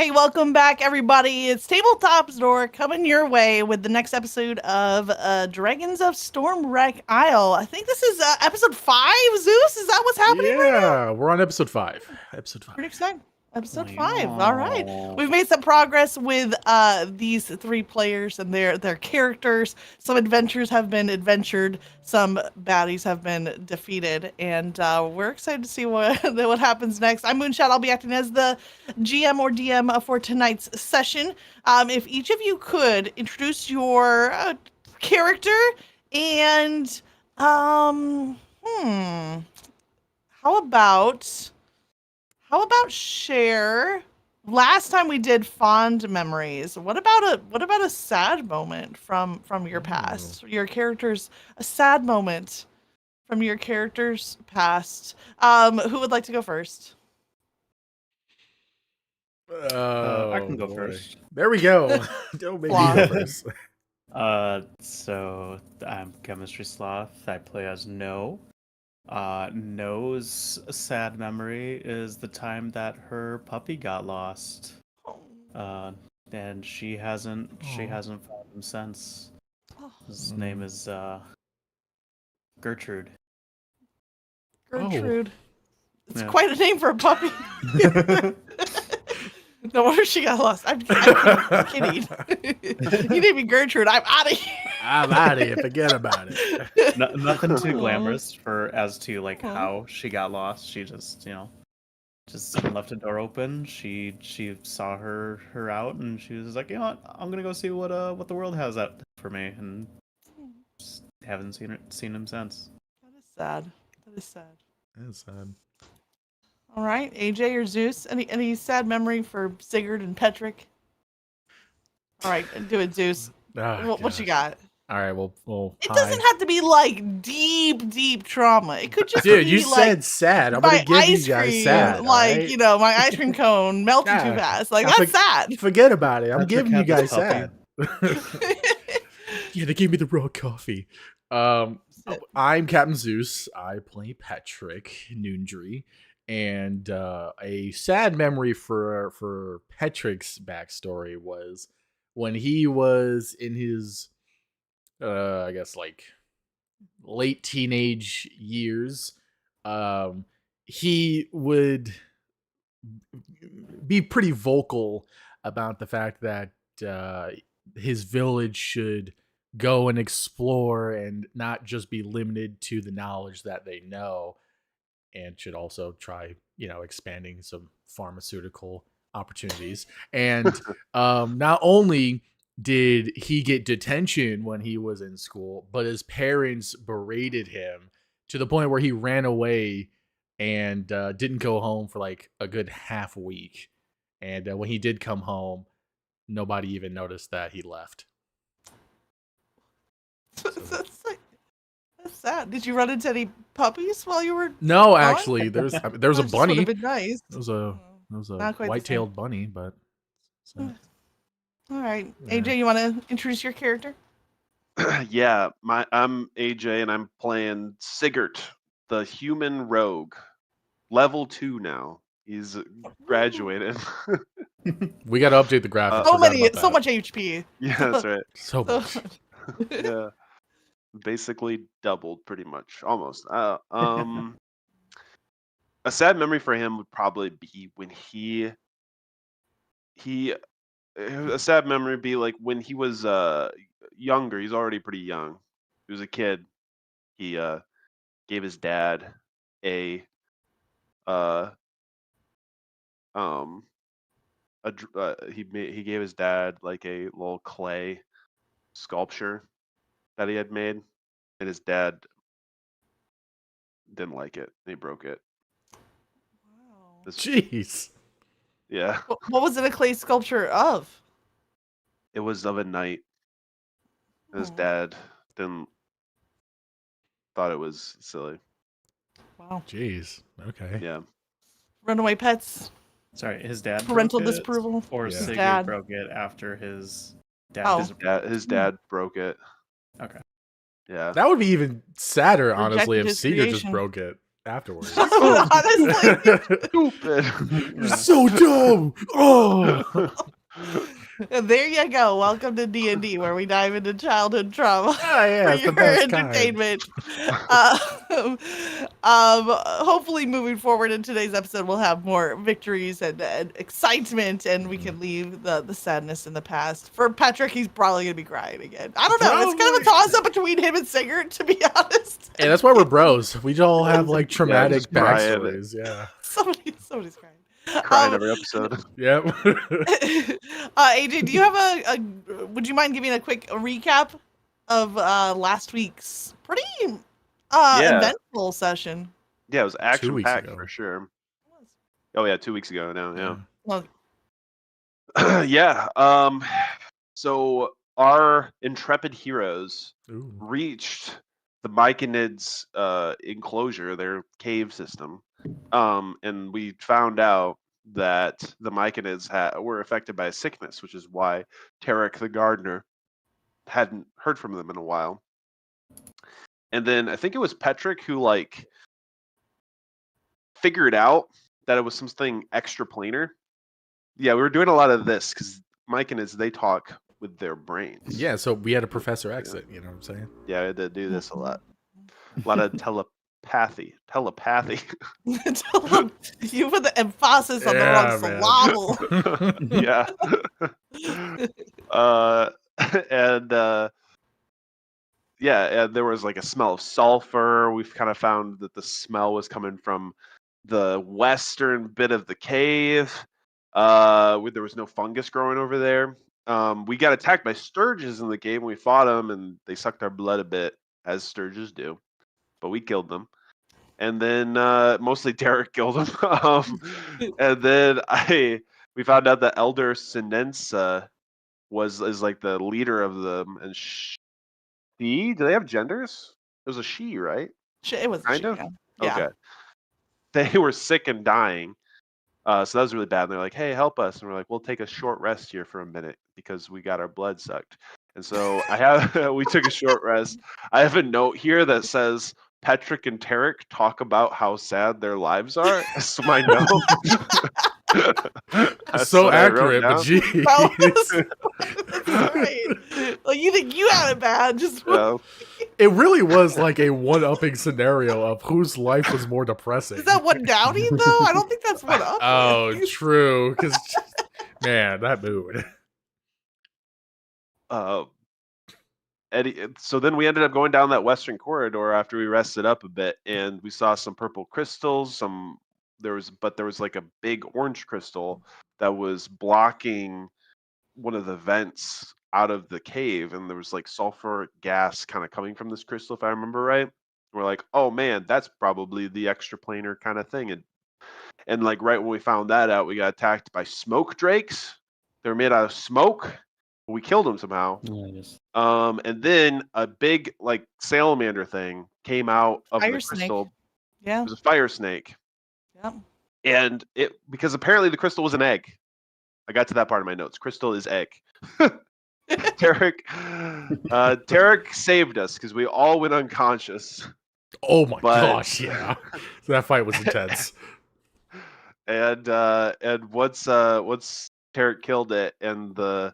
Hey, welcome back, everybody. It's Tabletop's Door coming your way with the next episode of Dragons of Stormwreck Isle. I think this is episode 5, Zeus? Is that what's happening right now? Yeah, we're on episode 5. Episode 5. Pretty exciting. Episode 5. All right. We've made some progress with these 3 players and their characters. Some adventures have been adventured. Some baddies have been defeated. And we're excited to see what happens next. I'm Moonshot. I'll be acting as the GM or DM for tonight's session. If each of you could introduce your character and how about share? Last time we did fond memories. What about a sad moment from your past? Your character's a sad moment from your character's past. Who would like to go first? I can go first. There we go. Don't make me go first. So I'm Chemistry Sloth. I play as No. No's sad memory is the time that her puppy got lost. And she hasn't found him since. His name is Gertrude. Gertrude. It's quite a name for a puppy. No wonder she got lost. I'm kidding. You named me Gertrude. I'm out of here. I'm out of here. Forget about it. Nothing too glamorous as to like how she got lost. She just left a door open. She saw her out, and she was like, you know what, I'm gonna go see what the world has out for me, and just haven't seen him since. That is sad. That is sad. That is sad. All right, AJ or Zeus, any sad memory for Sigurd and Petrick? All right, do it, Zeus. What you got? All right, well, it doesn't have to be like deep trauma. It could just dude, be you like said sad. I'm gonna give you guys sad. Like, right? you know, my ice cream cone melted too fast. Like, that's sad. Forget about it. I'm giving you guys sad. Yeah, they gave me the raw coffee. I'm Captain Zeus. I play Petrick Noondry. And a sad memory for Petrick's backstory was when he was in his, I guess, like late teenage years. He would be pretty vocal about the fact that his village should go and explore and not just be limited to the knowledge that they know, and should also try, expanding some pharmaceutical opportunities. And not only did he get detention when he was in school, but his parents berated him to the point where he ran away and didn't go home for like a good half week. And when he did come home, nobody even noticed that he left. That's sad. Did you run into any puppies while you were? No, actually, there's a bunny. Would have been nice. It was a white-tailed bunny, but. So. All right, AJ, you want to introduce your character? Yeah, I'm AJ, and I'm playing Sigurd, the human rogue, level 2 now. He's graduated. We got to update the graphics. So much HP. Yeah, that's right. So much. Yeah. Basically doubled, pretty much, almost. A sad memory for him would probably be when a sad memory would be like when he was younger. He's already pretty young. He was a kid. He gave his dad he gave his dad like a little clay sculpture that he had made, and his dad didn't like it. And he broke it. Wow. Jeez. Yeah. What was it a clay sculpture of? It was of a knight. His dad thought it was silly. Wow. Jeez. Okay. Yeah. Runaway pets. Sorry, his dad. Parental disapproval. Or his Sigurd dad broke it after his dad. Oh. His dad broke it. Okay. Yeah. That would be even sadder, honestly, Rejected if his Seeger just creation. broke it. afterwards. Honestly. Stupid. You're so dumb. Oh. There you go. Welcome to D&D, where we dive into childhood trauma Ah, yeah, for it's the your best kind. entertainment. Hopefully, moving forward in today's episode, we'll have more victories and excitement, and we can leave the sadness in the past. For Patrick, he's probably gonna be crying again. I don't know. It's kind of a toss up between him and Singer, to be honest. Hey, that's why we're bros. We all have like traumatic just crying. backstories. Yeah. Somebody's crying. Crying every episode. Yep. AJ, do you have would you mind giving a quick recap of last week's pretty Yeah. eventful session? Yeah, it was action weeks packed ago. for sure. Oh yeah, 2 weeks ago now. Yeah. Well, Yeah. So our intrepid heroes Ooh. reached the Myconids enclosure, their cave system, and we found out that the Myconids were affected by a sickness, which is why Tarek the gardener hadn't heard from them in a while. And then I think it was Petrick who like figured out that it was something extraplanar. Yeah, we were doing a lot of this because Myconids, they talk with their brains. Yeah, so we had a Professor Exit, you know what I'm saying? Yeah, I had to do this a lot. A lot of telepathy. you put the emphasis on the wrong syllable. Yeah. And there was like a smell of sulfur. We've kind of found that the smell was coming from the western bit of the cave. There was no fungus growing over there. We got attacked by sturges in the cave, and we fought them, and they sucked our blood a bit, as sturges do. But we killed them. And then mostly Derek killed him. And then we found out that Elder Sinensa is like the leader of them, and do they have genders? It was a she, right? It was Kind of? Yeah. Okay. They were sick and dying. So that was really bad. And they're like, hey, help us. And we're like, we'll take a short rest here for a minute because we got our blood sucked. And so we took a short rest. I have a note here that says Petrick and Tarek talk about how sad their lives are. That's my note. That's So what I wrote accurate, but down. gee. That's right. Like, you think you had it bad? Just Yeah. It really was like a one-upping scenario of whose life was more depressing. is that one downing though? I don't think that's one up. Oh, true. Because, man, that mood. So then we ended up going down that western corridor after we rested up a bit, and we saw some purple crystals. There was like a big orange crystal that was blocking one of the vents out of the cave, and there was like sulfur gas kind of coming from this crystal, if I remember right. We're like, oh man, that's probably the extraplanar kind of thing. And like right when we found that out, we got attacked by smoke drakes. They were made out of smoke. We killed them somehow. Nice. And then a big like salamander thing came out of Fire the snake. crystal. Yeah. It was a fire snake. Yep. And because apparently the crystal was an egg. I got to that part of my notes. Crystal is egg. Tarek saved us because we all went unconscious. Oh my But- gosh, yeah. So that fight was intense. And once Tarek killed it and the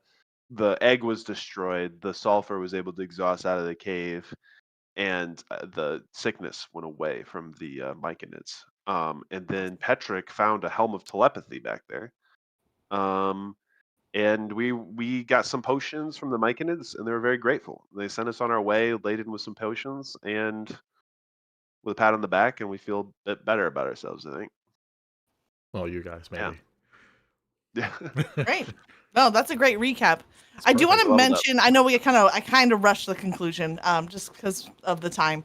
egg was destroyed, the sulfur was able to exhaust out of the cave, and the sickness went away from the Myconids. And then Petrick found a helm of telepathy back there. And we got some potions from the Myconids, and they were very grateful. They sent us on our way laden with some potions and with a pat on the back, and we feel a bit better about ourselves, I think. Well, you guys, maybe. Yeah. Great. No, that's a great recap. I do want to Well done. mention. I know I kind of rushed the conclusion, just because of the time.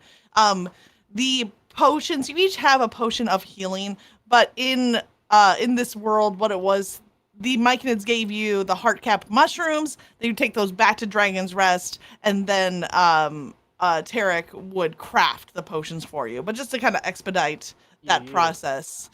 The potions, you each have a potion of healing, but in this world, what it was, the Myconids gave you the heart cap mushrooms. They would take those back to Dragon's Rest, and then Tarek would craft the potions for you. But just to kind of expedite that process,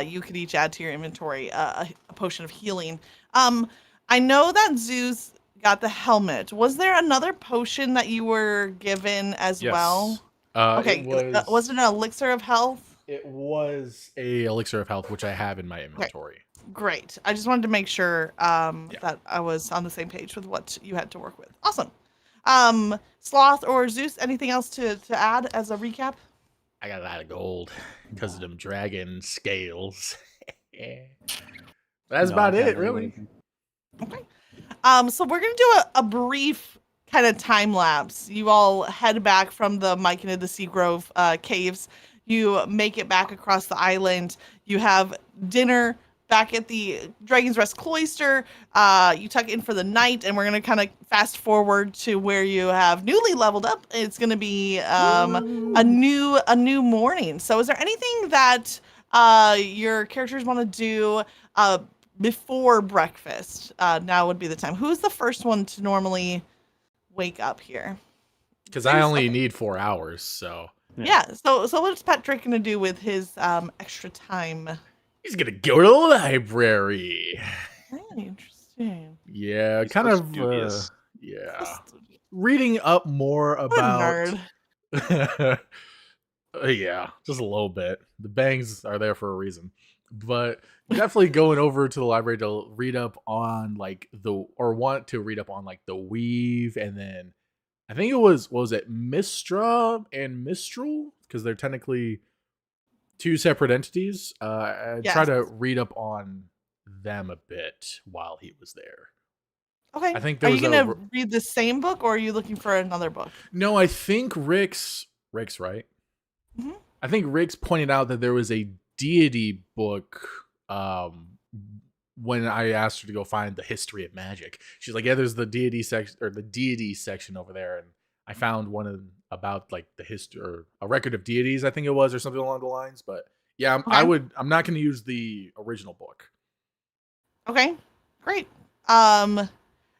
you could each add to your inventory a potion of healing. I know that Zeus got the helmet. Was there another potion that you were given as well? Okay, It was it an elixir of health? It was a elixir of health, which I have in my inventory. Great. I just wanted to make sure that I was on the same page with what you had to work with. Awesome. Sloth or Zeus, anything else to add as a recap? I got a lot of gold because of them dragon scales. That's No, about I can't it, think of really. anything. Okay. So we're gonna do a brief kind of time lapse. You all head back from the Mike into the Sea Grove caves. You make it back across the island. You have dinner back at the Dragon's Rest Cloister. You tuck in for the night, and we're gonna kind of fast forward to where you have newly leveled up. It's gonna be a new morning. So, is there anything that your characters want to do before breakfast? Now would be the time. Who's the first one to normally wake up here? Because I only need 4 hours, so. Yeah. So what's Patrick gonna do with his extra time? He's going to go to the library. Really interesting. Yeah, He's kind so of. studious. Yeah. Reading up more What a about. nerd. Yeah, just a little bit. The bangs are there for a reason. But definitely going over to the library to read up on want to read up on like the weave, and then I think it was Mistra and Mistral, because they're technically two separate entities. I try to read up on them a bit while he was there. Okay. I think there are was you gonna read the same book, or are you looking for another book? No, I think Rick's right. Mm-hmm. I think Rick's pointed out that there was a deity book when I asked her to go find the history of magic. She's like, yeah, there's the deity section or the deity section over there, and I found one about like the history or a record of deities, I think it was, or something along the lines. But yeah, I'm not going to use the original book. Okay, great.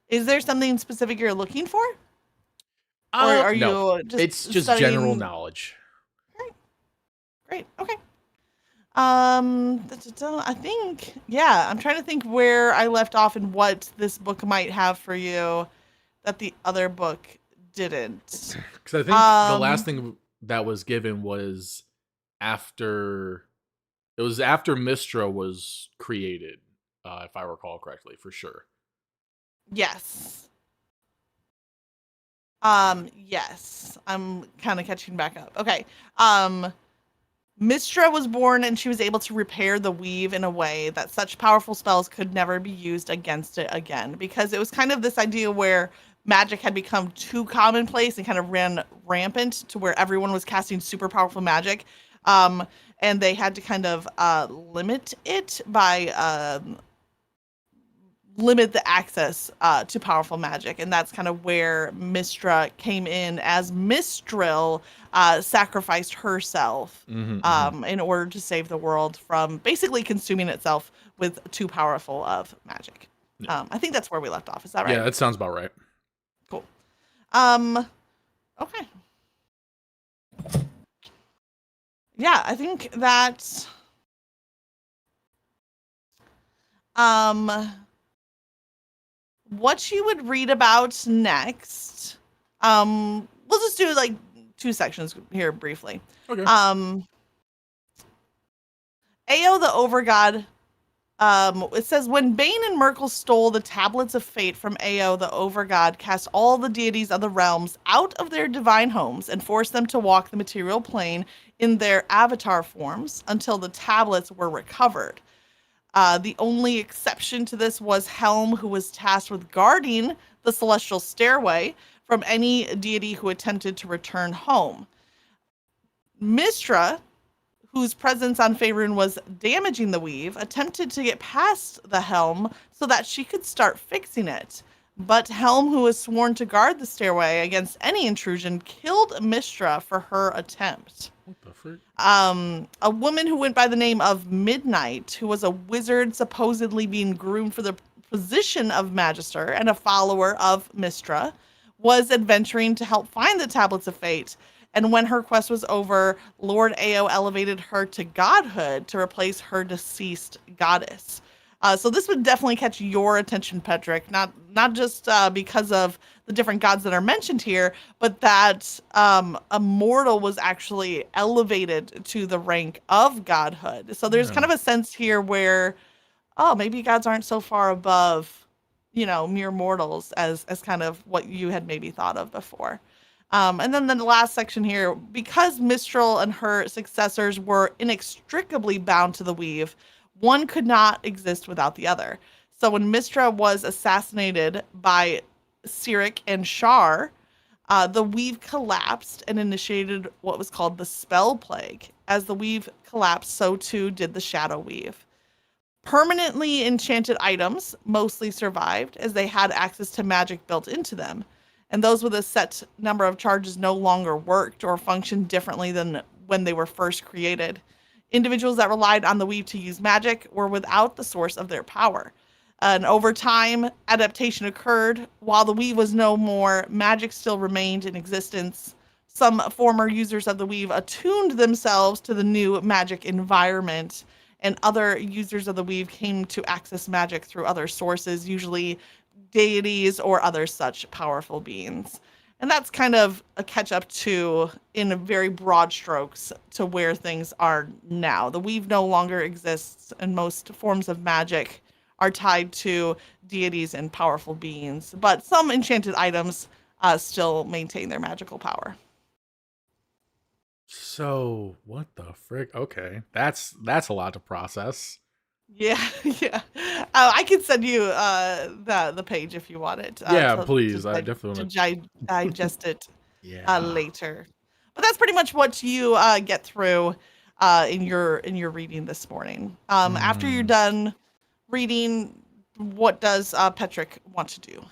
Is there something specific you're looking for, or are no, you just? It's just studying... general knowledge. Great. Okay. I think, I'm trying to think where I left off and what this book might have for you that the other book didn't. Because I think the last thing that was given was after Mistra was created, if I recall correctly, for sure. Yes. Yes. I'm kind of catching back up. Okay. Mistra was born and she was able to repair the weave in a way that such powerful spells could never be used against it again, because it was kind of this idea where magic had become too commonplace and kind of ran rampant to where everyone was casting super powerful magic. And they had to kind of limit it by limit the access to powerful magic. And that's kind of where Mistra came in, as Mistral sacrificed herself in order to save the world from basically consuming itself with too powerful of magic. Yeah. I think that's where we left off. Is that right? Yeah, that sounds about right. Cool. Okay. Yeah, I think that what you would read about next, we'll just do like 2 sections here briefly. Okay. Ao the Overgod, it says, when Bane and Merkel stole the tablets of fate from Ao the Overgod, cast all the deities of the realms out of their divine homes and forced them to walk the material plane in their avatar forms until the tablets were recovered. The only exception to this was Helm, who was tasked with guarding the celestial stairway from any deity who attempted to return home. Mistra, whose presence on Faerun was damaging the weave, attempted to get past the Helm so that she could start fixing it. But Helm, who was sworn to guard the stairway against any intrusion, killed Mistra for her attempt. What the frick? A woman who went by the name of Midnight, who was a wizard supposedly being groomed for the position of Magister and a follower of Mistra, was adventuring to help find the Tablets of Fate. And when her quest was over, Lord Ao elevated her to godhood to replace her deceased goddess. So this would definitely catch your attention, Patrick. Not not just because of the different gods that are mentioned here, but that a mortal was actually elevated to the rank of godhood. So there's kind of a sense here where, oh, maybe gods aren't so far above, mere mortals as kind of what you had maybe thought of before. And then the last section here, because Mistral and her successors were inextricably bound to the weave, one could not exist without the other. So when Mistra was assassinated by Cyric and Shar, the weave collapsed and initiated what was called the spell plague. As the weave collapsed, so too did the shadow weave. Permanently enchanted items mostly survived as they had access to magic built into them. And those with a set number of charges no longer worked or functioned differently than when they were first created. Individuals that relied on the weave to use magic were without the source of their power. And over time, adaptation occurred. While the weave was no more, magic still remained in existence. Some former users of the weave attuned themselves to the new magic environment, and other users of the weave came to access magic through other sources, usually deities or other such powerful beings. And that's kind of a catch up to, in very broad strokes, to where things are now. The weave no longer exists, and most forms of magic are tied to deities and powerful beings, but some enchanted items still maintain their magical power. So what the frick? Okay, that's a lot to process. Yeah, yeah. I can send you the page if you want it. Yeah, please. I definitely want to digest it yeah. Later. But that's pretty much what you get through in your reading this morning. After you're done reading, what does Petrick want to do?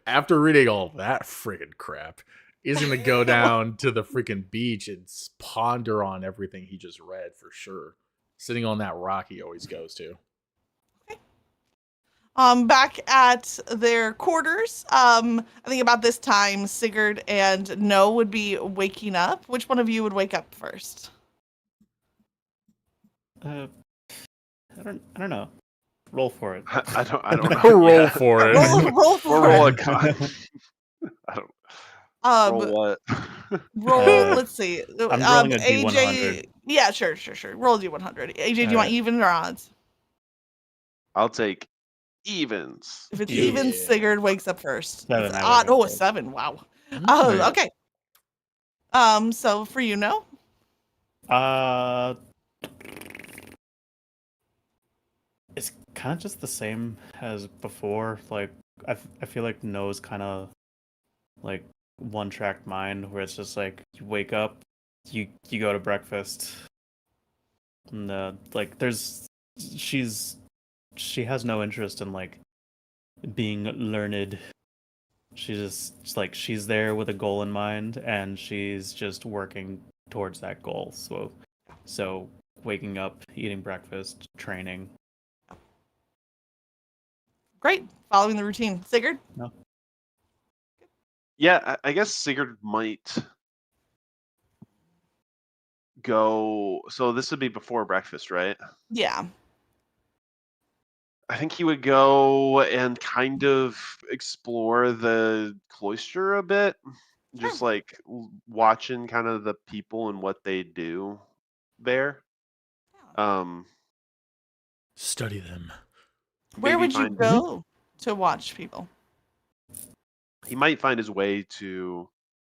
After reading all that friggin' crap, he's gonna go down to the freaking beach and ponder on everything he just read for sure. Sitting on that rock he always goes to. Okay. Back at their quarters, I think about this time, Sigurd and No would be waking up. Which one of you would wake up first? I don't know. Roll for it. I don't know. Roll for it. Roll for Roll a it. con. I don't. Roll what? Roll. Let's see. I'm rolling a AJ. D100. Yeah, sure. Roll D100. AJ, do you want even or odds? I'll take evens. If it's even, Sigurd wakes up first. 7, It's I odd. wake up Oh, a first. 7. Wow. Mm. Oh, okay. So for you, No? It's kind of just the same as before. Like I feel like No's kind of like one-track mind, where it's just like you wake up, you go to breakfast, and like she has no interest in like being learned. She's there with a goal in mind, and she's just working towards that goal. So waking up, eating breakfast, training. Great. Following the routine. Sigurd? No. Yeah, I guess Sigurd might go. So this would be before breakfast, right? Yeah. I think he would go and kind of explore the cloister a bit, just like watching kind of the people and what they do there. Study them. Where maybe would you find- go to watch people? He might find his way to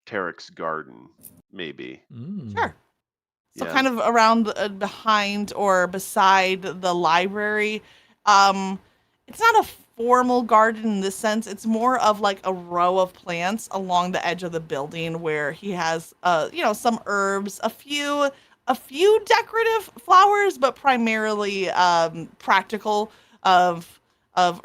Tarek's garden, maybe. Sure. So Yeah. kind of around, behind or beside the library. It's not a formal garden in this sense. It's more of like a row of plants along the edge of the building where he has, some herbs, a few decorative flowers, but primarily practical of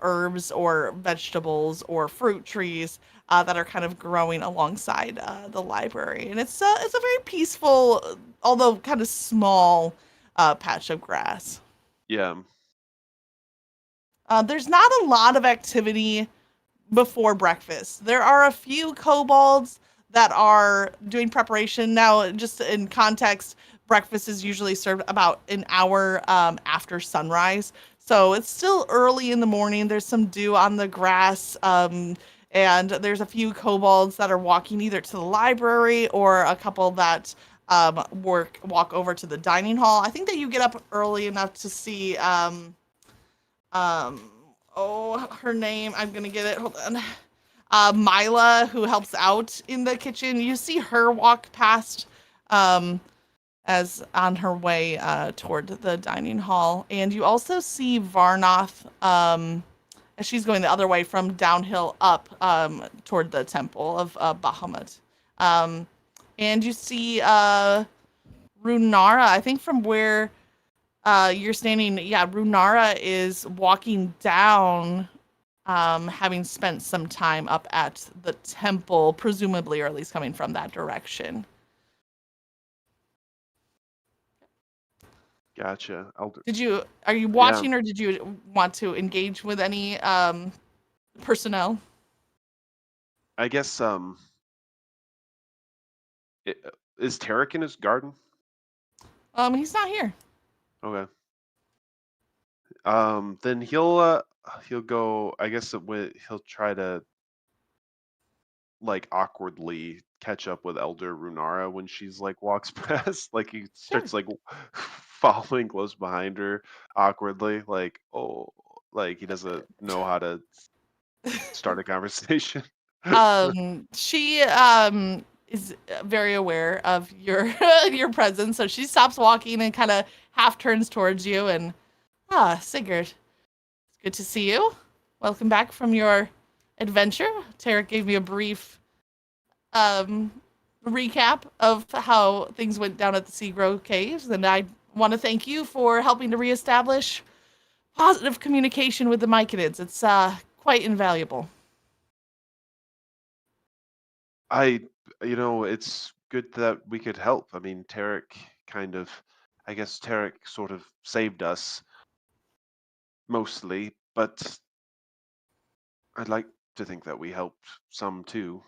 herbs or vegetables or fruit trees that are kind of growing alongside the library. And it's a very peaceful, although kind of small patch of grass. Yeah. There's not a lot of activity before breakfast. There are a few kobolds that are doing preparation. Now, just in context, breakfast is usually served about an hour after sunrise. So it's still early in the morning. There's some dew on the grass. And there's a few kobolds that are walking either to the library or a couple that walk over to the dining hall. I think that you get up early enough to see her name. I'm gonna get it. Hold on. Mila, who helps out in the kitchen. You see her walk past as on her way toward the dining hall. And you also see Varnoth as she's going the other way from downhill up toward the temple of Bahamut. And you see Runara, I think from where you're standing. Yeah, Runara is walking down, having spent some time up at the temple, presumably, or at least coming from that direction. Gotcha. Are you watching, or did you want to engage with any personnel? I guess is Tarek in his garden? He's not here. Okay. Then he'll go. I guess he'll try to like awkwardly catch up with Elder Runara when she's like walks past. Like he starts like following close behind her awkwardly, like like he doesn't know how to start a conversation. She is very aware of your your presence, so she stops walking and kind of half turns towards you and Sigurd, it's good to see you. Welcome back from your adventure. Tarek gave me a brief recap of how things went down at the Seagrove Caves, and I want to thank you for helping to reestablish positive communication with the Myconids. It's quite invaluable. It's good that we could help. I mean, I guess Tarek sort of saved us mostly, but I'd like to think that we helped some too.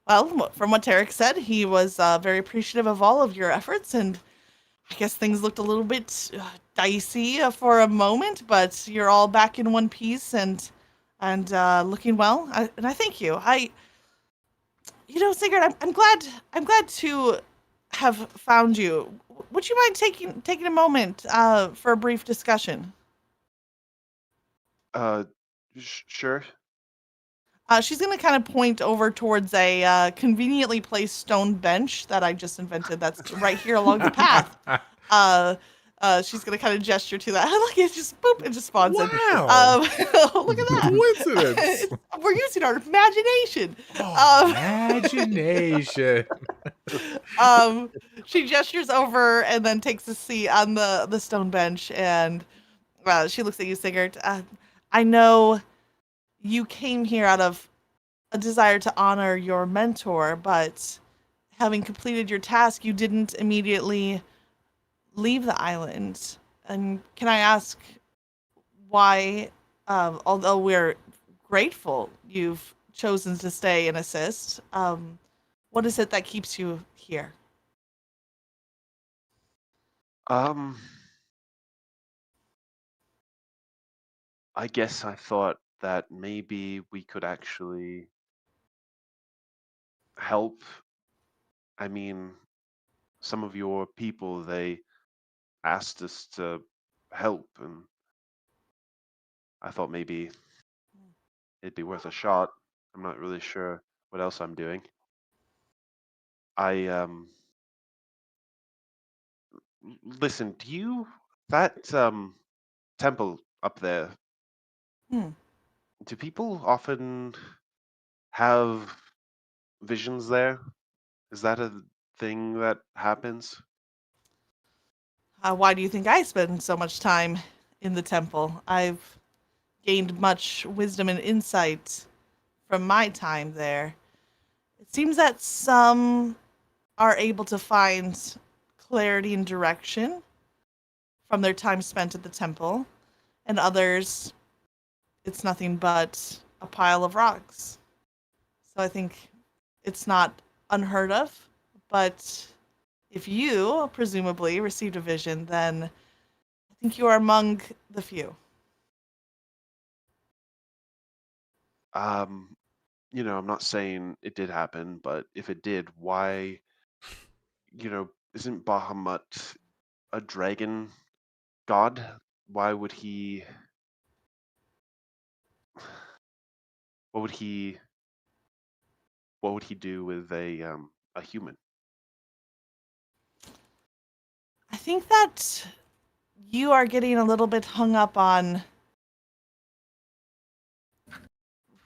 Well, from what Tarek said, he was very appreciative of all of your efforts, and I guess things looked a little bit dicey for a moment, but you're all back in one piece and looking well. And I thank you. Sigurd, I'm glad to have found you. Would you mind taking a moment for a brief discussion? Sure. She's going to kind of point over towards a conveniently placed stone bench that I just invented that's right here along the path. She's going to kind of gesture to that. Look, it just, boop, it just spawns in. Wow. Look at that. Coincidence. We're using our imagination. Imagination. She gestures over and then takes a seat on the stone bench, and she looks at you, Sigurd. I know you came here out of a desire to honor your mentor, but having completed your task, you didn't immediately leave the island. And can I ask why, although we're grateful you've chosen to stay and assist, what is it that keeps you here? I guess I thought that maybe we could actually help. I mean, some of your people, they asked us to help, and I thought maybe it'd be worth a shot. I'm not really sure what else I'm doing. Listen, that temple up there, do people often have visions there? Is that a thing that happens? Why do you think I spend so much time in the temple? I've gained much wisdom and insight from my time there. It seems that some are able to find clarity and direction from their time spent at the temple, and others, it's nothing but a pile of rocks. So I think it's not unheard of, but if you presumably received a vision, then I think you are among the few. I'm not saying it did happen, but if it did, why, isn't Bahamut a dragon god? Why would he? What would he? What would he do with a human? I think that you are getting a little bit hung up on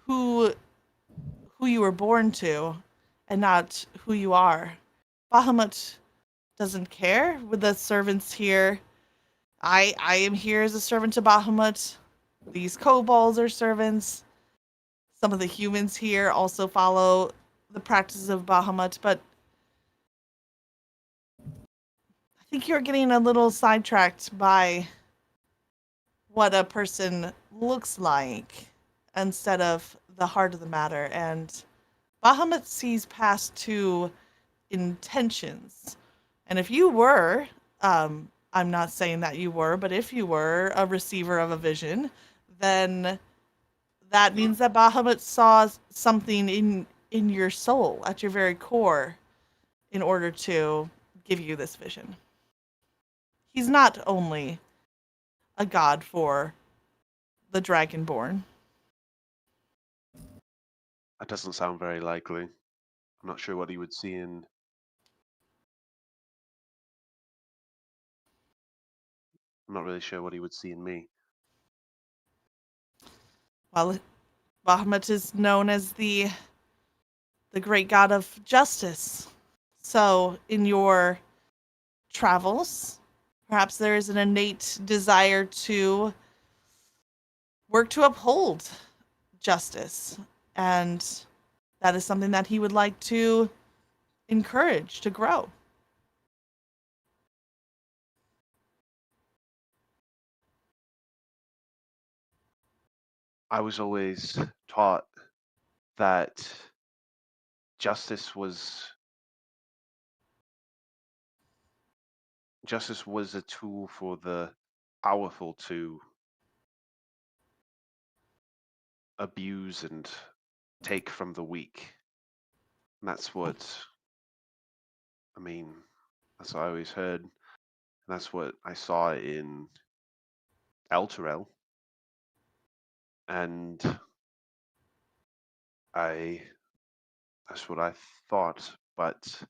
who who you were born to and not who you are. Bahamut doesn't care with the servants here. I am here as a servant to Bahamut. These kobolds are servants. Some of the humans here also follow the practices of Bahamut, but I think you're getting a little sidetracked by what a person looks like instead of the heart of the matter. And Bahamut sees past to intentions. And if you were, I'm not saying that you were, but if you were a receiver of a vision, then that means that Bahamut saw something in your soul at your very core in order to give you this vision. He's not only a god for the Dragonborn. That doesn't sound very likely. I'm not sure what he would see in. I'm not really sure what he would see in me. Well, Bahamut is known as the great god of justice. So, in your travels, perhaps there is an innate desire to work to uphold justice. And that is something that he would like to encourage to grow. I was always taught that justice was justice was a tool for the powerful to abuse and take from the weak. And that's what I mean. That's what I always heard. And that's what I saw in Elturel. And I that's what I thought. But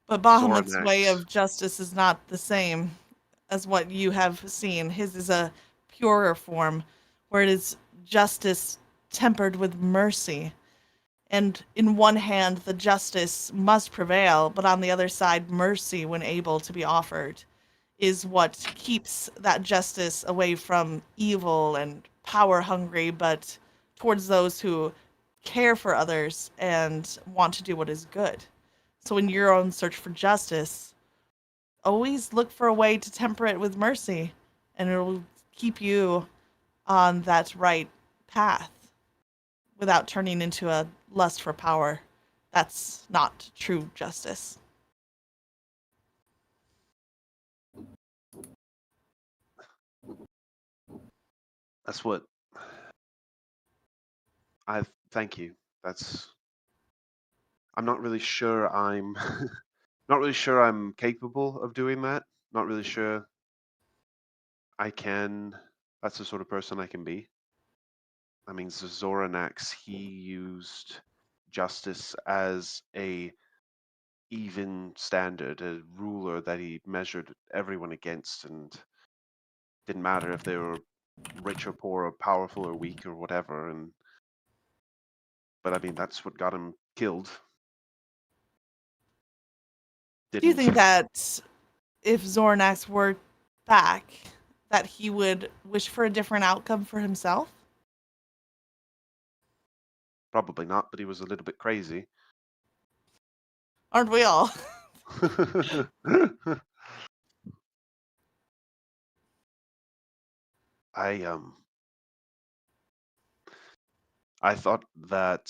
But Bahamut's way Zornax, of justice is not the same as what you have seen. His is a purer form, where it is justice tempered with mercy. And in one hand, the justice must prevail, but on the other side, mercy, when able to be offered, is what keeps that justice away from evil and power hungry, but towards those who care for others and want to do what is good. So, in your own search for justice, always look for a way to temper it with mercy, and it will keep you on that right path without turning into a lust for power. That's not true justice. that's what I thank you. That's I'm not really sure I'm not really sure I'm capable of doing that. Not really sure I can. That's the sort of person I can be. I mean, Zoranax, he used justice as a even standard, a ruler that he measured everyone against, and didn't matter if they were rich or poor or powerful or weak or whatever. And but I mean, that's what got him killed. Do you Didn't think that if Zornax were back, that he would wish for a different outcome for himself? probably not, but he was a little bit crazy. Aren't we all? I I thought that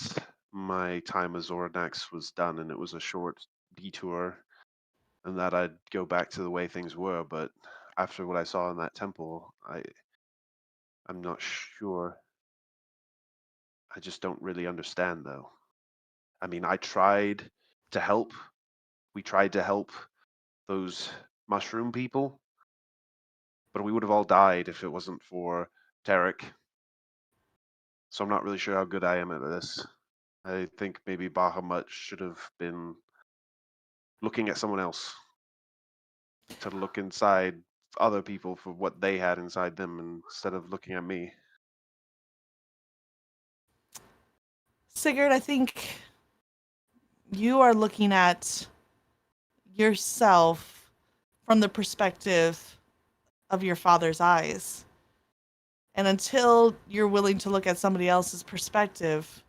my time as Zoranax was done and it was a short detour and that I'd go back to the way things were, but after what I saw in that temple, I'm not sure. I just don't really understand though. I mean, I tried to help. We tried to help those mushroom people, but we would have all died if it wasn't for Tarek. So I'm not really sure how good I am at this. I think maybe Bahamut should have been looking at someone else to look inside other people for what they had inside them instead of looking at me. Sigurd, I think you are looking at yourself from the perspective of your father's eyes. And until you're willing to look at somebody else's perspective,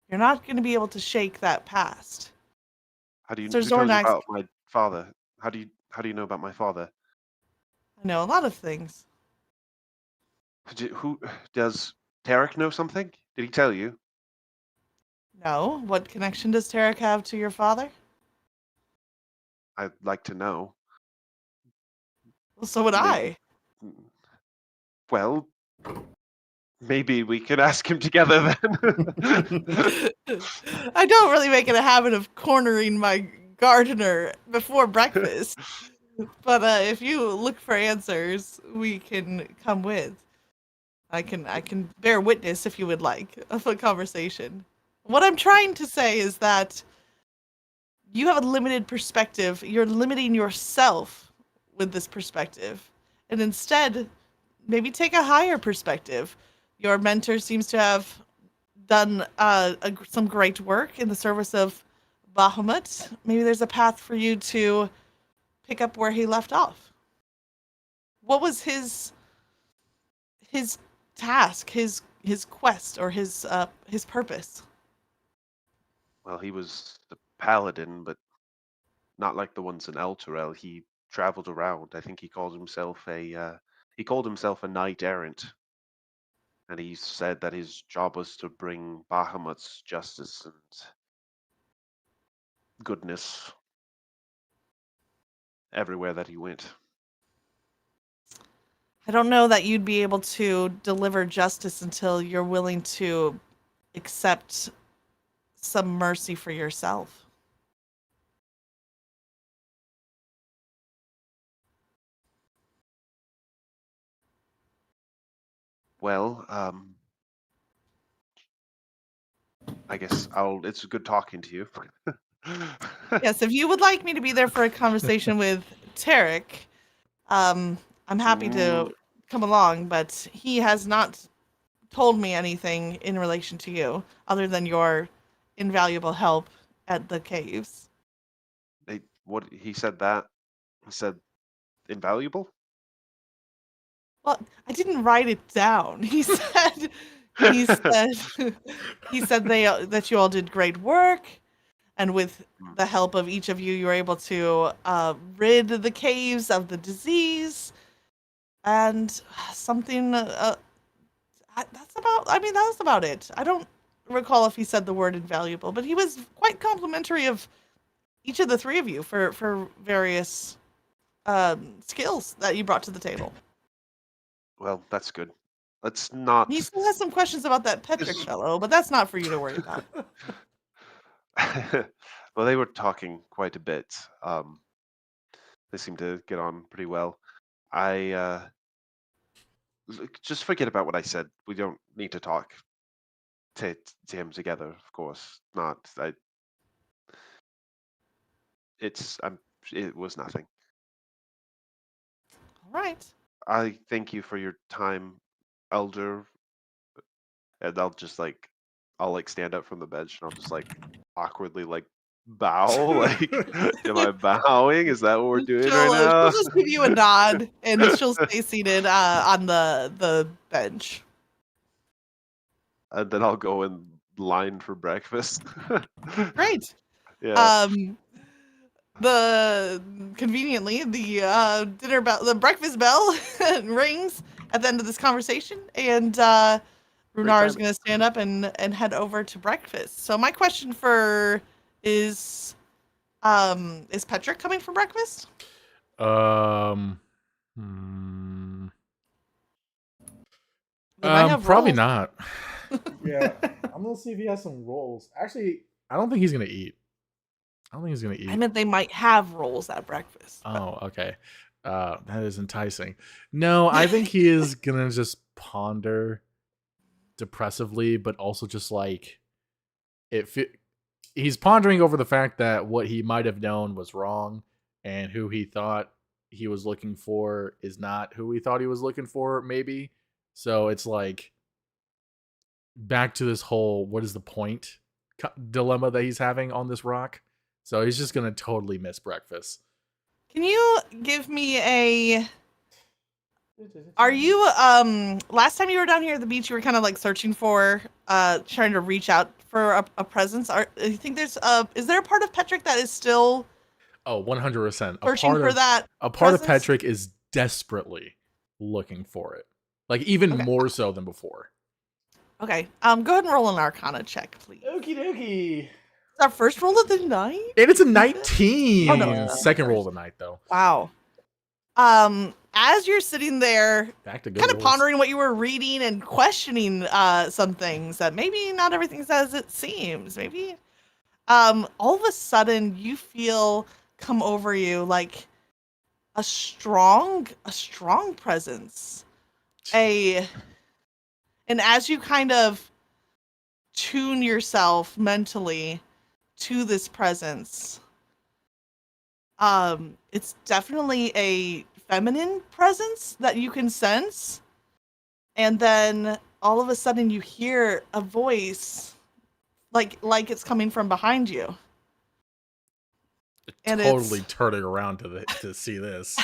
you're not going to be able to shake that past. How do you? So Who told you Zornax, about my father? How do you know about my father? I know a lot of things. Who does Tarek know something? Did he tell you? No, what connection does Tarek have to your father? I'd like to know. Well, so would Maybe. I. Well, maybe we could ask him together then. I don't really make it a habit of cornering my gardener before breakfast. But if you look for answers, we can come with. I can bear witness if you would like of a conversation. What I'm trying to say is that you have a limited perspective. You're limiting yourself with this perspective. And instead, maybe take a higher perspective. Your mentor seems to have done some great work in the service of Bahamut. Maybe there's a path for you to pick up where he left off. What was his task, his quest, or his purpose? Well, he was the paladin, but not like the ones in Elturel. He traveled around. I think he called himself a knight errant, and he said that his job was to bring Bahamut's justice and goodness everywhere that he went. I don't know that you'd be able to deliver justice until you're willing to accept some mercy for yourself. Well, I guess it's good talking to you. Yes, if you would like me to be there for a conversation with Tarek, I'm happy to come along, but he has not told me anything in relation to you other than your invaluable help at the caves. What he said that? He said invaluable? Well, I didn't write it down. He said he said that you all did great work, and with the help of each of you, you were able to rid the caves of the disease and something. That's about. I mean, that was about it. I don't recall if he said the word invaluable, but he was quite complimentary of each of the three of you for various skills that you brought to the table. Well, that's good. Let's not. He still has some questions about that Petrick fellow, but that's not for you to worry about. Well, they were talking quite a bit. They seem to get on pretty well. I just forget about what I said. We don't need to talk to him together, of course. Not. It was nothing. All right. I thank you for your time, Elder. And I'll stand up from the bench and I'll just awkwardly bow. Am I bowing? Is that what we're doing right now? She'll just give you a nod, and she'll stay seated on the bench. And then I'll go and line for breakfast. Great. Yeah. Conveniently, the breakfast bell rings at the end of this conversation, and Runar is timing. going to stand up and head over to breakfast. So my question for is Petrick coming for breakfast? Hmm. They might have Probably rolls. not. Yeah, I'm gonna see if he has some rolls. Actually, I don't think he's gonna eat. I don't think he's gonna I eat. meant they might have rolls at breakfast. Oh, okay. That is enticing. No, I think he is gonna just ponder depressively, but also just like he's pondering over the fact that what he might have known was wrong, and who he thought he was looking for is not who he thought he was looking for, maybe. So it's like back to this whole what is the point dilemma that he's having on this rock. So he's just gonna totally miss breakfast. Can you give me a? Are you last time you were down here at the beach, you were kind of like searching for trying to reach out for a presence? You think there's is there a part of Petrick that is still Oh, 100%. searching for that A part of presence? Petrick is desperately looking for it. Like even Okay. more so than before. Okay. Go ahead and roll an Arcana check, please. Okie dokie. It's our first roll of the night. And it's a 19. Oh, no. Second roll of the night though. Wow. As you're sitting there, Back to good kind of rolls. pondering what you were reading and questioning some things that maybe not everything's as it seems. Maybe all of a sudden you feel come over you like a strong presence. And as you kind of tune yourself mentally to this presence, it's definitely a feminine presence that you can sense. And then all of a sudden you hear a voice like it's coming from behind you. And totally it's, turning around to see this.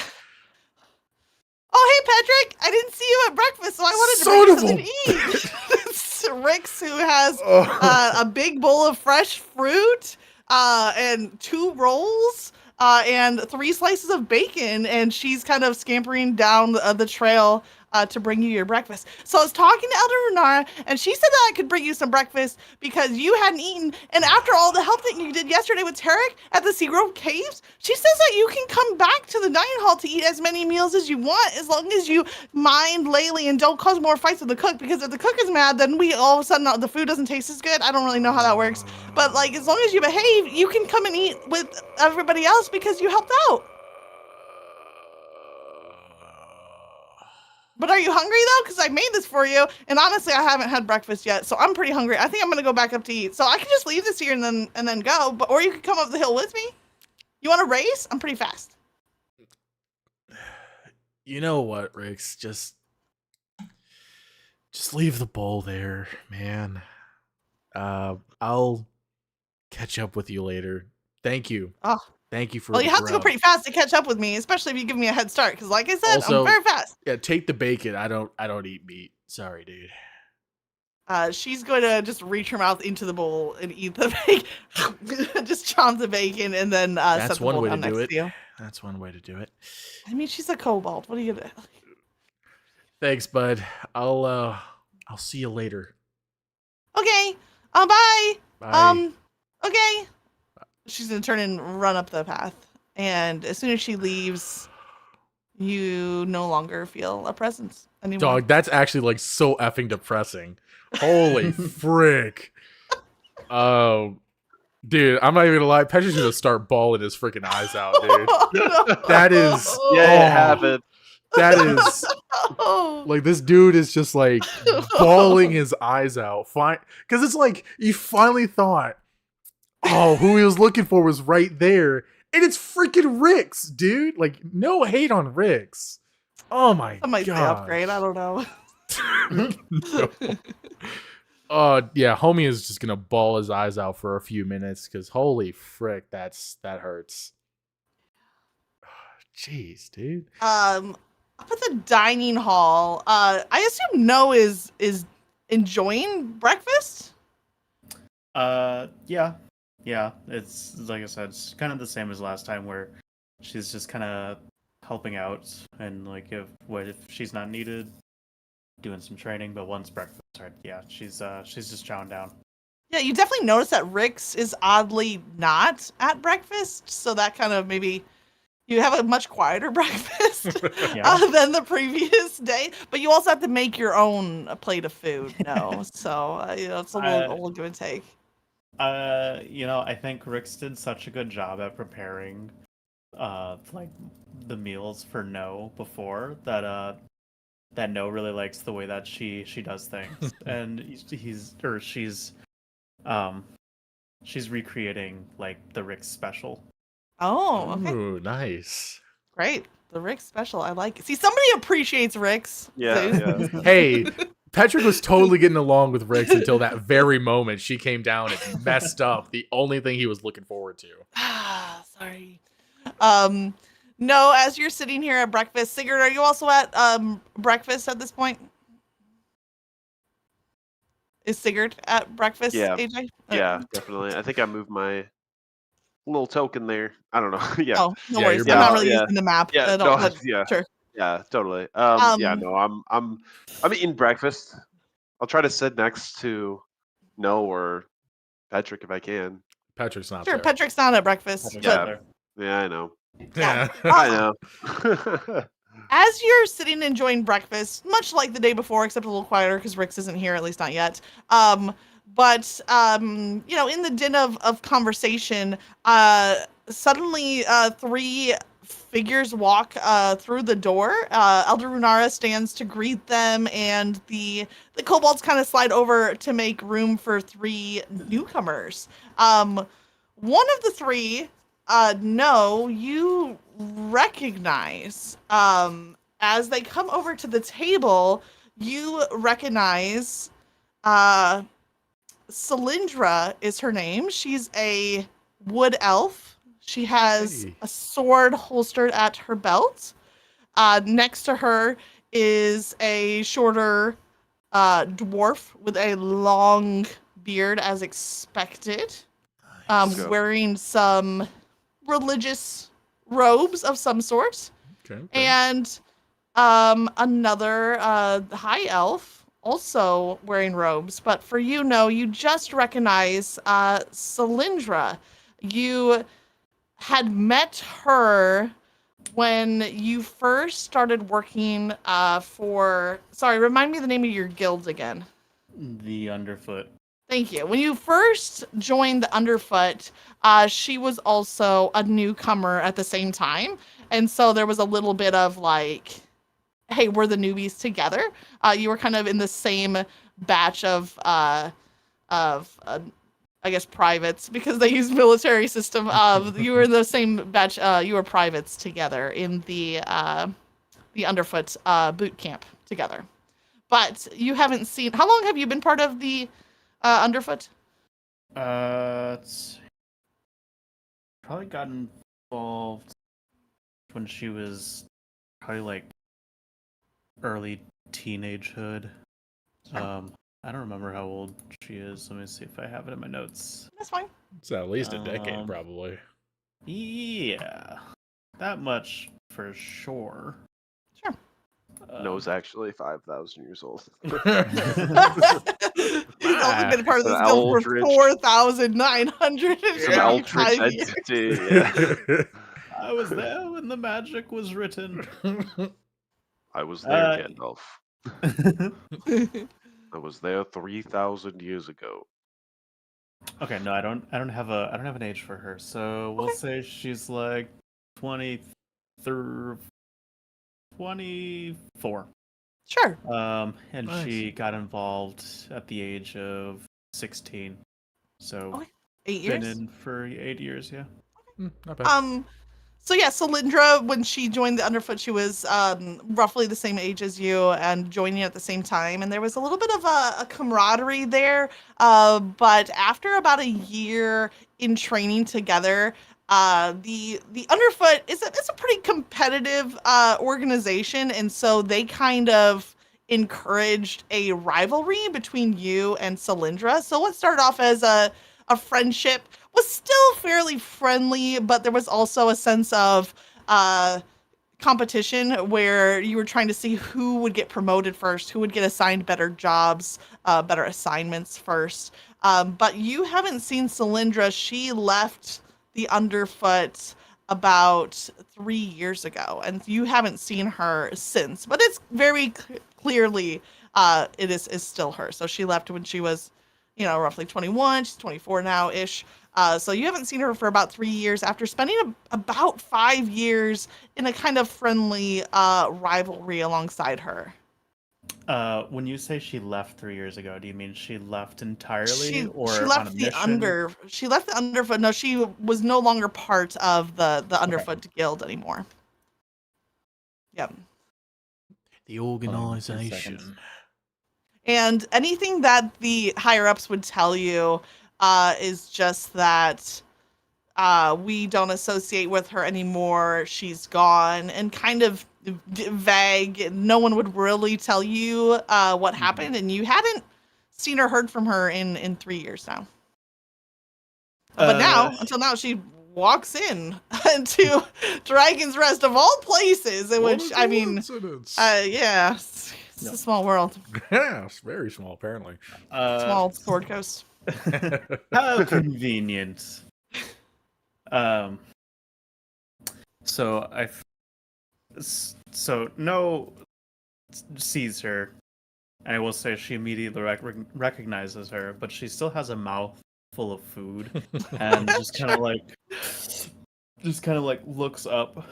oh, hey, Patrick, I didn't see you at breakfast, so I wanted to bring you something to eat. It's Rix, who has a big bowl of fresh fruit and 2 rolls and 3 slices of bacon, and she's kind of scampering down the trail to bring you your breakfast. So I was talking to Elder Renara, and she said that I could bring you some breakfast because you hadn't eaten, and after all the help that you did yesterday with Tarek at the Seagrove Caves, she says that you can come back to the dining hall to eat as many meals as you want, as long as you mind Laylee and don't cause more fights with the cook, because if the cook is mad, then we all of a sudden, the food doesn't taste as good. I don't really know how that works, but like, as long as you behave, you can come and eat with everybody else because you helped out. But are you hungry though? Because I made this for you, and honestly, I haven't had breakfast yet, so I'm pretty hungry. I think I'm gonna go back up to eat. So I can just leave this here and then go. But or you could come up the hill with me. You want to race? I'm pretty fast. You know what, Rix? Just leave the bowl there, man. I'll catch up with you later. Thank you. Oh, Thank you for. well, the you have to go grub. pretty fast to catch up with me, especially if you give me a head start. Because like I said, Also, I'm very fast. Yeah, take the bacon. I don't eat meat. Sorry, dude. She's going to just reach her mouth into the bowl and eat the bacon. Just chomp the bacon and then set the bowl down next to you. That's one way to do it. I mean, she's a kobold. What are you gonna? Thanks, bud. I'll see you later. Okay. Bye. Bye. Okay. She's gonna turn and run up the path, and as soon as she leaves, you no longer feel a presence anymore. Dog, that's actually like so effing depressing. Holy frick. Oh, dude, I'm not even gonna lie. Petra's gonna start bawling his freaking eyes out, dude. That is Yeah, it happened. That is like this dude is just like bawling his eyes out. Fine, because it's like he finally thought, oh, who he was looking for was right there, and it's freaking Rix, dude. Like, no hate on Rix. Oh my god. I might say upgrade. I don't know. No. Yeah, homie is just gonna bawl his eyes out for a few minutes because holy frick, that hurts. Jeez, dude. Up at the dining hall, I assume No is enjoying breakfast. Yeah. It's like I said, it's kind of the same as last time, where she's just kind of helping out, and like if she's not needed, doing some training. But once breakfast started, yeah, she's just chowing down. Yeah, you definitely notice that Rix is oddly not at breakfast, so that kind of maybe you have a much quieter breakfast Yeah. than the previous day. But you also have to make your own plate of food, no? So it's a little give and take. I think Rix did such a good job at preparing, like the meals for No before that No really likes the way that she does things, and she's recreating like the Rix special. Oh, okay. Ooh, nice. Great. The Rix special. I like it. See, somebody appreciates Rix. Yeah, Zeus. yeah. Hey, Patrick was totally getting along with Rix until that very moment she came down and messed up the only thing he was looking forward to. Sorry. No, as you're sitting here at breakfast, Sigurd, are you also at breakfast at this point? Is Sigurd at breakfast, Yeah. AJ? Yeah, definitely. I think I moved my little token there. I don't know. Yeah. Oh, no Yeah, worries. you're I'm not back. really Yeah. using the map. Yeah. No, No, but yeah. sure. Yeah, totally. Yeah, Um, no, I'm eating breakfast. I'll try to sit next to No or Patrick if I can. Patrick's not sure, there. Patrick's not at breakfast, Patrick's but not there. Yeah, I know. yeah. I know. As you're sitting enjoying breakfast, much like the day before, except a little quieter because Rix isn't here, at least not yet. But in the din of conversation, suddenly three figures walk through the door. Elder Runara stands to greet them, and the kobolds kind of slide over to make room for three newcomers. One of the three, no, you recognize. As they come over to the table, you recognize Cylindra is her name. She's a wood elf. She has Hey. a sword holstered at her belt. Next to her is a shorter dwarf with a long beard, as expected, Okay. wearing some religious robes of some sort. Okay. And another high elf also wearing robes, but for you, no, you just recognize Cylindra. You had met her when you first started working remind me the name of your guild again. The Underfoot. Thank you. When you first joined the Underfoot, she was also a newcomer at the same time. And so there was a little bit of like, hey, we're the newbies together. You were kind of in the same batch of I guess privates, because they use military system. You were in the same batch. You were privates together in the Underfoot boot camp together. But you haven't seen. How long have you been part of the Underfoot? It's probably got involved when she was probably like early teenagehood. I don't remember how old she is. Let me see if I have it in my notes. That's fine. It's at least a decade, probably. Yeah, that much for sure. Sure. No's actually 5,000 years old. He's only been part of this An guild for eldritch- 4,955 eldritch years. entity. Yeah. I was there when the magic was written. I was there, Gandalf. I was there 3,000 years ago. Okay, no, I don't have an age for her. So we'll say she's like 24. Sure. And Nice. she got involved at the age of 16. So Okay. 8 been years. in for 8 years, yeah. Not bad. So yeah, Cylindra, when she joined the Underfoot, she was roughly the same age as you and joining at the same time. And there was a little bit of a camaraderie there. But after about a year in training together, the Underfoot it's a pretty competitive organization, and so they kind of encouraged a rivalry between you and Cylindra. So what started off as a friendship was still fairly friendly, but there was also a sense of competition where you were trying to see who would get promoted first, who would get assigned better jobs, better assignments first. But you haven't seen Cylindra. She left the Underfoot about 3 years ago, and you haven't seen her since. But it's very clearly it is still her. So she left when she was, roughly 21. She's 24 now ish. So you haven't seen her for about 3 years after spending about 5 years in a kind of friendly rivalry alongside her. When you say she left 3 years ago, do you mean she left entirely She or left on a the mission? She left the Underfoot. No, she was no longer part of the Underfoot Guild anymore. Yep. The Hold on 2 organization. seconds. And anything that the higher ups would tell you is just that we don't associate with her anymore. She's gone, and kind of vague. No one would really tell you what happened, and you hadn't seen or heard from her in 3 years now. But now, until now, she walks in to Dragon's Rest of all places, in which, I mean, yeah, it's a small world. Yeah, it's very small, apparently. Small Sword Coast. How convenient. So no sees her, and I will say she immediately recognizes her, but she still has a mouth full of food, and just kind of like looks up,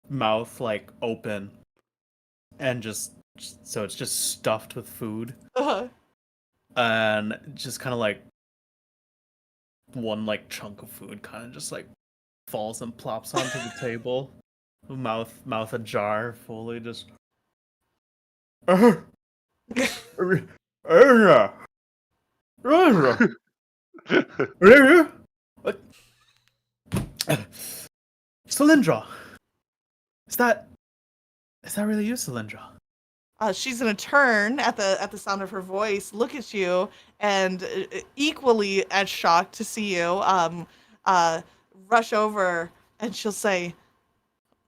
mouth like open, and so it's just stuffed with food, and just kind of like one like chunk of food kind of just like falls and plops onto the table, mouth ajar, fully just. Cylindra, is that really you, Cylindra? She's gonna turn at the sound of her voice, look at you, and equally as shocked to see you, rush over, and she'll say,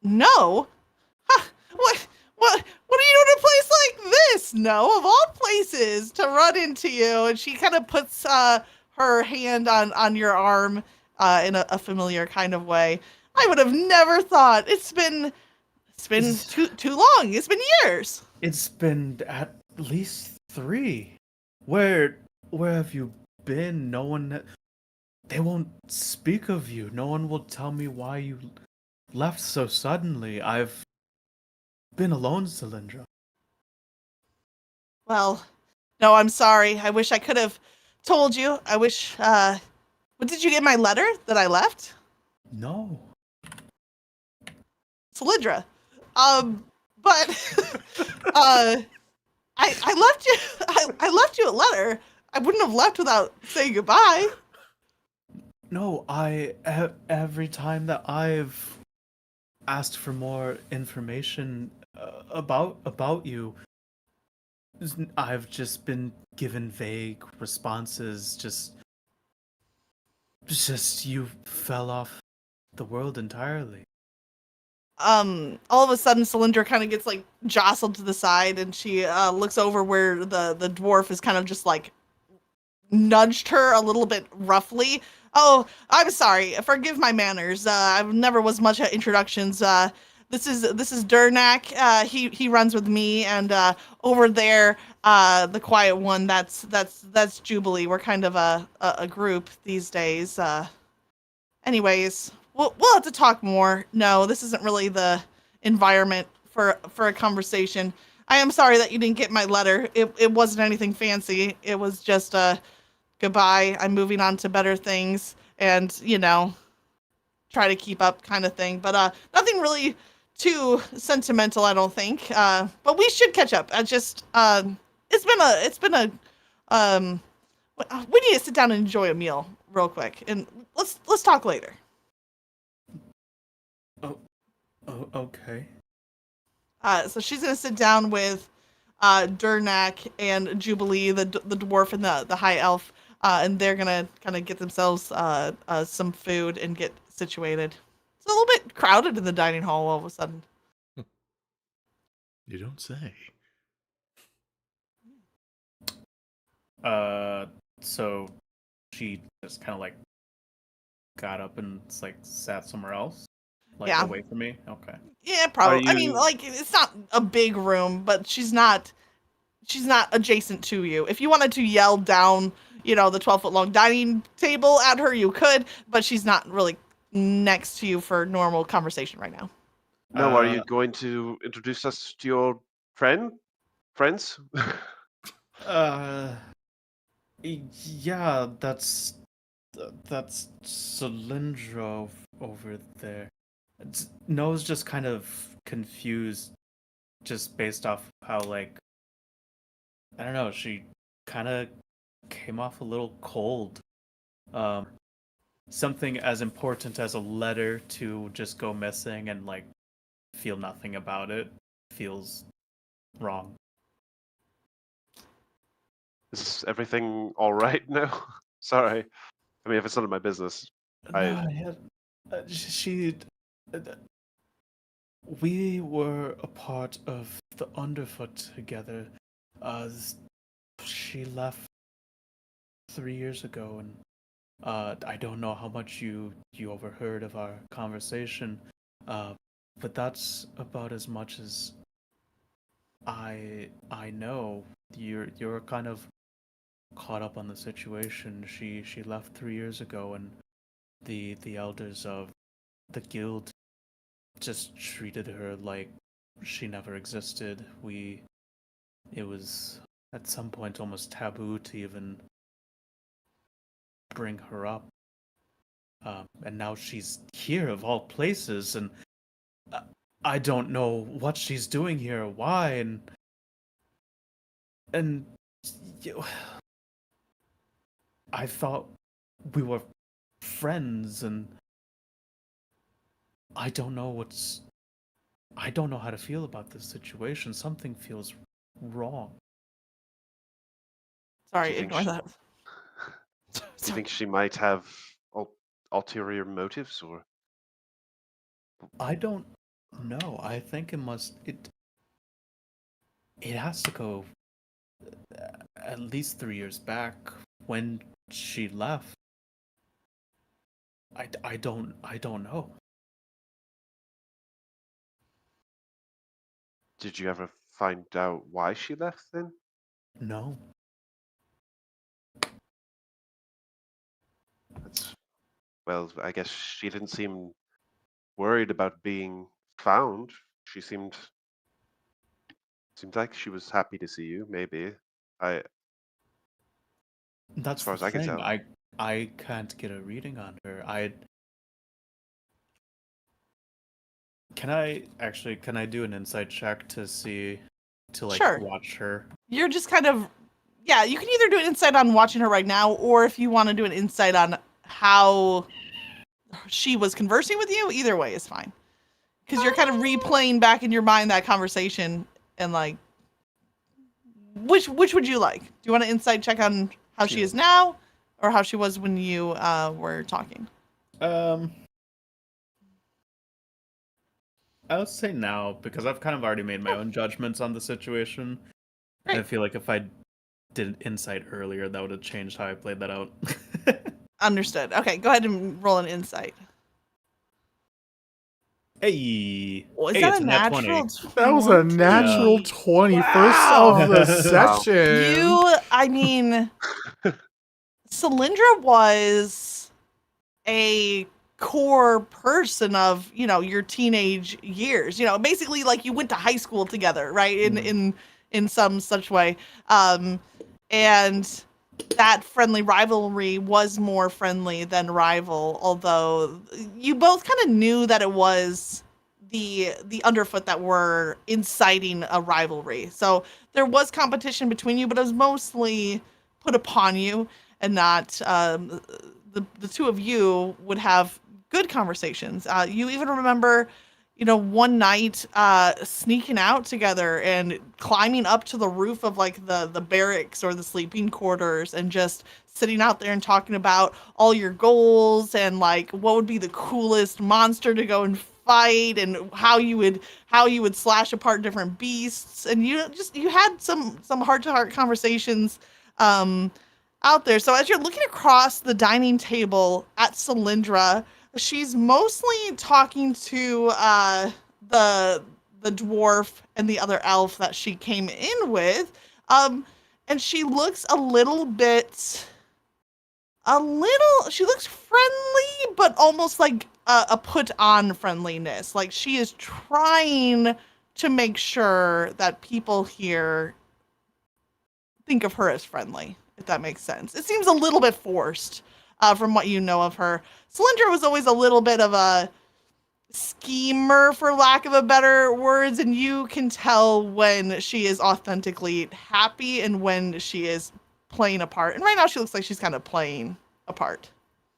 "No, huh, what are you doing in a place like this? No, of all places to run into you." And she kind of puts her hand on your arm in a familiar kind of way. I would have never thought. It's been too long. It's been years. It's been at least 3. Where have you been? No one. They won't speak of you. No one will tell me why you left so suddenly. I've been alone, Cylindra. Well, no, I'm sorry. I wish I could have told you. I wish. But did you get my letter that I left? No. Cylindra. But I left you. I left you a letter. I wouldn't have left without saying goodbye. No, every time that I've asked for more information about you, I've just been given vague responses. Just you fell off the world entirely. All of a sudden, Cylindra kind of gets like jostled to the side, and she looks over where the dwarf is kind of just like nudged her a little bit roughly. "Oh, I'm sorry. Forgive my manners. I never was much at introductions. This is Durnak. He runs with me, and over there, the quiet one. That's Jubilee. We're kind of a group these days. Anyways, we'll have to talk more. No, this isn't really the environment for a conversation. I am sorry that you didn't get my letter. It wasn't anything fancy. It was just goodbye. I'm moving on to better things, and try to keep up kind of thing. But nothing really too sentimental, I don't think. But we should catch up. It's been a we need to sit down and enjoy a meal real quick, and let's talk later." Oh, okay. So she's gonna sit down with Durnak and Jubilee, the dwarf and the high elf, and they're gonna kind of get themselves some food and get situated. It's a little bit crowded in the dining hall all of a sudden. You don't say. So she just kind of like got up and like sat somewhere else, like Yeah. away from me. Okay. Yeah, Are probably. I mean, you? like, it's not a big room, but she's not adjacent to you. If you wanted to yell down, the 12-foot long dining table at her, you could, but she's not really next to you for normal conversation right now. No, are Uh, you going to introduce us to your friends? uh, yeah, that's Cylindra over there. No's just kind of confused, just based off how like I don't know. She kind of came off a little cold. Um, Something as important as a letter to just go missing and like feel nothing about it feels wrong. Is everything all right now? Sorry. I mean, if it's none of my business, No, yeah, she. Uh, we were a part of the Underfoot together. She left 3 years ago, and I don't know how much you overheard of our conversation, but that's about as much as I know. You're kind of caught up on the situation. She left 3 years ago, and the elders of the guild just treated her like she never existed. It was at some point almost taboo to even bring her up. And now she's here of all places, and uh, I don't know what she's doing here, why, and you, I thought we were friends, and I don't know I don't know how to feel about this situation. Something feels wrong. Sorry, do you think ignore she, that. do you think she might have ulterior motives, or I don't know. I think it has to go at least 3 years back when she left. I don't know. did you ever find out why she left then? No. That's well, I guess she didn't seem worried about being found. She seemed like she was happy to see you. Maybe as That's far the as I can thing. tell. I can't get a reading on her. I can I do an insight check to see to like Sure. watch her? You're just kind of, yeah, you can either do an insight on watching her right now, or if you want to do an insight on how she was conversing with you, either way is fine. Because you're kind of replaying back in your mind that conversation, and like, which would you like? Do you want an insight check on how she is now, or how she was when you were talking? I would say now because I've kind of already made my own judgments on the situation. And I Great. feel like if I did insight earlier, that would have changed how I played that out. Understood. Okay, go ahead and roll an insight. Hey, Well, is hey, that it's a a nat natural 20. That was a 20? natural 20 first Wow. of the Wow. session. I mean, Cylindra was a core person of, your teenage years. Basically like you went to high school together, right? In some such way. And that friendly rivalry was more friendly than rival, although you both kind of knew that it was the underfoot that were inciting a rivalry. So there was competition between you, but it was mostly put upon you, and not the two of you would have good conversations. You even remember, one night sneaking out together and climbing up to the roof of like the barracks or the sleeping quarters, and just sitting out there and talking about all your goals and like what would be the coolest monster to go and fight and how you would slash apart different beasts, and you had some heart-to-heart conversations out there. So as you're looking across the dining table at Cylindra, she's mostly talking to the dwarf and the other elf that she came in with, and she looks she looks friendly, but almost like a put on friendliness. Like she is trying to make sure that people here think of her as friendly, if that makes sense. It seems a little bit forced from what you know of her. Cylindra was always a little bit of a schemer, for lack of a better words, and you can tell when she is authentically happy and when she is playing a part. And right now she looks like she's kind of playing a part.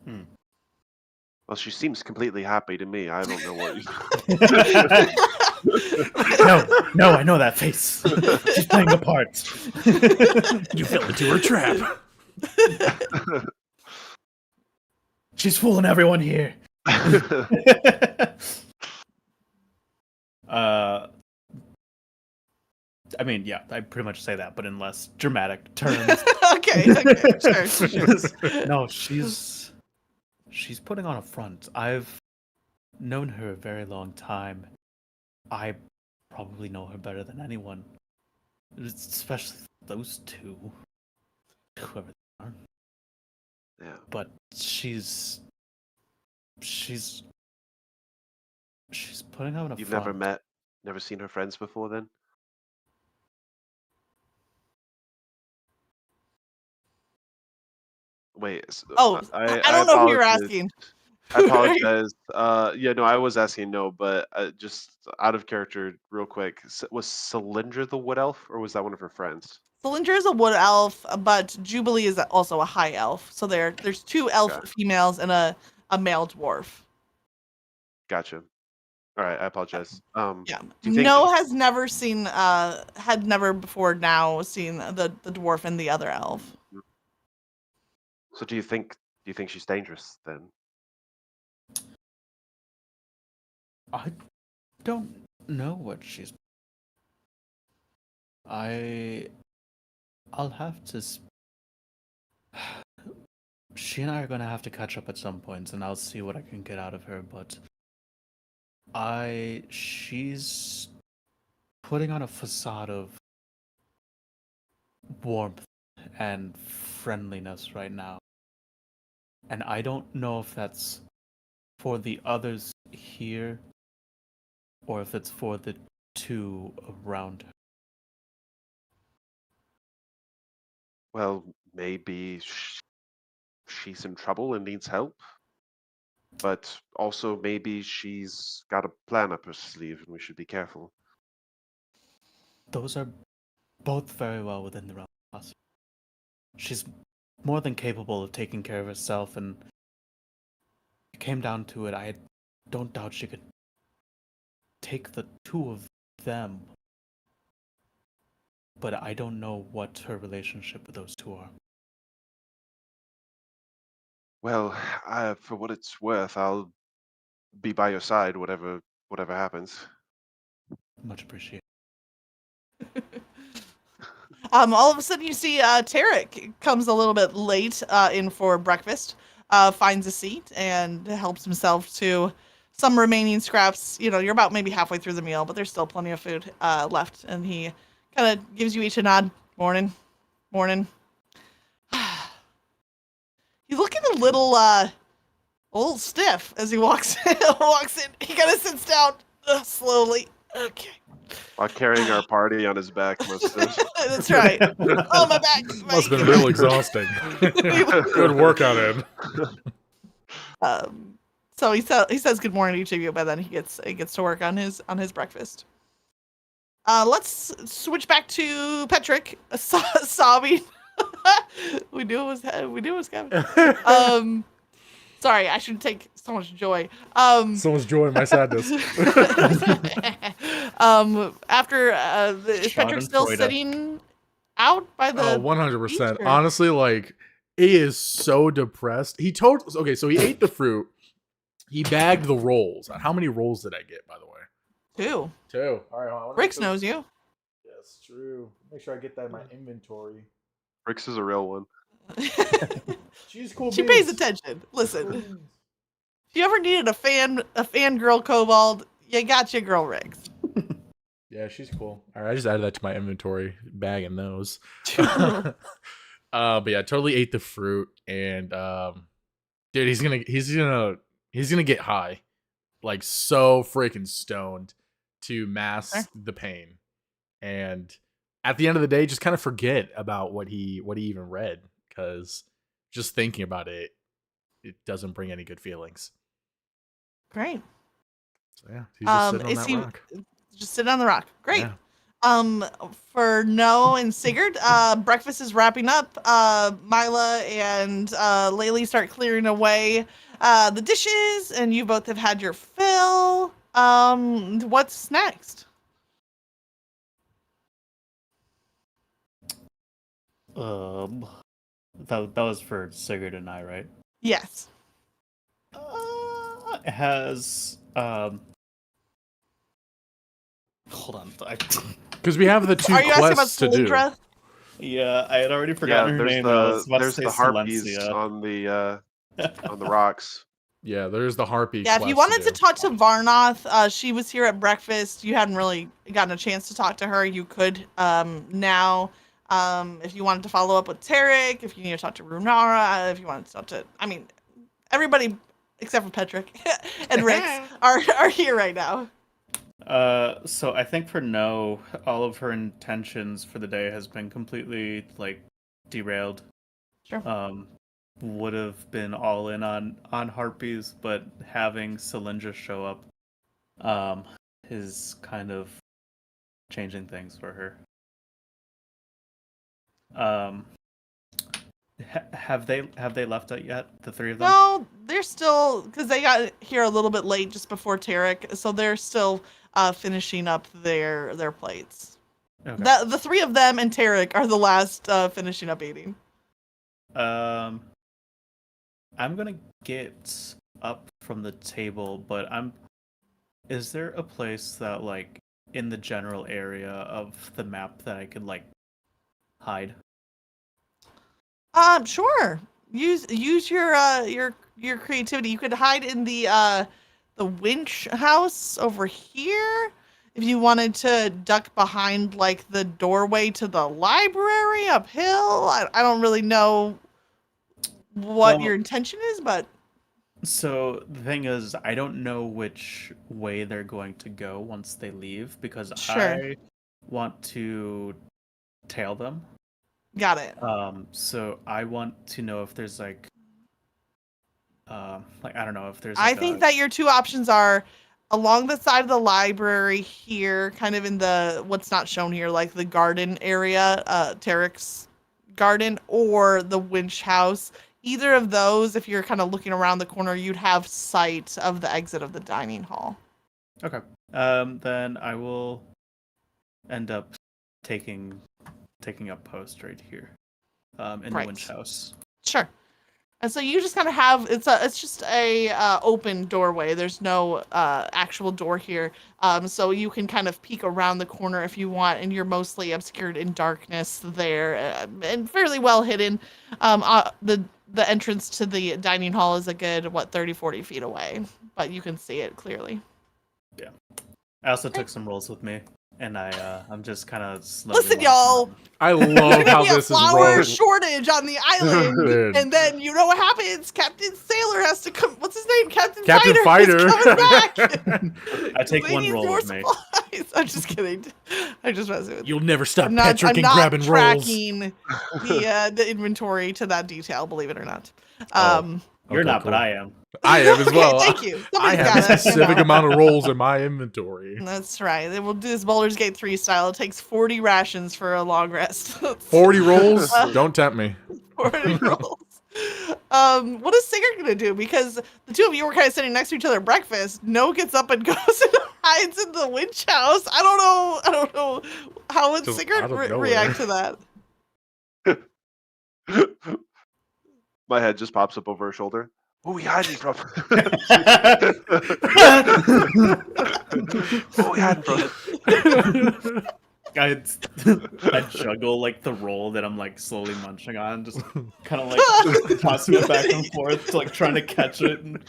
Well, she seems completely happy to me. I don't know what. No, I know that face. She's playing a part. You fell into her trap. She's fooling everyone here. I mean, yeah, I pretty much say that, but in less dramatic terms. Okay, sure. No, she's putting on a front. I've known her a very long time. I probably know her better than anyone, especially those two, whoever they are. Yeah. But she's putting on a You've front. never seen her friends before, then? Wait. I don't know who you're apologize. asking. I apologize. Yeah, no, I was asking no, but just out of character, real quick. Was Cylindra the wood elf, or was that one of her friends? Cylindra is a wood elf, but Jubilee is also a high elf. So there's two elf females and a male dwarf. Gotcha. All right, I apologize. Yeah. Do you think... No has never seen had never before now seen the dwarf and the other elf. So do you think she's dangerous then? I don't know what she's. I'll have to. She and I are gonna have to catch up at some point, and I'll see what I can get out of her. But she's putting on a facade of warmth and friendliness right now, and I don't know if that's for the others here, or if it's for the two around her. Well, maybe she's in trouble and needs help. But also maybe she's got a plan up her sleeve and we should be careful. Those are both very well within the realm of possibility. She's more than capable of taking care of herself, and it came down to it, I don't doubt she could take the two of them. But I don't know what her relationship with those two are. Well, for what it's worth, I'll be by your side, whatever happens. Much appreciated. All of a sudden you see Tarek comes a little bit late in for breakfast, finds a seat and helps himself to some remaining scraps. You know, you're about maybe halfway through the meal, but there's still plenty of food left. And he kind of gives you each a nod. Morning. He's looking a little stiff as he walks in. He kind of sits down slowly. Okay. While carrying our party on his back, must have. That's right. Oh, my back. Must have been real exhausting. Good workout, Ed. So he says good morning to each of you, but then he gets to work on his breakfast. Let's switch back to Petrick sobbing. we knew it was Kevin. Sorry, I shouldn't take so much joy. So much joy in my sadness. After is Petrick still sitting out by the 100%. Honestly, like, he is so depressed. So he ate the fruit, He bagged the rolls. How many rolls did I get, by the way? 2. 2. All right, hold on. Bricks knows you. Yes, true. Make sure I get that in my inventory. Rix is a real one. She's cool. She pays attention. Listen, if you ever needed a fangirl kobold, you got your girl Riggs. Yeah, she's cool. All right, I just added that to my inventory, bagging those. True. But yeah, totally ate the fruit, and dude, he's gonna get high, like so freaking stoned to mask the pain, and at the end of the day, just kind of forget about what he even read, because just thinking about it, it doesn't bring any good feelings. Great. So yeah, he's just sitting on is that he rock. just sitting on the rock? Great. Yeah. For No and Sigurd, breakfast is wrapping up. Mila and Laylee start clearing away the dishes, and you both have had your fill. What's next? That was for Sigurd and I, right? Yes. Has hold on. Because we have the 2 Are you asking about quests to do. Cylindra? Yeah, I had already forgotten her there's name. And I was about there's to say the harpies Silencia. on the rocks. Yeah, there's the harpy. Yeah, if you quest wanted to do. talk to Varnoth, she was here at breakfast. You hadn't really gotten a chance to talk to her. You could now. If you wanted to follow up with Tarek, if you need to talk to Runara, if you wanted to talk to, I mean, everybody except for Petrick and Rix are here right now. So I think for No, all of her intentions for the day has been completely derailed. Sure. Would have been all in on harpies, but having Cylindra show up is kind of changing things for her. Have they left it yet? The 3 of them? No, they're still, because they got here a little bit late just before Tarek, so they're still finishing up their plates. Okay. The 3 of them and Tarek are the last finishing up eating. I'm gonna get up from the table, but is there a place that in the general area of the map that I could hide? Sure. Use your creativity. You could hide in the winch house over here. If you wanted to duck behind the doorway to the library uphill. I don't really know what your intention is, but so the thing is, I don't know which way they're going to go once they leave, because Sure. I want to tail them. Got it. So I want to know if there's I don't know if there's I think that your 2 options are along the side of the library here, kind of in the what's not shown here, the garden area, Tarek's garden, or the winch house. Either of those, if you're kind of looking around the corner, you'd have sight of the exit of the dining hall. Okay. Then I will end up taking up post right here, in the winch house. Sure. And so you just kind of have it's just a open doorway. There's no actual door here. So you can kind of peek around the corner if you want, and you're mostly obscured in darkness there, and fairly well hidden. The entrance to the dining hall is a good 30-40 feet away, but you can see it clearly. Yeah. I also took some rolls with me, and I'm just kind of slowly. Listen, y'all. I love how this is flour rolling. shortage on the island, Dude. and then you know what happens? Captain Sailor has to come. What's his name? Captain Fighter. is coming back. I take They one need roll more with me. supplies. I'm just kidding. I'm just messing with you. You'll never stop I'm not grabbing rolls. tracking the inventory to that detail. Believe it or not. You're not, cool. but I am. I am as Okay, well. thank you. I Somebody's have a got it, specific amount of rolls in my inventory. That's right. We'll do this Baldur's Gate 3 style. It takes 40 rations for a long rest. 40 rolls? Don't tempt me. 40 rolls. What is Sigurd gonna do? Because the 2 of you were kind of sitting next to each other at breakfast. No gets up and goes and hides in the winch house. I don't know. How would Just Sigurd out of nowhere. react to that? My head just pops up over her shoulder. Who are we hiding from? Who are we hiding from? I juggle like the roll that I'm like slowly munching on, just kind of like tossing it back and forth, like trying to catch it. And...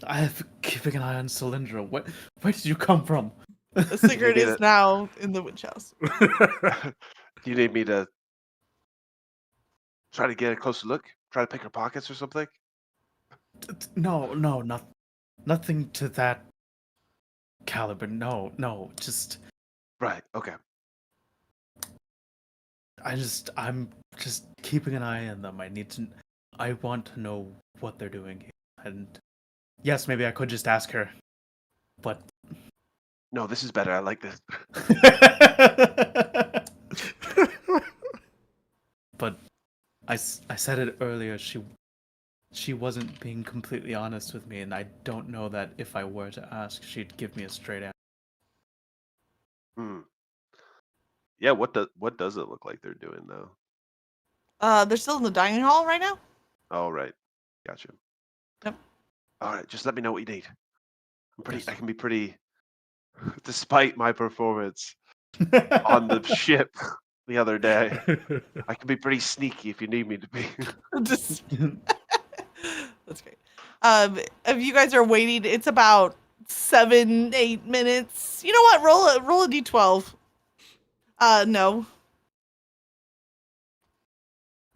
I have keeping an eye on Cylindra. Where did you come from? The cigarette is now in the witch house. Do you need me to try to get a closer look? Try to pick her pockets or something? No, nothing to that caliber. No, just Right. Okay. I'm just keeping an eye on them. I want to know what they're doing here. And yes, maybe I could just ask her, but No, this is better. I like this. But I said it earlier. She wasn't being completely honest with me, and I don't know that if I were to ask, she'd give me a straight answer. Yeah, what does it look like they're doing though? They're still in the dining hall right now. Oh, right. Gotcha. Yep. All right, just let me know what you need. I can be pretty, despite my performance on the ship the other day. I can be pretty sneaky if you need me to be. Just that's great. If you guys are waiting, it's about 7-8 minutes. You know what? Roll a d12. No.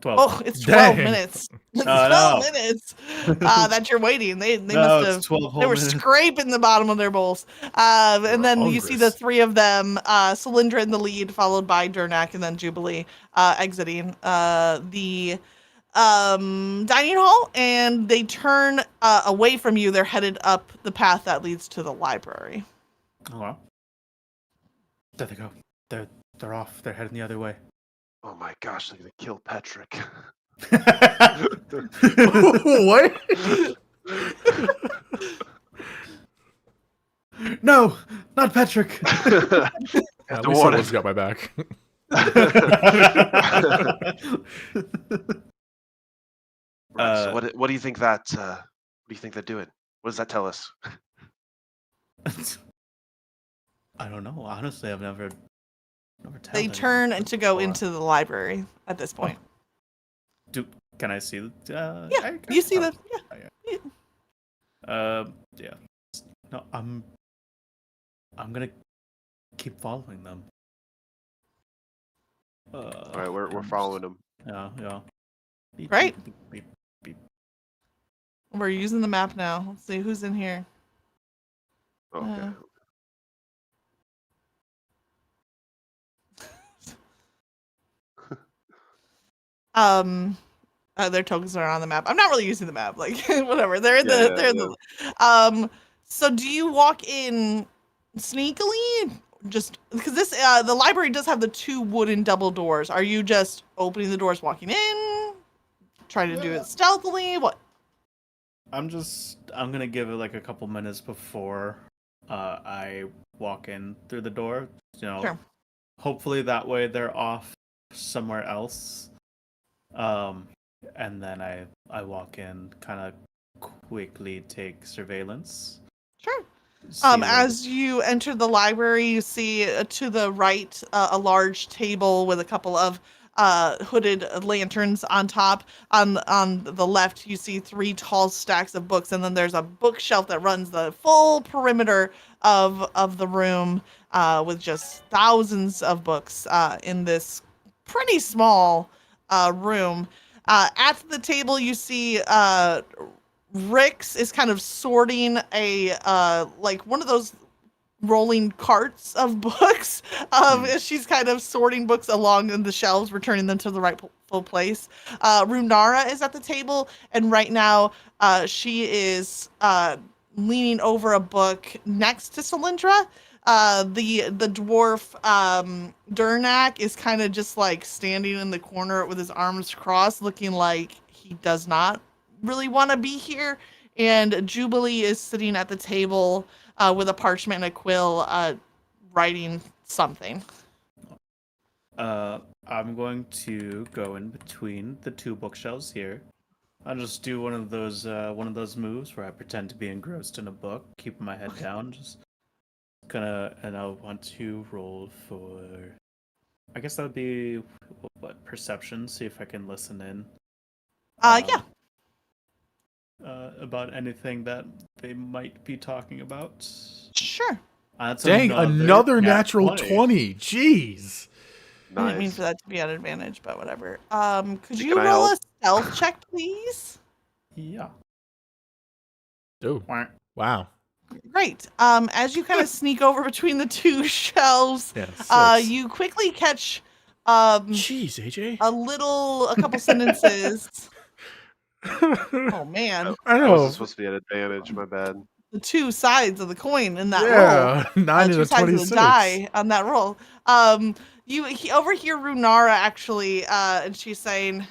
12. Oh, it's 12 Dang. minutes. It's Oh, 12 no. minutes that you're waiting. They No, must it's have 12 whole they were minutes. scraping the bottom of their bowls. And then you see the Hungry. three of them, Cylindra in the lead, followed by Durnak and then Jubilee exiting the dining hall, and they turn away from you. They're headed up the path that leads to the library. Oh, well. There they go. They're off. They're heading the other way. Oh my gosh, they're gonna kill Patrick. What? No, not Patrick. At The least water. someone's got my back. Right, so what do you think that what do you think they're doing? What does that tell us? I don't know. Honestly, I've never They anyone turn to go before. into the library at this point. Can I see? Yeah, you see them. Yeah. Yeah. No, I'm gonna keep following them. All right, we're following them. Yeah. Beep, Great. beep, beep, beep. We're using the map now. Let's see who's in here. Okay. Their tokens are on the map. I'm not really using the map. Like whatever. They're in Yeah, the. They're in the. So do you walk in sneakily? Just because this the library does have the two wooden double doors. Are you just opening the doors, walking in, trying to do it stealthily? What? I'm gonna give it like a couple minutes before I walk in through the door. Sure. Hopefully that way they're off somewhere else. And then I walk in, kind of quickly take surveillance. Sure. See where As you enter the library, you see to the right a large table with a couple of hooded lanterns on top. On the left, you see 3 tall stacks of books, and then there's a bookshelf that runs the full perimeter of the room with just thousands of books in this pretty small room. At the table, you see Rix is kind of sorting a like one of those rolling carts of books. She's kind of sorting books along in the shelves, returning them to the rightful place. Runara is at the table, and right now she is leaning over a book next to Cylindra. The dwarf Durnak is kind of just like standing in the corner with his arms crossed, looking like he does not really want to be here. And Jubilee is sitting at the table with a parchment and a quill, writing something. I'm going to go in between the two bookshelves here. I'll just do one of those moves where I pretend to be engrossed in a book, keeping my head down, just and I'll want to roll for, I guess that would be what, perception, see if I can listen in. Yeah. About anything that they might be talking about. Sure. That's Dang, another natural 20. Jeez. I didn't mean Nice. for that to be an advantage, but whatever. Could Hey, you can I roll a help? stealth check, please? Yeah. Oh, Quack. wow. Great. As you kind of sneak over between the two shelves, Yeah, you quickly catch Jeez, AJ. a couple sentences. Oh man, I That know. wasn't supposed to be an advantage. My bad. the two sides of the coin in that roll. Yeah, 9 Two and a sides of 26. the die on that roll. You overhear Runara actually, and she's saying,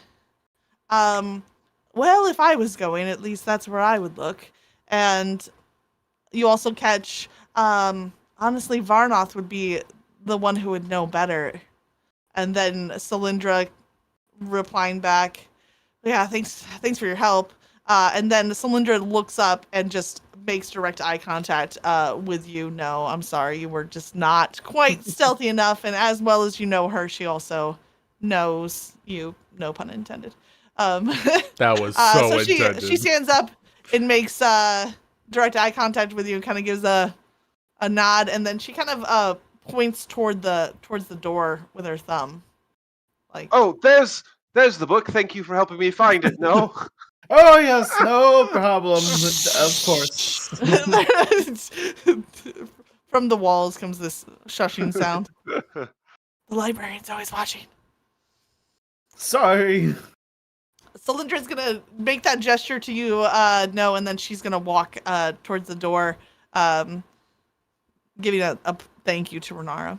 well, if I was going, at least that's where I would look. And you also catch, honestly, Varnoth would be the one who would know better. And then Cylindra replying back, yeah, thanks for your help. And then Cylindra looks up and just makes direct eye contact with you. No, I'm sorry, you were just not quite stealthy enough. And as well as you know her, she also knows you. No pun intended. That was so she intended. stands up and makes direct eye contact with you and kind of gives a nod, and then she kind of points towards the door with her thumb. Like, Oh, there's the book. Thank you for helping me find it. No. Oh yes, no problem. Of course. From the walls comes this shushing sound. The librarian's always watching. Sorry. Cylindra's gonna make that gesture to you, no, and then she's gonna walk towards the door, giving a thank you to Renara.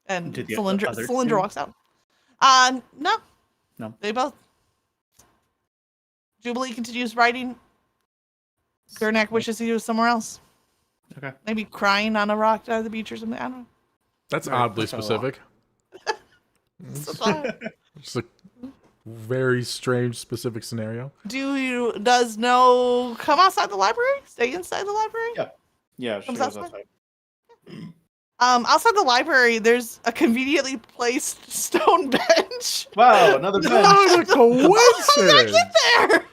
And Did the Cylindra other two? walks out. No. No. They both. Jubilee continues writing. Gurnak wishes he was somewhere else. Okay. Maybe crying on a rock out of the beach or something. I don't know. That's Right, oddly that's a lot. specific. It's a very strange, specific scenario. Does No come outside the library? Stay inside the library? Yeah. Yeah, she Comes goes outside? outside. Outside the library, there's a conveniently placed stone bench. Wow, another bench. What a coincidence! There.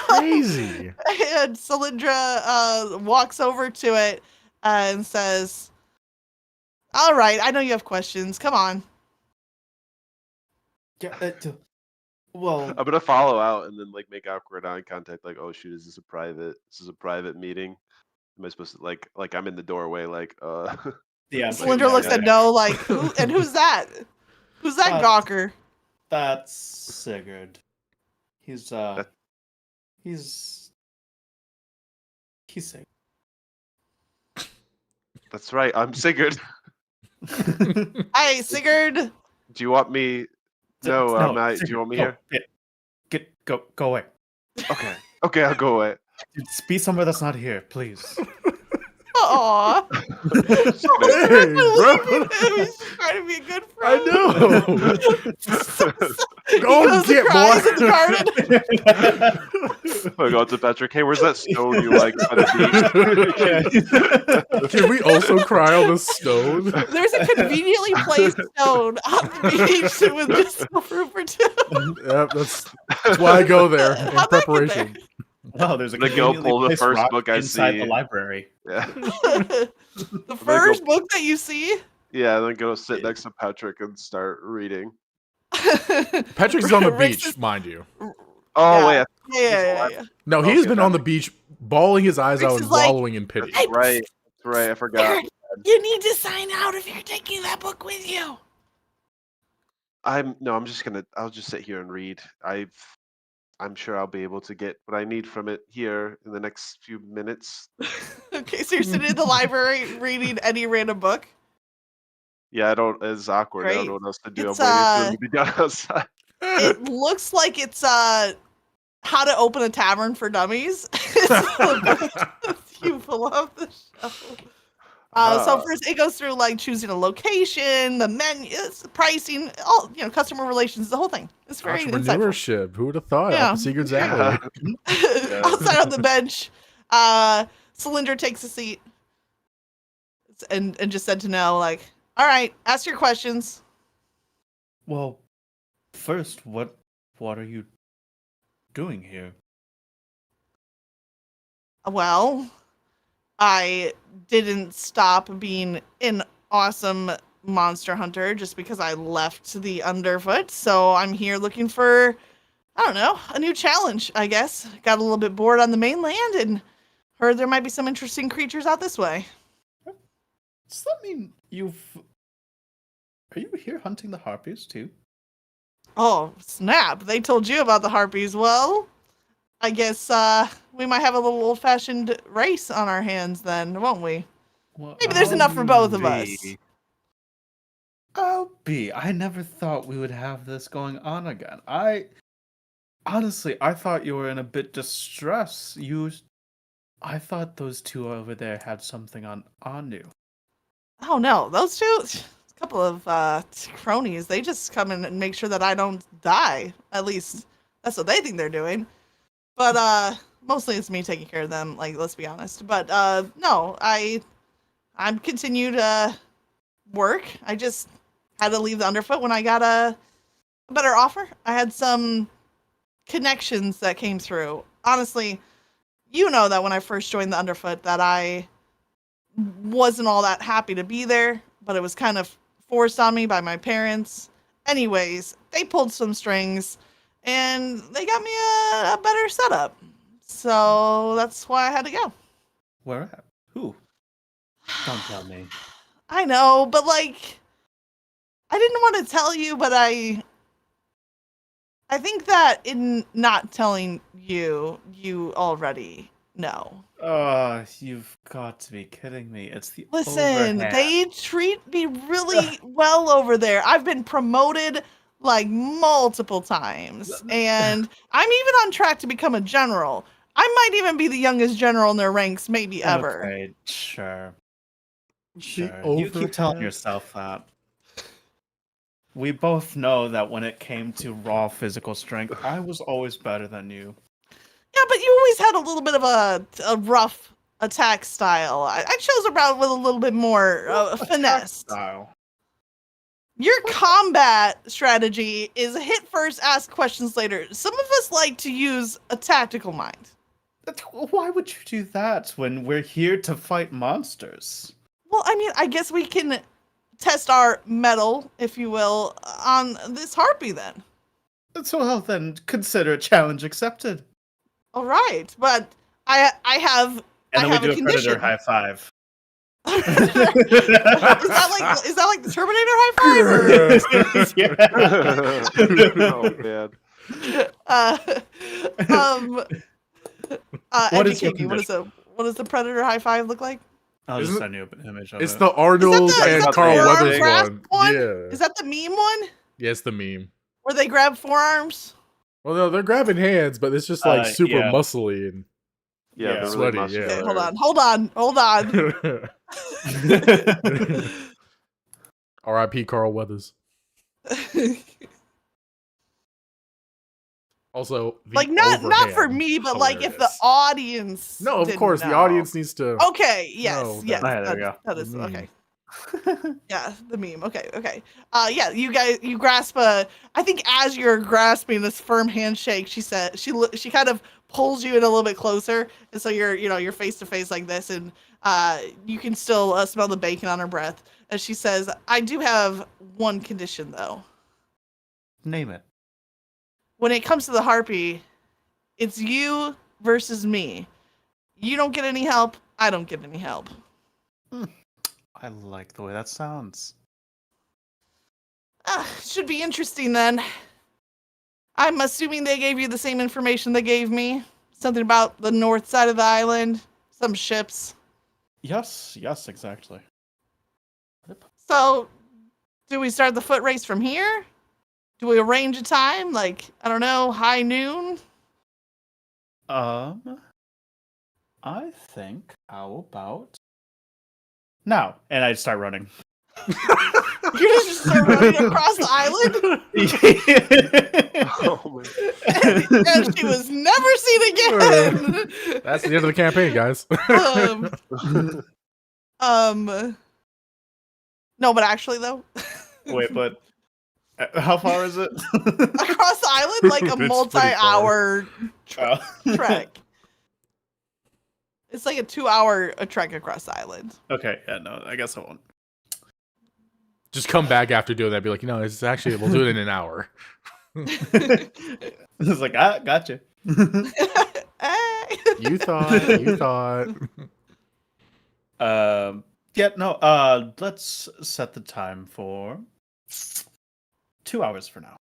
Crazy. And Cylindra walks over to it and says, "All right, I know you have questions. Come on." Yeah, well, I'm gonna follow out and then like make awkward eye contact. Like, oh shoot, is this a private meeting? Am I supposed to like I'm in the doorway? Like, yeah. Cylindra looks at No like, who's that? Who's that gawker? That's Sigurd. He's sick. That's right. I'm Sigurd. Hey, Sigurd. Do you want me? No, I'm not. Do you want me here? Go away. Okay. Okay, I'll go away. Be somewhere that's not here, please. Aw. Just gonna- Hey, bro. He's trying to be a good I friend. know. He Go goes get and cries in the more. garden. I go to Patrick. Hey, where's that stone you like by the beach? Can we also cry on the stone? There's a conveniently placed stone on the beach with just room for two. Yep, that's why I go there in How'd that get preparation. Wow, there's a I'm gonna go conveniently pull the placed first rock book I inside see. the library. Yeah. The first book that you see. Yeah, and then go sit next to Patrick and start reading. Patrick's on the Rex beach, is- mind you. Oh, Yeah. wait. Yeah. No, Okay, he's been on the Patrick. beach, bawling his eyes Rex out is and like- wallowing in pity. That's right. That's right. I forgot. Sigurd, you need to sign out if you're taking that book with you. I'm just gonna. I'll just sit here and read. I'm sure I'll be able to get what I need from it here in the next few minutes. Okay, so you're sitting in the library reading any random book. Yeah, it's awkward. I don't Great. know what else to do. It's, I'm waiting for them to be done outside. It looks like it's How to Open a Tavern for Dummies. It's the book you pull off the shelf. So first it goes through like choosing a location, the menu, pricing, all customer relations, the whole thing. It's very insightful. Entrepreneurship. Who would have thought? Yeah. Alpha Secret's alley. Outside on the bench, Cylinder takes a seat and just said to Nell, like, all right, ask your questions. Well, first, what are you doing here? Well, I didn't stop being an awesome monster hunter just because I left the Underfoot. So I'm here looking for, I don't know, a new challenge, I guess. Got a little bit bored on the mainland and heard there might be some interesting creatures out this way. Does that mean are you here hunting the harpies too? Oh, snap. They told you about the harpies. Well, I guess we might have a little old-fashioned race on our hands then, won't we? Well, Maybe there's enough for both of us. I never thought we would have this going on again. Honestly, I thought you were in a bit distress. I thought those two over there had something on you. Oh, no. Those two, a couple of cronies, they just come in and make sure that I don't die. At least that's what they think they're doing. But mostly it's me taking care of them, like, let's be honest. But no, I'm continued work. I just had to leave the Underfoot when I got a better offer. I had some connections that came through. Honestly, you know that when I first joined the Underfoot that I wasn't all that happy to be there, but it was kind of forced on me by my parents. Anyways, they pulled some strings and they got me a better setup. So that's why I had to go. Where at? Who? Don't tell me. I know, but like, I didn't want to tell you, but I think that in not telling you, you already know. You've got to be kidding me. It's the Listen, overhand. they treat me really well over there. I've been promoted like multiple times, and I'm even on track to become a general. I might even be the youngest general in their ranks, maybe ever. Okay, sure. The You keep telling overhead. yourself that. We both know that when it came to raw physical strength, I was always better than you. Yeah, but you always had a little bit of a rough attack style. I chose a route with a little bit more finesse. Style. Your combat strategy is hit first, ask questions later. Some of us like to use a tactical mind. Why would you do that when we're here to fight monsters? Well, I mean, I guess we can test our mettle, if you will, on this harpy then. So well, then consider challenge accepted. All right, but I have And I then have we do a condition. predator high five. Is that like the Terminator high five? Oh man. What is your Educate me. What does the Predator high five look like? I'll just Isn't- send you an image of It's it. the Arnold Is that and the Carl forearm Weathers grasp one. Yeah. Is that the meme one Yeah, it's the meme. where they grab forearms? Well, no, they're grabbing hands, but it's just like super yeah. muscly and Yeah, Yeah. they're Sweaty, really yeah. Okay, muscular. hold on. R.I.P. Carl Weathers. Also, the Like not for overhand, me, but like if the hilarious. audience. No, of didn't course, the know. audience needs to. Okay. Yes. No, yes. that- there we go. That is The meme. okay. Yeah, the meme. Okay. Yeah, you grasp I think as you're grasping this firm handshake, she said she kind of pulls you in a little bit closer, and so you're face to face like this, and you can still smell the bacon on her breath. And she says, "I do have one condition though. Name it. When it comes to the harpy, it's you versus me. You don't get any help. I don't get any help." I like the way that sounds. Should be interesting then. I'm assuming they gave you the same information they gave me. Something about the north side of the island. Some ships. Yes, exactly. So, do we start the foot race from here? Do we arrange a time? Like, I don't know, high noon? I think, how about Now, and I start running. You just start running across the island, Oh man. and she was never seen again. That's the end of the campaign, guys. No, but actually though, Wait, but how far is it? across the island, like a It's pretty multi-hour Oh. trek. It's like a 2-hour trek across the island. Okay, yeah, no, I guess I won't. Just come back after doing that. Be like, it's actually we'll do it in an hour. It's like, gotcha. Hey. You thought. Yeah, no, let's set the time for 2 hours for now.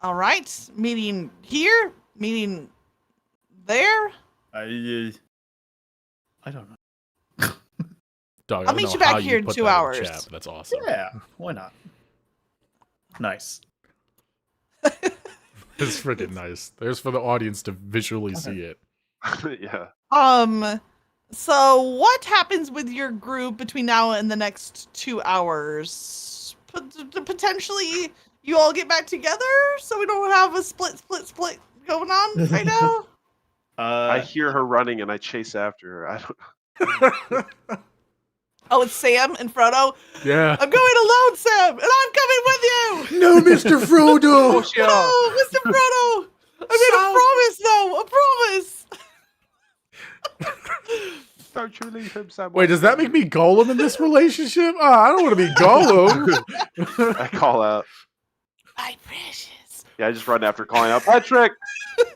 All right, meeting here, meeting there. I don't know. Dog, I I'll don't meet know you back how here in put 2 that in hours. chat, but that's awesome. Yeah, why not? Nice. It's freaking nice. There's for the audience to visually see it. Yeah. So what happens with your group between now and the next 2 hours? Potentially, you all get back together, so we don't have a split going on right now. I hear her running and I chase after her. I don't. Oh, it's Sam and Frodo. Yeah. I'm going alone, Sam, and I'm coming with you. No, Mr. Frodo. No, Mr. Frodo. I made a promise, though. A promise. Don't you leave him, Sam. Wait, does that make me Gollum in this relationship? Oh, I don't want to be Gollum. I call out. My precious. Yeah, I just run after calling out, Patrick!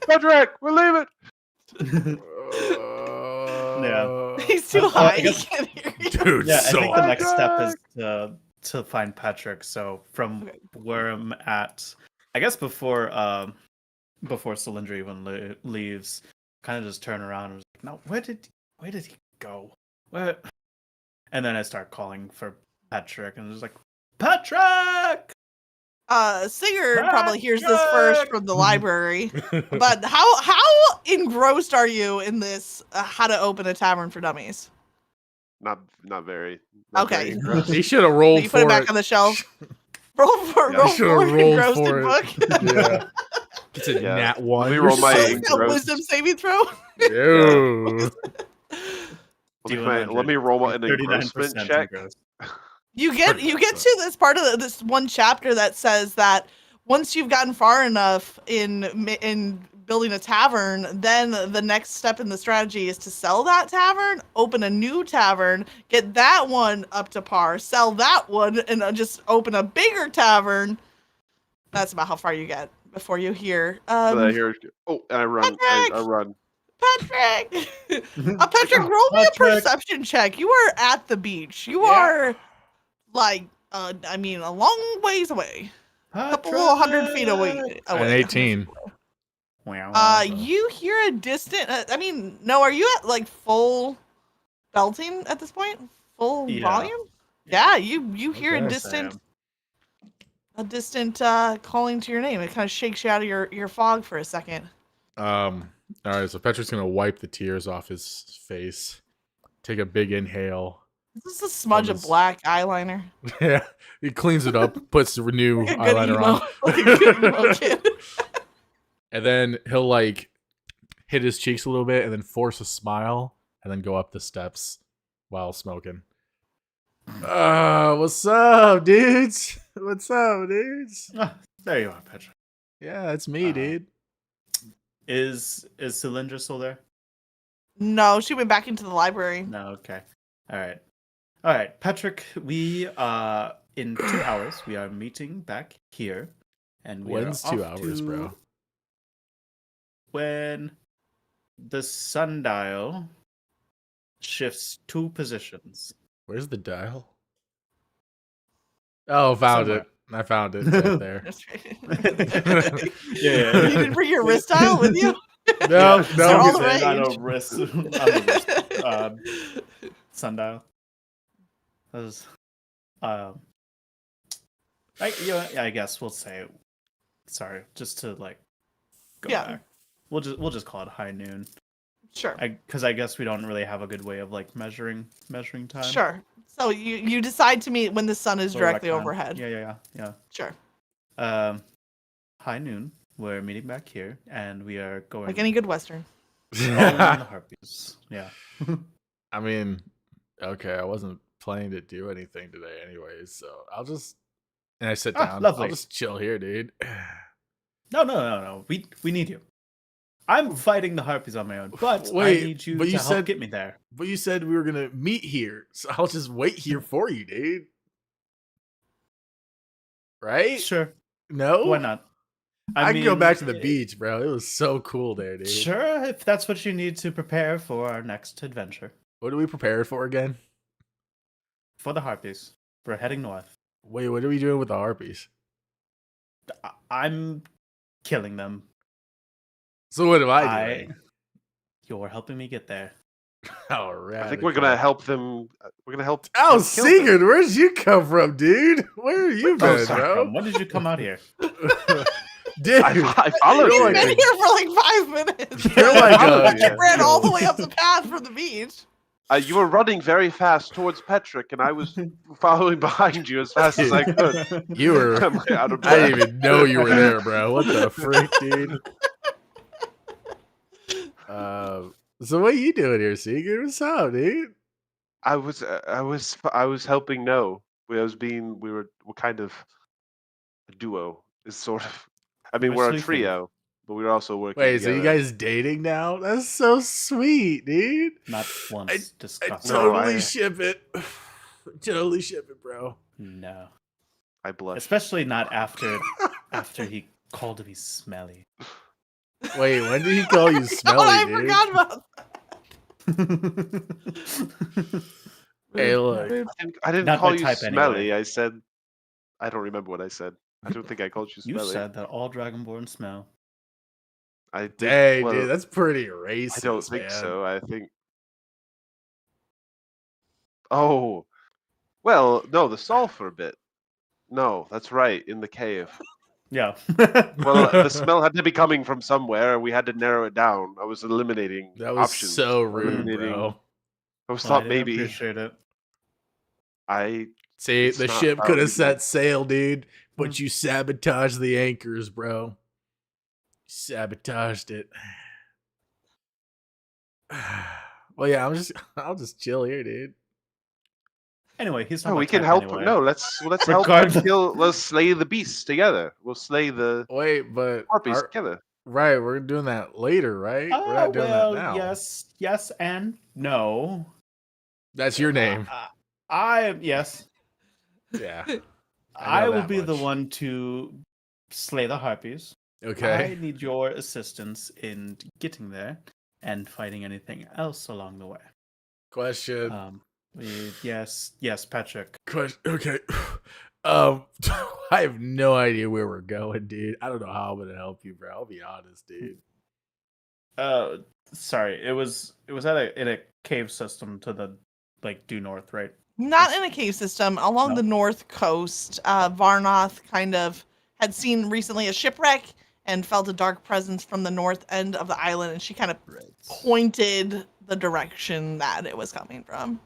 Patrick, we're leaving! Yeah. He's too I high. guess- He can't hear you. Dude, Yeah, so I think the next step Patrick! is to find Patrick. So from Okay. where I'm at, I guess before Cylindra even leaves, kind of just turn around and was like, no, where did he go? Where? And then I start calling for Patrick, and it's like, Patrick! Singer probably hears this first from the library. But how engrossed are you in this how to open a tavern for dummies? Not very. Not Okay. very engrossed. he should have rolled You for put it back on the shelf. Roll for Yeah, roll He should for have rolled engrossed for in it. book. Yeah. It's a Yeah. nat one. Let me roll my Is that engrossed. wisdom saving throw? Ew. Let me roll an engrossment 39% check. engrossed. You get to this part of this one chapter that says that once you've gotten far enough in building a tavern, then the next step in the strategy is to sell that tavern, open a new tavern, get that one up to par, sell that one, and just open a bigger tavern. That's about how far you get before you hear. So I hear, and I run. I Patrick! run. Patrick! Patrick, roll me a Patrick. perception check. You are at the beach. You Yeah. are like, a long ways away. A couple 100 feet away. An 18. You hear a distant. No. Are you at like full belting at this point? Full Yeah. volume? Yeah. You hear a Okay. distant calling to your name. It kind of shakes you out of your fog for a second. All right, so Petric's gonna wipe the tears off his face, take a big inhale. This is a smudge of Almost. black eyeliner. Yeah, he cleans it up, puts the new Like a good eyeliner emo. on, Like a good emo kid. and then he'll like hit his cheeks a little bit, and then force a smile, and then go up the steps while smoking. What's up, dudes? What's up, dudes? There you are, Patrick. Yeah, it's me, dude. Is Cylindra still there? No, she went back into the library. No, okay. All right, Patrick, we in 2 hours we are meeting back here, and we When's are 2 off hours, to bro? When the sundial shifts 2 positions. Where's the dial? Oh, found Somewhere. it. I found it. It's right there. That's right. Yeah. You didn't bring your wrist dial with you? No, They're all no. the rage. I know wrist. On the wrist. Sundial. That was, I guess we'll say. Sorry, just to like go Yeah. back. We'll just call it high noon. Sure. Because I guess we don't really have a good way of like measuring time. Sure. So you decide to meet when the sun is So directly retcon. overhead. Yeah. Sure. High noon. We're meeting back here, and we are going Like any good Western. following the harpies. Yeah. I mean, okay, I wasn't planning to do anything today anyways, so I'll just and I sit down. Lovely. I'll just chill here, dude. No. We need you. I'm fighting the harpies on my own, but Wait, I need you but to you help said- get me there. But you said we were gonna meet here, so I'll just wait here for you, dude. Right? Sure. No? Why not? I can go mean, back to the beach, bro. It was so cool there, dude. Sure, if that's what you need to prepare for our next adventure. What are we prepared for again? For the harpies. We're heading north. Wait, what are we doing with the harpies? I'm killing them. So what am I doing? You're helping me get there. All right. I think we're gonna help them. We're gonna help. Oh, them kill them. Sigurd, where'd you come from, dude? Where have you Oh, been, sorry, bro? when did you come out here? Dude, I followed You're you. We've like been a- here for like 5 minutes. You're like a- I ran all the way up the path from the beach. You were running very fast towards Petrick, and I was following behind you as fast as I could. You were. I'm like, out of I breath. didn't even know you were there, bro. What the frick, dude? So what are you doing here, Sigurd? What's up, dude? I was helping No. We were kind of a duo. Is sort of. I mean, We're we're a sleeping. trio, but we're also working. Wait, so together. you guys dating now? That's so sweet, dude. Not once I discussed. No, totally ship it. Totally ship it, bro. No. I blush. Especially not after he called me smelly. Wait, when did he call you Oh, smelly, I dude? forgot about Hey, look. I didn't Not call my you type smelly. anyway. I said. I don't remember what I said. I don't think I called you You smelly. said that all dragonborn smell. I did. Dang, well, dude, that's pretty racist. I don't think man. so. I think. Oh, well, no, the sulfur bit. No, that's right, in the cave. Yeah. Well, the smell had to be coming from somewhere, and we had to narrow it down. I was eliminating That was options. so rude, Eliminating- bro. I was I thought didn't maybe appreciate it. I. See, It's the not ship could have valuable. set sail, dude, but you sabotaged the anchors, bro. Sabotaged it. Well, yeah, I'll just chill here, dude. Anyway, he's not No, my we can type help. anyway. No, let's help Regardless. kill. Let's slay the beasts together. We'll slay the Wait, but harpies together. right, we're doing that later, right? We're not doing well, that now. yes and no. That's your name. Yes. Yeah. I know will that be the much. one to slay the harpies. Okay. I need your assistance in getting there and fighting anything else along the way. Question. Yes, Patrick. Question. Okay. I have no idea where we're going, dude. I don't know how I'm gonna help you, bro. I'll be honest, dude. Sorry, it was in a cave system to the due north, right? Not in a cave system. Along No? the north coast, Varnoth kind of had seen recently a shipwreck and felt a dark presence from the north end of the island, and she kind of pointed the direction that it was coming from.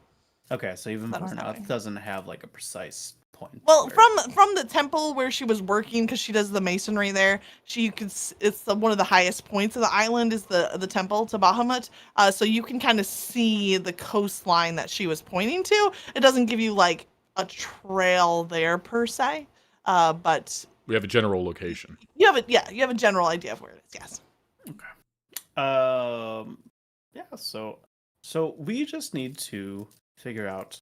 Okay, so even That was Varnoth happening. doesn't have a precise point. Well, where- from the temple where she was working, because she does the masonry there, it's one of the highest points of the island is the temple to Bahamut. So you can kind of see the coastline that she was pointing to. It doesn't give you like a trail there per se, but We have a general location. you have a general idea of where it is. Yes. yeah. So we just need to figure out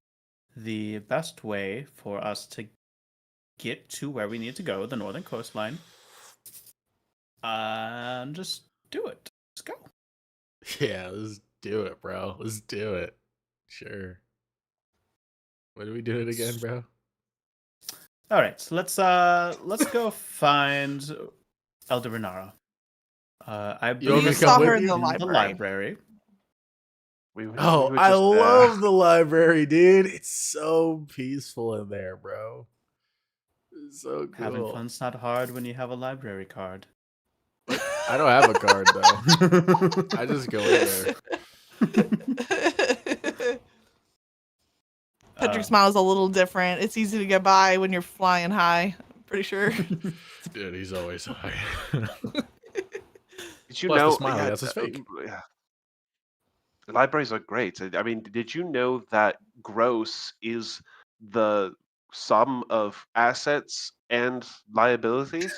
the best way for us to get to where we need to go, the northern coastline. And just do it. Let's go. Yeah, let's do it, bro. Let's do it. Sure. What are we doing again, bro? All right, so let's go find Elder Renara. I You want me believe to come saw with her in you? the the library. library. Oh, I love the library, dude. It's so peaceful in there, bro. It's so cool. Having fun's not hard when you have a library card. I don't have a card though. I just go in there. Patrick smile's a little different. It's easy to get by when you're flying high. I'm pretty sure. Dude, he's always high. Did you Plus the know? smiley, that's his fake. Yeah. The libraries are great. I mean, did you know that gross is the sum of assets and liabilities?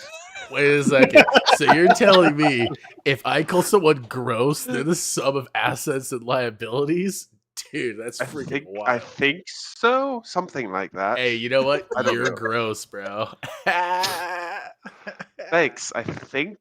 Wait a second. So you're telling me if I call someone gross, they're the sum of assets and liabilities? Dude, that's freaking wild. I think so. Something like that. Hey, you know what? I don't You're know. gross, bro. Thanks. I think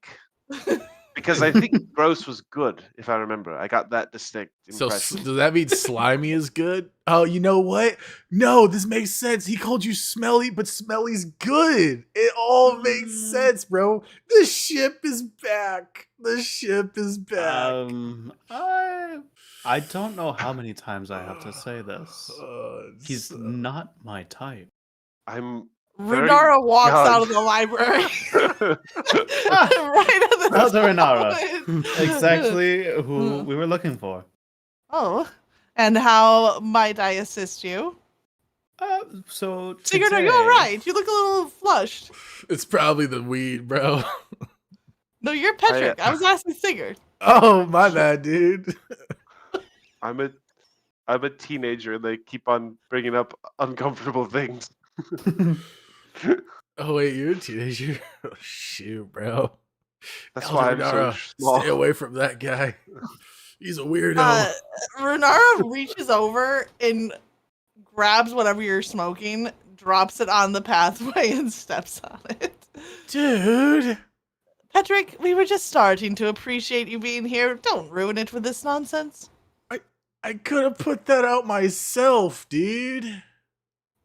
because I think gross was good, if I remember. I got that distinct So impression. does that mean slimy is good? Oh, you know what? No, this makes sense. He called you smelly, but smelly's good. It all makes sense, bro. The ship is back. The ship is back. I don't know how many times I have to say this. He's not my type. I'm very Runara walks young. out of the library. Right at the How's top Runara? of it. Exactly who we were looking for. Oh, and how might I assist you? So Sigurd, are you all right? You look a little flushed. It's probably the weed, bro. No, you're Patrick. I was asking Sigurd. Oh, my bad, dude. I'm a teenager, and they keep on bringing up uncomfortable things. Oh, wait, you're a teenager? Oh, shoot, bro. That's Elder why I'm so Nara, small. stay away from that guy. He's a weirdo. Runara reaches over and grabs whatever you're smoking, drops it on the pathway, and steps on it. Dude. Patrick, we were just starting to appreciate you being here. Don't ruin it with this nonsense. I could have put that out myself, dude.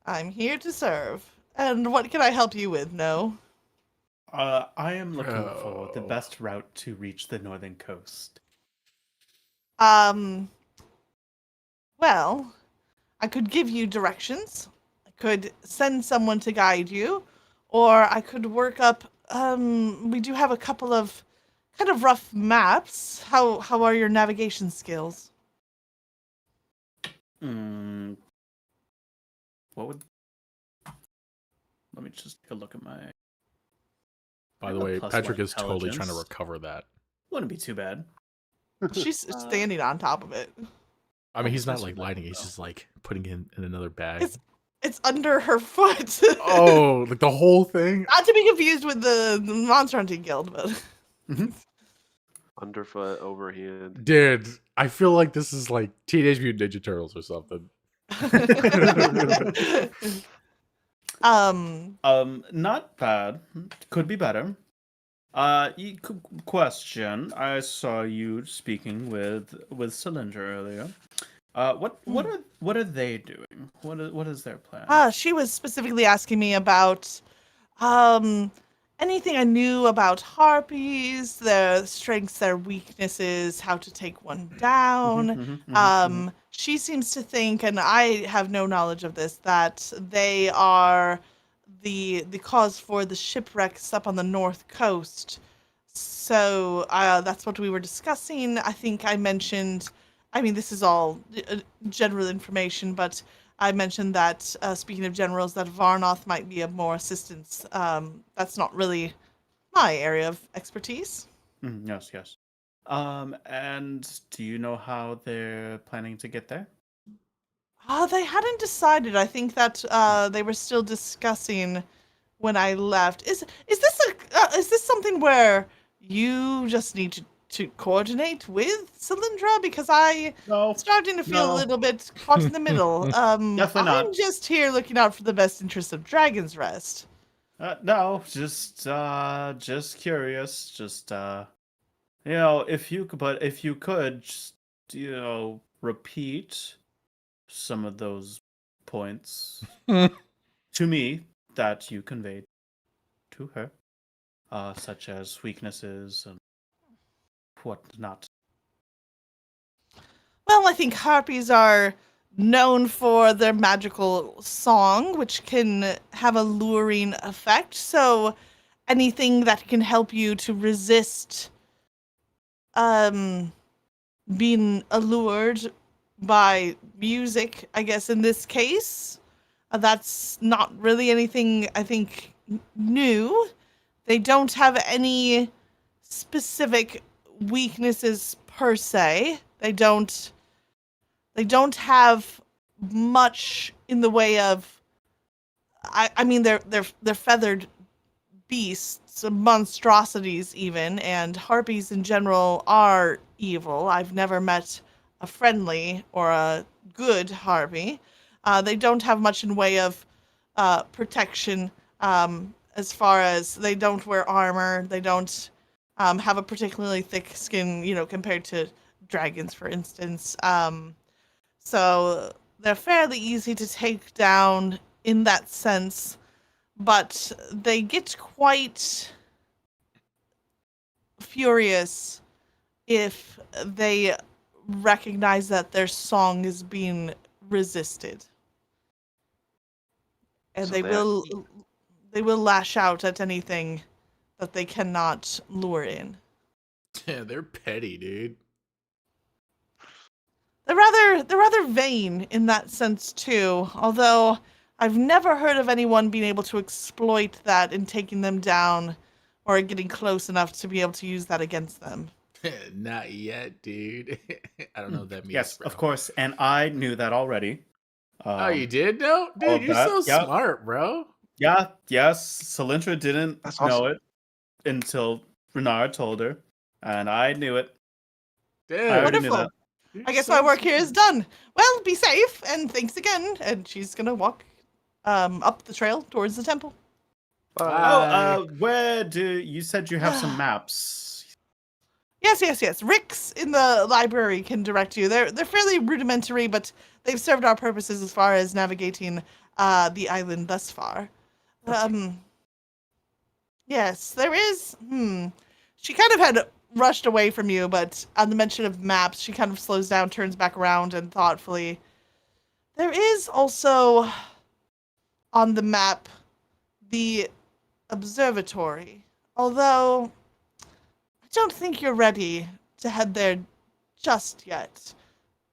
I'm here to serve. And what can I help you with, No? I am looking for the Bro. best route to reach the northern coast. Well, I could give you directions. I could send someone to guide you, or I could work up, we do have a couple of kind of rough maps. How are your navigation skills? What would? Let me just take a look at my. By the way, Patrick is totally trying to recover that. Wouldn't be too bad. She's standing on top of it. I mean, he's not like lighting it. He's just like putting it in another bag. It's under her foot. Oh, like the whole thing? Not to be confused with the Monster Hunting Guild, but Underfoot, overhand. Dude, I feel like this is like Teenage Mutant Ninja Turtles or something. Not bad. Could be better. Question. I saw you speaking with Cylinder earlier. What are they doing? What is their plan? she was specifically asking me about anything I knew about harpies, their strengths, their weaknesses, how to take one down. She seems to think, and I have no knowledge of this, that they are the cause for the shipwrecks up on the north coast. So that's what we were discussing. I think I mentioned, I mean, this is all general information, but I mentioned that, speaking of generals, that Varnoth might be of more assistance. That's not really my area of expertise. Yes. And do you know how they're planning to get there? They hadn't decided. I think that they were still discussing when I left. Is this something where you just need to coordinate with Cylindra? Because I'm starting to feel a little bit caught in the middle. Definitely not. I'm just here looking out for the best interest of Dragon's Rest. No, just curious. Just if you could, just repeat some of those points to me that you conveyed to her, such as weaknesses and whatnot. Well, I think harpies are known for their magical song, which can have a luring effect. So anything that can help you to resist been allured by music, I guess in this case. That's not really anything, I think, new. They don't have any specific weaknesses per se. They don't have much in the way of I mean they're feathered beasts, monstrosities even, and harpies in general are evil. I've never met a friendly or a good harpy. They don't have much in way of protection, as far as they don't wear armor. They don't have a particularly thick skin, compared to dragons, for instance. So they're fairly easy to take down in that sense, but they get quite furious if they recognize that their song is being resisted. And So they will lash out at anything that they cannot lure in. Yeah, they're petty, dude. They're rather vain in that sense too, although I've never heard of anyone being able to exploit that in taking them down or getting close enough to be able to use that against them. Not yet, dude. I don't know what that means. Yes, bro. of course, and I knew that already. Oh, you did know? all Dude, you're that, so yep. smart, bro. Yeah, yes, Celintra didn't That's know awesome. it until Renard told her, and I knew it. Dude, I already knew Wonderful. that. you're I guess so my work here smart. is done. Well, be safe, and thanks again. And she's gonna walk up the trail towards the temple. Bye. Where do you said you have some maps? Yes. Rick's in the library can direct you. They're fairly rudimentary, but they've served our purposes as far as navigating the island thus far. Yes, there is. She kind of had rushed away from you, but on the mention of maps, she kind of slows down, turns back around, and thoughtfully. There is also on the map the observatory, although I don't think you're ready to head there just yet.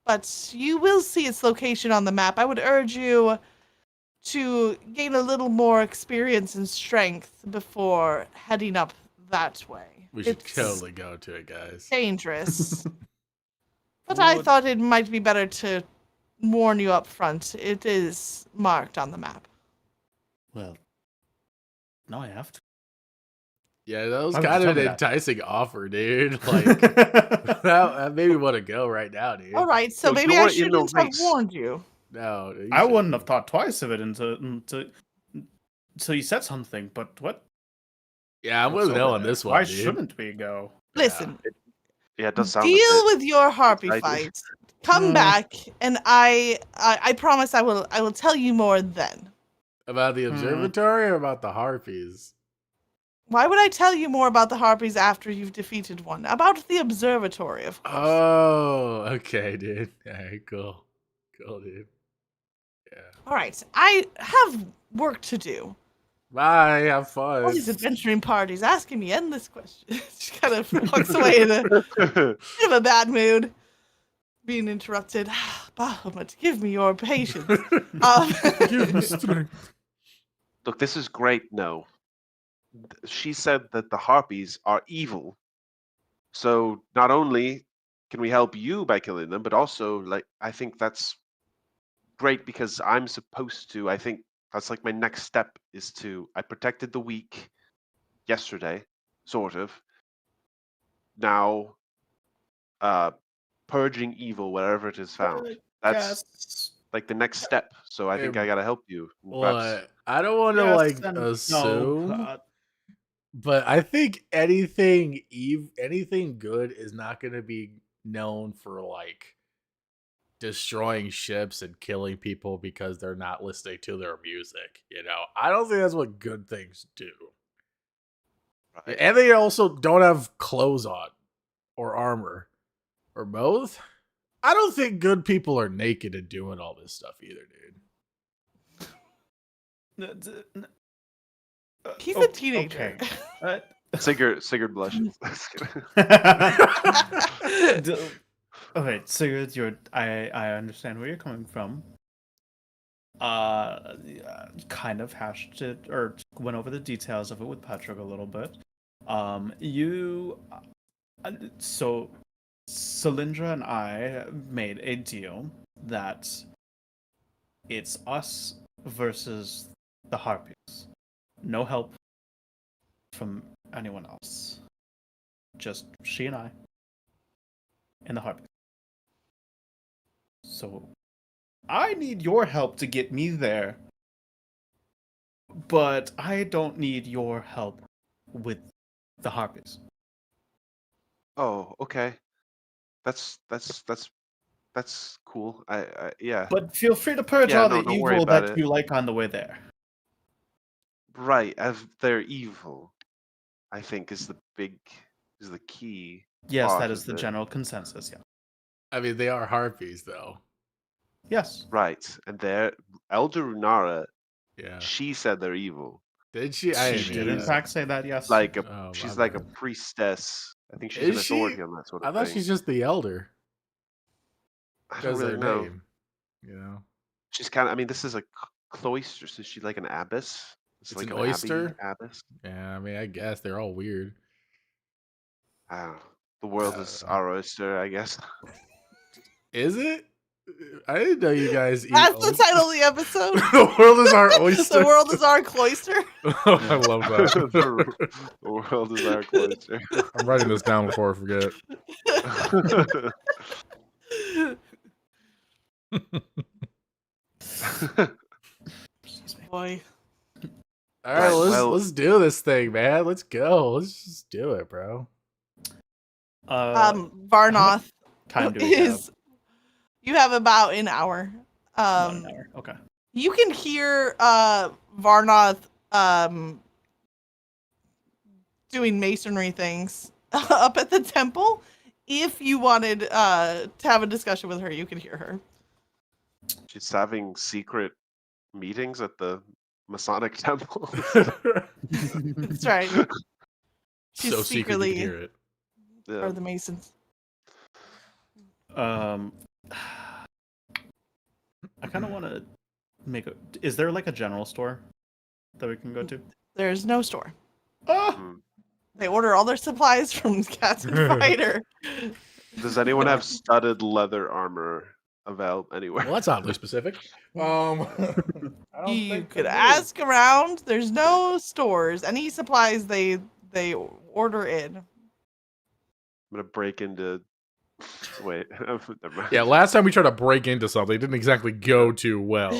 But you will see its location on the map. I would urge you to gain a little more experience and strength before heading up that way. We should It's totally go to it, guys. dangerous. But I Would- thought it might be better to warn you up front. It is marked on the map. Well, now I have to. Yeah, that was Why would you kind of tell an me that? enticing offer, dude. Like, that made me want to go right now, dude. All right, so So maybe I you're in the shouldn't have race. warned you. No, you I should- wouldn't have thought twice of it until you said something. But what? Yeah, I'm What's with no over on there? this one, Why dude. shouldn't we go? Listen, Yeah, it does sound deal a bit with your harpy exciting. fight. Come back, and I promise I will tell you more then. About the observatory or about the harpies? Why would I tell you more about the harpies after you've defeated one? About the observatory, of course. Oh, okay, dude. All right, cool. Cool, dude. Yeah. All right, I have work to do. Bye, have fun. All these adventuring parties asking me endless questions. She kind of walks away in a bit of a bad mood, being interrupted. Bahamut, give me your patience. Give me strength. Look, this is great. No, she said that the harpies are evil. So not only can we help you by killing them, but also, like, I think that's great because I'm supposed to. I think that's like my next step is to. I protected the weak yesterday, sort of. Now, purging evil wherever it is found. That's Yes. like the next step. So I think I gotta help you. Well, Perhaps- I don't want to Yes like and assume, no. but I think anything good is not going to be known for like destroying ships and killing people because they're not listening to their music. You know, I don't think that's what good things do. right. And they also don't have clothes on or armor or both. I don't think good people are naked and doing all this stuff either, dude. He's a teenager. Okay. Sigurd blushes. Okay, Sigurd, I understand where you're coming from. Kind of hashed it or went over the details of it with Patrick a little bit. So Cylindra and I made a deal that it's us versus the Harpies. No help from anyone else. Just she and I and the Harpies. So I need your help to get me there. But I don't need your help with the Harpies. Oh, okay. That's cool. Yeah. But feel free to purge Yeah, all no, the don't worry evil about that it. you like on the way there. Right, as they're evil, I think is the key Yes, part that of is the it. general consensus, yeah. I mean, they are harpies, though. Yes. Right, and they're Elder Runara. Yeah. She said they're evil. Did she? I She didn't did hear in that. fact say that, yes. Like a, Oh, she's my like a bad. priestess. I think she's Is an authority she? on that sort I of thought thing. she's just the elder. I don't Because really their know. name. You know? She's kind of. I mean, this is a cloister, so she's like an abbess. It's Like an an abbey oyster? abbess. Yeah, I mean, I guess they're all weird. I don't know. The world is our oyster, I guess. Is it? I didn't know you guys eat That's the oyster. title of the episode. The world is our oyster. The world is our cloister. Oh, I love that. The world is our cloister. I'm writing this down before I forget. Boy. All right, Right, well- let's do this thing, man. Let's go. Let's just do it, bro. Varnoth Time do we have? is. You have about an hour. About an hour. Okay. You can hear Varnoth doing masonry things up at the temple. If you wanted to have a discussion with her, you can hear her. She's having secret meetings at the Masonic temple. That's right. She's So secret you secretly can hear it. Yeah. are the Masons. I kind of want to make a. Is there like a general store that we can go to? There's no store. Ah! Mm. They order all their supplies from Cats and Fighter. Does anyone have studded leather armor available anywhere? Well, that's oddly specific. I don't You think could they do. ask around. There's no stores. Any supplies they order in. I'm gonna break into. Wait, never mind. Yeah, last time we tried to break into something, it didn't exactly go too well.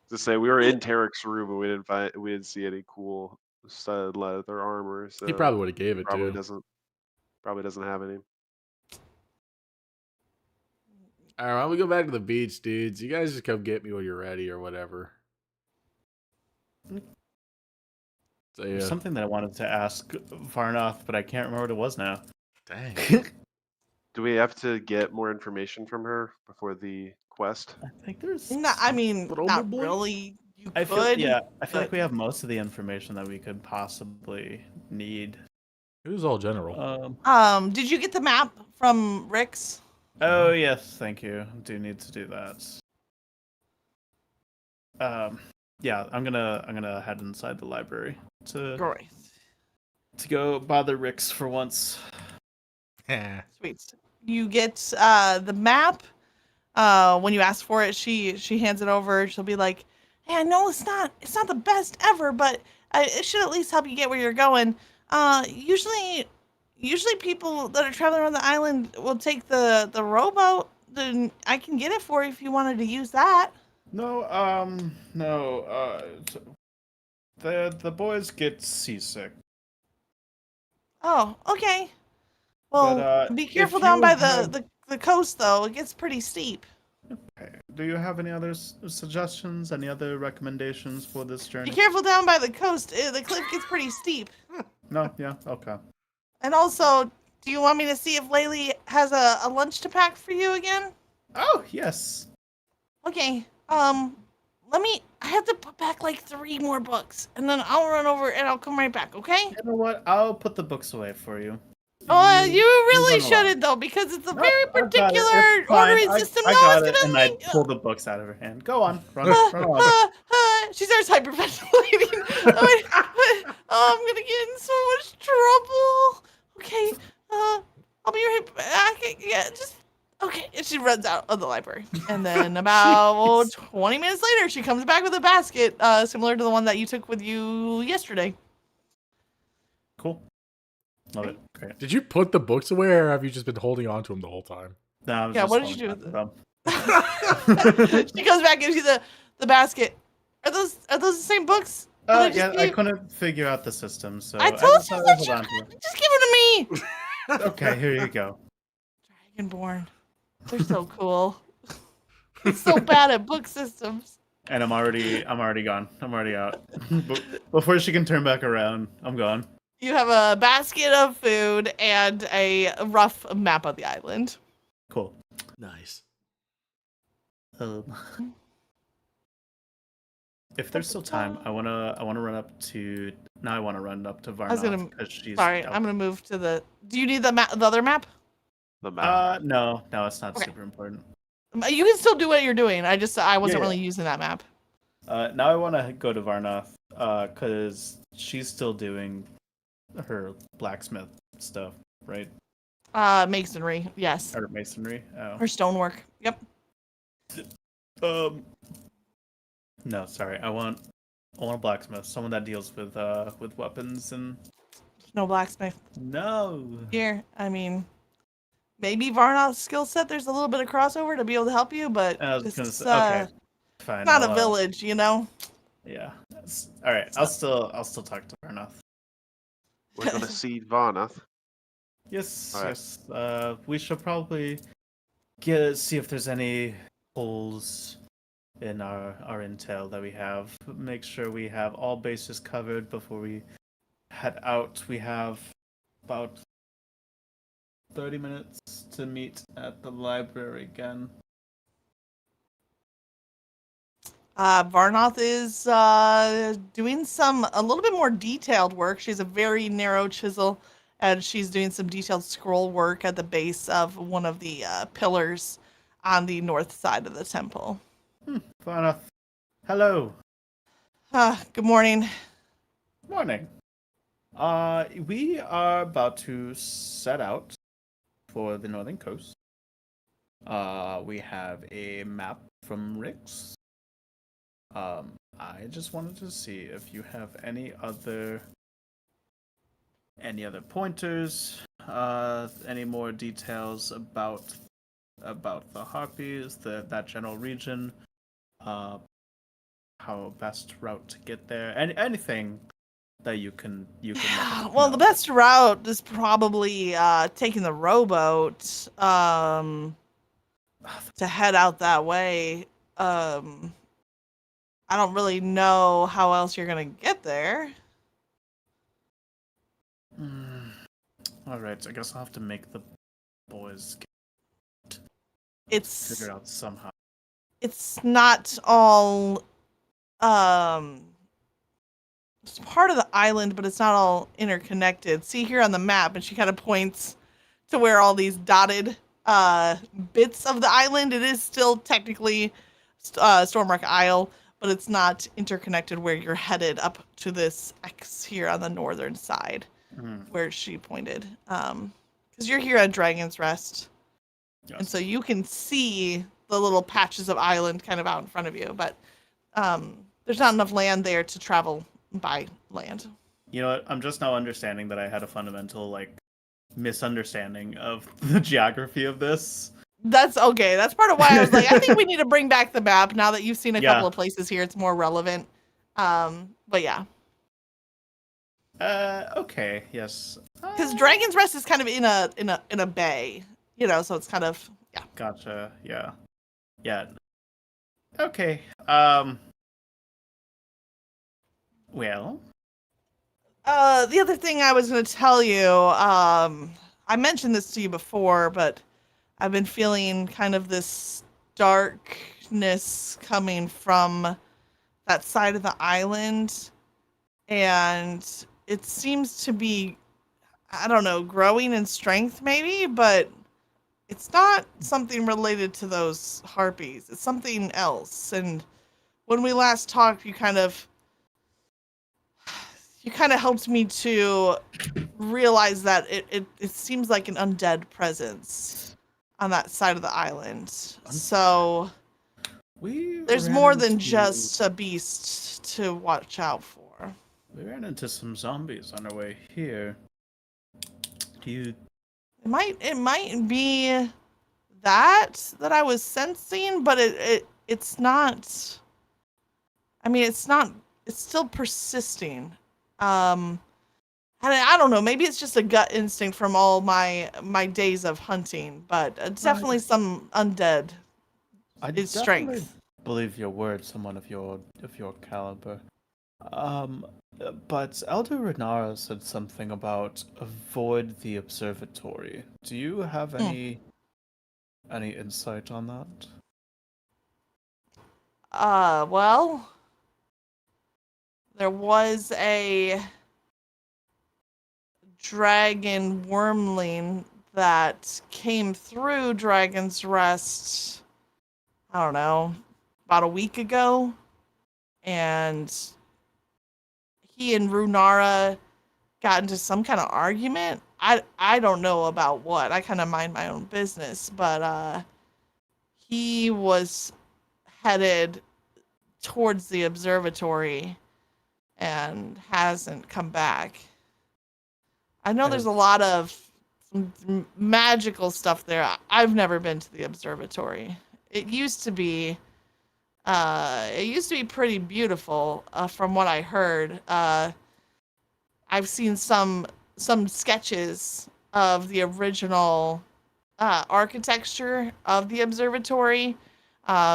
To say we were in Tarek's room and we didn't see any cool studded leather armor. So He probably would have gave it probably to. doesn't have any. All right, why don't we go back to the beach, dudes? You guys just come get me when you're ready or whatever. So yeah. There's something that I wanted to ask Varnoth, but I can't remember what it was now. Dang. Do we have to get more information from her before the quest? I think there's. No, I mean, not Probably. really. You I feel, could. yeah, I feel like but- we have most of the information that we could possibly need. It was all general. Did you get the map from Rick's? Oh yes, thank you. Do need to do that. Yeah, I'm gonna head inside the library to Great. go bother Rick's for once. Yeah. Sweet. You get the map. When you ask for it, she hands it over. She'll be like, "Hey, I know it's not the best ever, but it should at least help you get where you're going. Usually people that are traveling around the island will take the rowboat. Then I can get it for you if you wanted to use that." No, the boys get seasick. Oh, okay. Well, But, be if careful down you by have- the coast, though. It gets pretty steep. Okay. Do you have any other suggestions? Any other recommendations for this Be journey? careful down by the coast. The cliff gets pretty steep. No, yeah, okay. And also, do you want me to see if Laylee has a lunch to pack for you again? Oh yes. Okay. I have to put back like 3 more books, and then I'll run over and I'll come right back, okay? You know what? I'll put the books away for you. Oh, you really run along. shouldn't though, because it's a Nope, very I've got it. particular It's fine. ordering system. I No, got it's it, gonna and I make. pull the books out of her hand. Go on, run on. She starts hyperventilating. Oh, I'm gonna get in so much trouble. Okay, I'll be right back. Yeah, just okay. And she runs out of the library, and then about 20 minutes later, she comes back with a basket, similar to the one that you took with you yesterday. Cool. Love it. Great. Did you put the books away, or have you just been holding on to them the whole time? No, I was Yeah, just what did you holding do on with to them. She comes back and sees the basket. Are those the same books? Yeah, I couldn't figure out the system, so I told just you had to that hold you on to them. just give them to me. Okay, here you go. Dragonborn. They're so cool. I'm so bad at book systems. And I'm already gone. I'm already out. Before she can turn back around, I'm gone. You have a basket of food and a rough map of the island. Cool. Nice. If there's still time, I wanna run up to. Now I want to run up to Varnoth because she's. Sorry, I'm gonna move to the. Do you need the map? The other map? The map. No, it's not Okay. super important. You can still do what you're doing. I wasn't Yeah. really using that map. Now I want to go to Varnoth because she's still doing her blacksmith stuff, right? Masonry, yes. Or masonry. Oh. Or stonework. Yep. No, sorry. I want a blacksmith, someone that deals with weapons and. No blacksmith. No. Here, I mean, maybe Varnoth's skill set. There's a little bit of crossover to be able to help you, but I was it's gonna say, okay, fine. not I'll, a village, you know. Yeah. All right. I'll still talk to Varnoth. We're gonna see Varnoth. Yes. All right. Yes. We should probably see if there's any holes in our intel that we have. Make sure we have all bases covered before we head out. We have about 30 minutes to meet at the library again. Varnoth is doing a little bit more detailed work. She's a very narrow chisel, and she's doing some detailed scroll work at the base of one of the pillars on the north side of the temple. Varnoth. Hello. Good morning. Morning. We are about to set out for the northern coast. We have a map from Rick's. I just wanted to see if you have any other pointers, any more details about the harpies, that general region, how best route to get there, and anything that you can. Well, the best route is probably taking the rowboat to head out that way. I don't really know how else you're gonna get there. All right, I guess I'll have to make the boys It's figure it out somehow. It's not all it's part of the island, but it's not all interconnected. See here on the map, and she kind of points to where all these dotted bits of the island. It is still technically Stormwreck Isle, but it's not interconnected where you're headed up to this X here on the northern side, where she pointed. Because you're here at Dragon's Rest, Yes. and so you can see the little patches of island kind of out in front of you, but there's not enough land there to travel by land. You know what? I'm just now understanding that I had a fundamental misunderstanding of the geography of this. That's okay. That's part of why I was like, I think we need to bring back the map now that you've seen a Yeah. couple of places here. It's more relevant. But yeah, Okay. Yes. because Dragon's Rest is kind of in a bay, so it's kind of Gotcha. Yeah. Yeah. Okay. Well. The other thing I was going to tell you, I mentioned this to you before, but I've been feeling kind of this darkness coming from that side of the island, and it seems to be, I don't know, growing in strength maybe, but it's not something related to those harpies. It's something else. And when we last talked, you kind of helped me to realize that it seems like an undead presence on that side of the island. So We there's ran more than into- just a beast to watch out for. We ran into some zombies on our way here. You It might be that I was sensing, but it's not. I mean, it's not. It's still persisting. And I don't know. Maybe it's just a gut instinct from all my days of hunting, but definitely some undead. I It's definitely strength. believe your word, someone of your caliber. But Elder Renara said something about avoid the observatory. Do you have any insight on that? Well, there was a dragon wormling that came through Dragon's Rest, I don't know, about a week ago. And he and Runara got into some kind of argument. I don't know about what. I kind of mind my own business, but he was headed towards the observatory and hasn't come back. I know there's a lot of magical stuff there. I've never been to the observatory. It used to be pretty beautiful, from what I heard. I've seen some sketches of the original architecture of the observatory,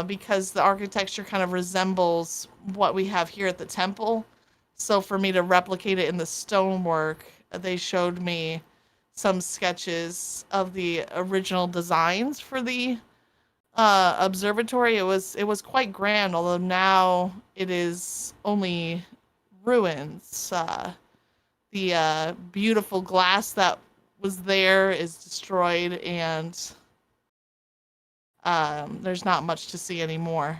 because the architecture kind of resembles what we have here at the temple. So for me to replicate it in the stonework, they showed me some sketches of the original designs for the observatory. It was quite grand, although now it is only ruins. The beautiful glass that was there is destroyed, and there's not much to see anymore.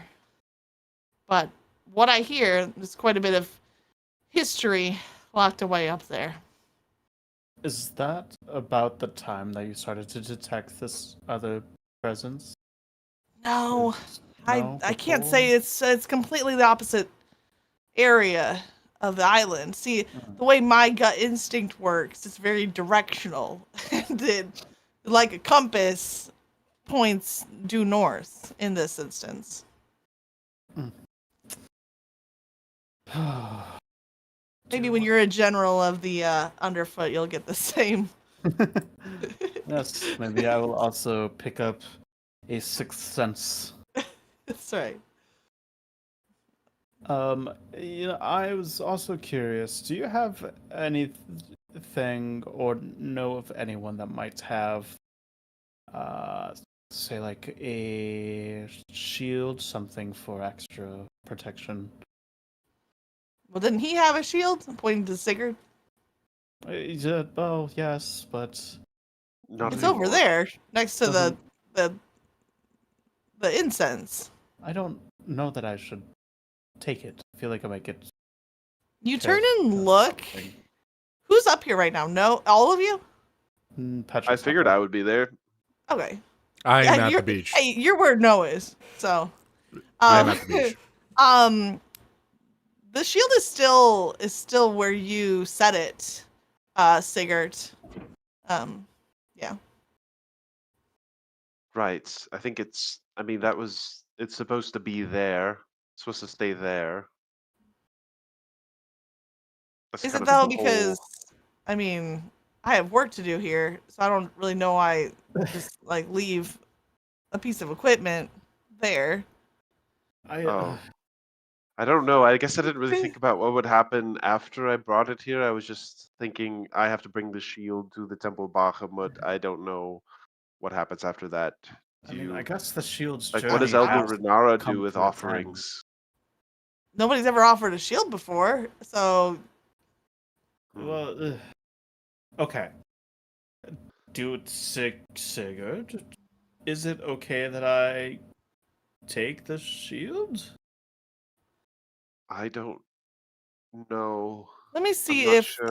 But what I hear, there's quite a bit of history locked away up there. Is that about the time that you started to detect this other presence? No, No, I can't before? say it's completely the opposite area of the island. See, the way my gut instinct works, it's very directional. And it, like a compass, points due north in this instance. Maybe when you're a general of the Underfoot, you'll get the same. Yes, maybe I will also pick up a sixth sense. That's right. I was also curious. Do you have anything or know of anyone that might have, say like a shield, something for extra protection? Well, didn't he have a shield? I'm pointing to Sigurd. Yeah, well, yes, but Not It's anymore. over there, next to Doesn't- the incense. I don't know that I should take it. I feel like I might get. You killed turn and because look. something. Who's up here right now? No, all of you? Patrick's I not figured there. I would be there. Okay. I am at you're, the beach. Hey, you're where Noah is. So, I am at the beach. The shield is still where you set it, Sigurd. Yeah. Right. I think it's. I mean, it's supposed to be there. It's supposed to stay there. That's Is kind it of though? the whole- Because I mean, I have work to do here, so I don't really know why just like leave a piece of equipment there. Oh. I don't know. I guess I didn't really think about what would happen after I brought it here. I was just thinking I have to bring the shield to the Temple of Bahamut. I don't know what happens after that. I mean, I guess the shield's Like, what does journey Elder has Renara come do with to its end. offerings? nobody's ever offered a shield before, so Well, okay. Dude, Sigurd, is it okay that I take the shield? I don't know. let me see not if sure.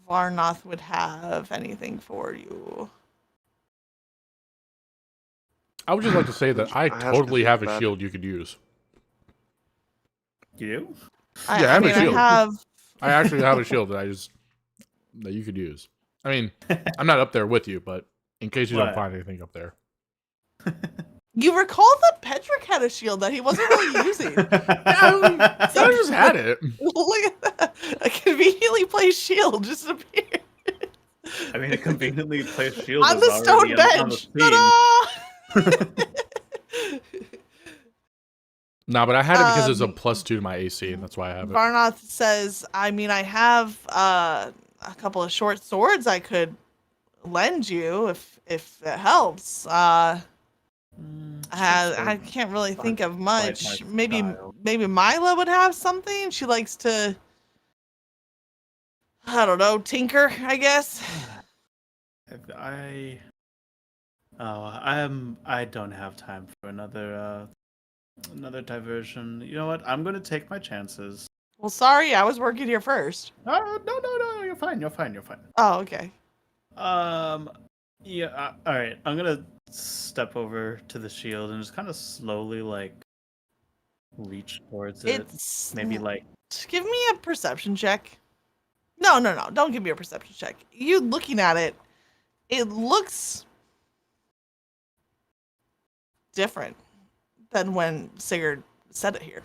Varnoth would have anything for you. I would just like to say that I I have to totally think have a about it. shield you could use. You? Yeah, I I have a mean, I shield. have. I actually have a shield that you could use. I mean, I'm not up there with you, but in case you don't What? find anything up there. You recall that Petrick had a shield that he wasn't really using. I just had it. Look at that. A conveniently placed shield just appeared I mean, a conveniently placed shield on is the already stone on the bench. scene. Ta-da! Nah, but I had it because it's a +2 to my AC, and that's why I have it. Varnoth says, I mean, I have a couple of short swords I could lend you if it helps. I can't really think of much. Maybe Mila would have something. She likes to, I don't know, tinker, I guess. I don't have time for another diversion. You know what? I'm gonna take my chances. Well, sorry, I was working here first. No, you're fine. You're fine. Oh, okay. Yeah. All right. I'm gonna step over to the shield and just kind of slowly like reach towards it. Maybe like. Give me a perception check. No. Don't give me a perception check. You looking at it, it looks different than when Sigurd said it here.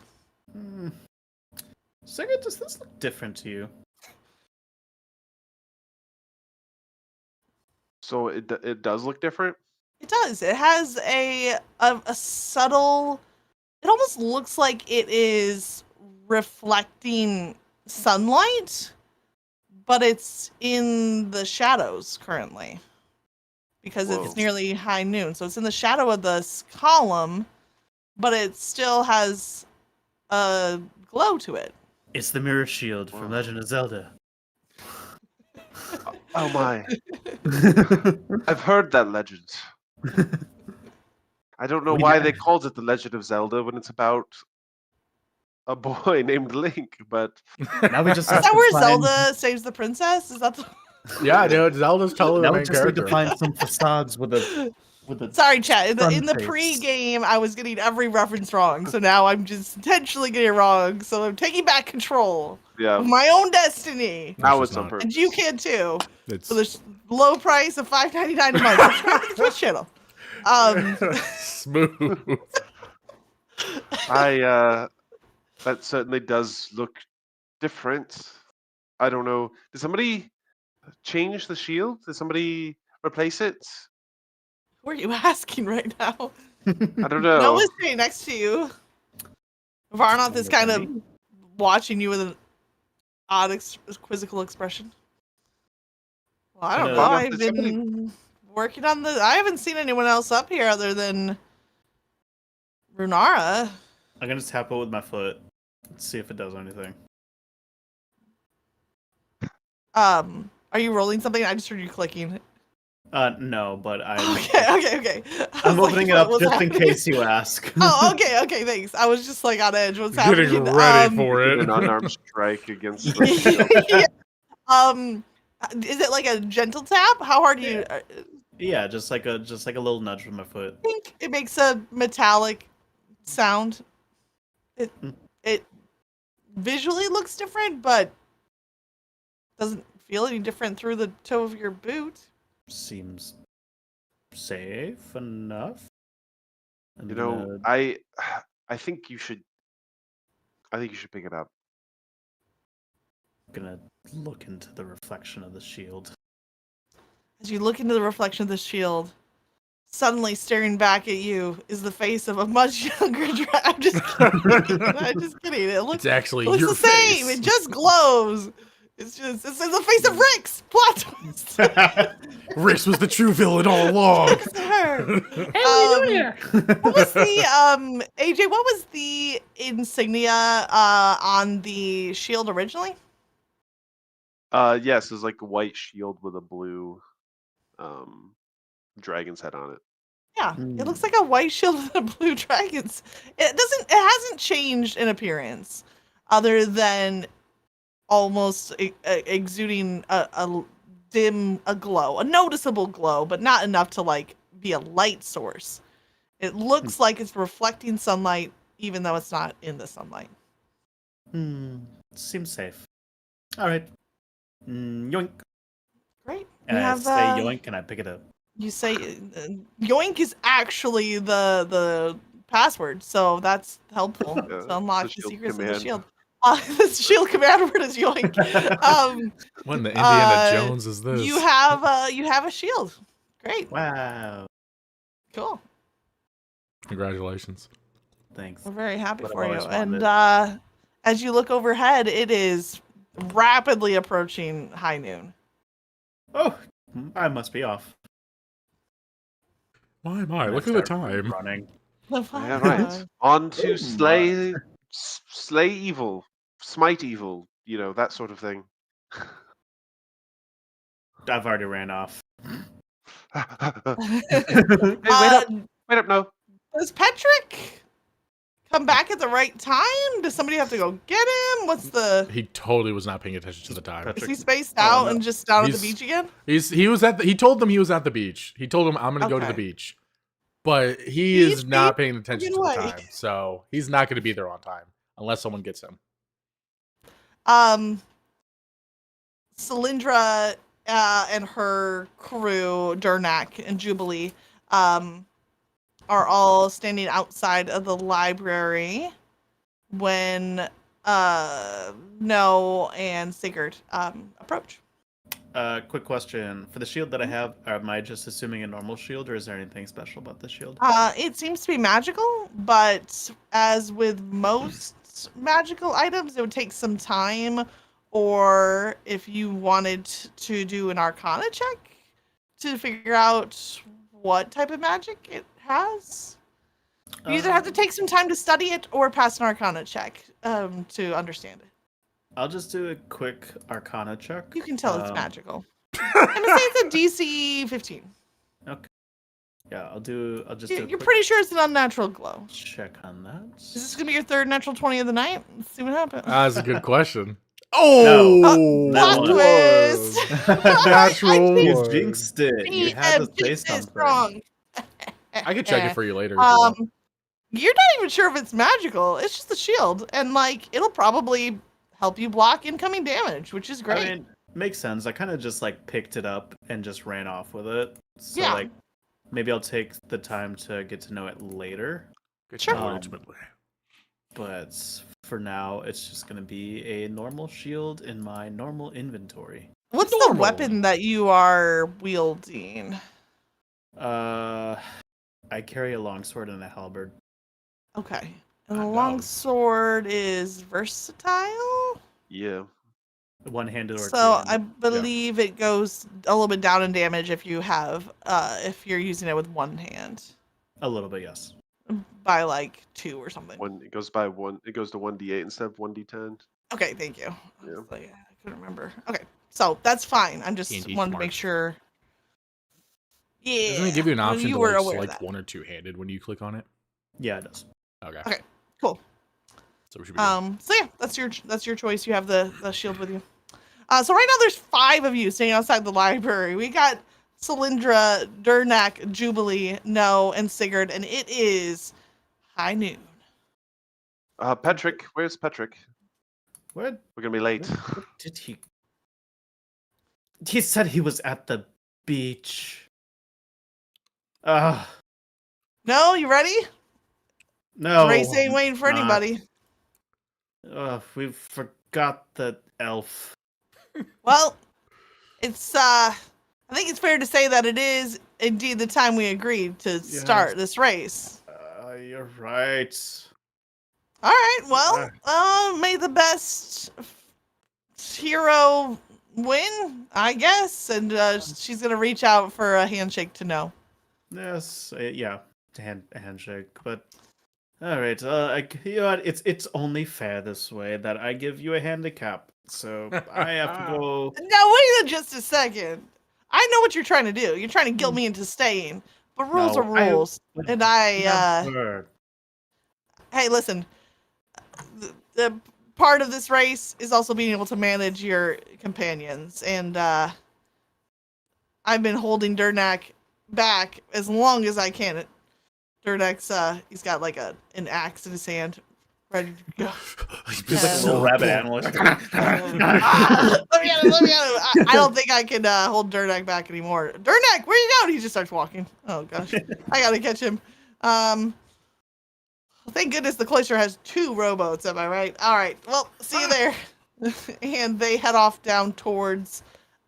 Sigurd, does this look different to you? So it does look different. It does. It has a subtle. It almost looks like it is reflecting sunlight, but it's in the shadows currently because Whoa. it's nearly high noon. So it's in the shadow of this column, but it still has a glow to it. It's the mirror shield from Legend of Zelda. Oh my! I've heard that legend. I don't know why they called it the Legend of Zelda when it's about a boy named Link, but Now we just Is that where Zelda saves the princess? Is that the... Yeah, dude, Zelda's totally the Now we main just need character. to find some facades with a Sorry, chat. In the face. pre-game, I was getting every reference wrong, so now I'm just intentionally getting it wrong. So I'm taking back control yeah, of my own destiny, now It's it's on not. purpose. and you can too. It's For the low price of $5.99 a month. Subscribe to the Twitch channel. smooth. That certainly does look different. I don't know. Did somebody change the shield? Did somebody replace it? Who are you asking right now? I don't know. Noah's sitting next to you. Varnoth is kind of watching you with an odd, quizzical expression. Well, I don't know. Varnoth, I've did somebody- been working on the. I haven't seen anyone else up here other than Runara. I'm gonna tap it with my foot. Let's see if it does anything. Are you rolling something? I just heard you clicking. No, but Okay. I'm opening it up just in case you ask. Oh, okay, thanks. I was just like on edge. What's happening? Getting ready for it. An unarmed strike against the shield. Yeah. Is it like a gentle tap? How hard do you? Yeah, just like a little nudge with my foot. I think it makes a metallic sound. It visually looks different, but doesn't feel any different through the toe of your boot. Seems safe enough. You know, I think you should. I think you should pick it up. I'm gonna look into the reflection of the shield. As you look into the reflection of the shield, suddenly staring back at you is the face of a much younger I'm just kidding. I'm just kidding. It looks It's actually the your same. face. It just glows. It's in the face of Rix. Plot twist. Rix was the true villain all along. It's her. Hey, what are you doing here? What was the AJ? What was the insignia on the shield originally? Yes, it's like a white shield with a blue dragon's head on it. Yeah, it looks like a white shield with a blue dragon's. It hasn't changed in appearance, other than almost exuding a glow, a noticeable glow, but not enough to like be a light source. It looks like it's reflecting sunlight, even though it's not in the sunlight. Seems safe. All right. Yoink. Great. And You I have, say yoink, and I pick it up. You say yoink is actually the password, so that's helpful Yeah, to unlock the the shield secrets of the command. shield. The shield command word is yoink. When the Indiana Uh, Jones is this? You have a shield. Great. Wow. Cool. Congratulations. Thanks. We're very happy What I've for you. always And wanted. as you look overhead, it is rapidly approaching high noon. Oh, I must be off. Why am I? And Look I at the start time. Running. Yeah, right. On to slay evil, smite evil, that sort of thing. I've already ran off. Hey, wait up, no. Does Petrick come back at the right time? Does somebody have to go get him? What's the? He totally was not paying attention to the time. Is Patrick- he spaced Oh, out no. and just down at the He's- beach again? He told them he was at the beach. He told them I'm gonna go to the Okay. beach. But he is Beach, not beach, paying attention get to the away. time. So he's not gonna be there on time unless someone gets him. Cylindra and her crew, Durnak and Jubilee, are all standing outside of the library when No and Sigurd approach. Quick question. For the shield that I have, am I just assuming a normal shield, or is there anything special about the shield? It seems to be magical, but as with most magical items, it would take some time, or if you wanted to do an Arcana check to figure out what type of magic it has. You either have to take some time to study it or pass an Arcana check to understand it. I'll just do a quick Arcana check. You can tell it's magical. I'm gonna say it's a DC 15. Okay. Yeah, I'll just do a You're quick pretty sure it's an unnatural glow. check on that. Is this gonna be your third natural 20 of the night? Let's see what happens. That's a good question. Oh, that Plot one. twist! Natural You one. jinxed it. You had to say something. Wrong. I could check it for you later. if you want. You're not even sure if it's magical. It's just a shield, and like it'll probably help you block incoming damage, which is great. I mean, makes sense. I kind of just like picked it up and just ran off with it. So Yeah. like, maybe I'll take the time to get to know it later. Good Sure. job, ultimately. But for now, it's just gonna be a normal shield in my normal inventory. What's the weapon that you are wielding? I carry a longsword and a halberd. Okay. And the I know. longsword is versatile? Yeah. One-handed or So I two-handed. believe it goes a little bit down in damage if you have if you're using it with one hand. A little bit, yes. By like 2 or something. It goes to 1d8 instead of 1d10. Okay, thank you. Yeah. I couldn't remember. Okay. So that's fine. I'm just D&D wanted to smart. make sure. Yeah. Doesn't it give you an option you to were like aware of select that. one or two-handed when you click on it? Yeah, it does. Okay. Okay, cool. So we should be good. So yeah, that's your choice. You have the shield with you. So right now there's 5 of you standing outside the library. We got Cylindra, Durnak, Jubilee, No, and Sigurd, and it is high noon. Petrick, where's Petrick? What? We're gonna be late. What did he? He said he was at the beach. No, you ready? No. Race ain't waiting for not. anybody. We forgot the elf. Well, it's I think it's fair to say that it is indeed the time we agreed to start this race. You're right. All right, well, may the best hero win, I guess, and she's gonna reach out for a handshake to know. Yes, yeah, handshake. But all right, you know what? It's only fair this way that I give you a handicap. So I have to go. Now wait just a second. I know what you're trying to do. You're trying to guilt me into staying, but rules are No, I rules. would And I, never. hey, listen. The part of this race is also being able to manage your companions, and I've been holding Durnak back as long as I can. Durnak's he's got like an axe in his hand, ready to go. He's like a little rabbit animal. Let me at him! Let me at him! I don't think I can hold Durnak back anymore. Durnak, where you going? He just starts walking. Oh gosh, I gotta catch him. Thank goodness the Cloister has 2 rowboats. Am I right? All right. Well, see you there. And they head off down towards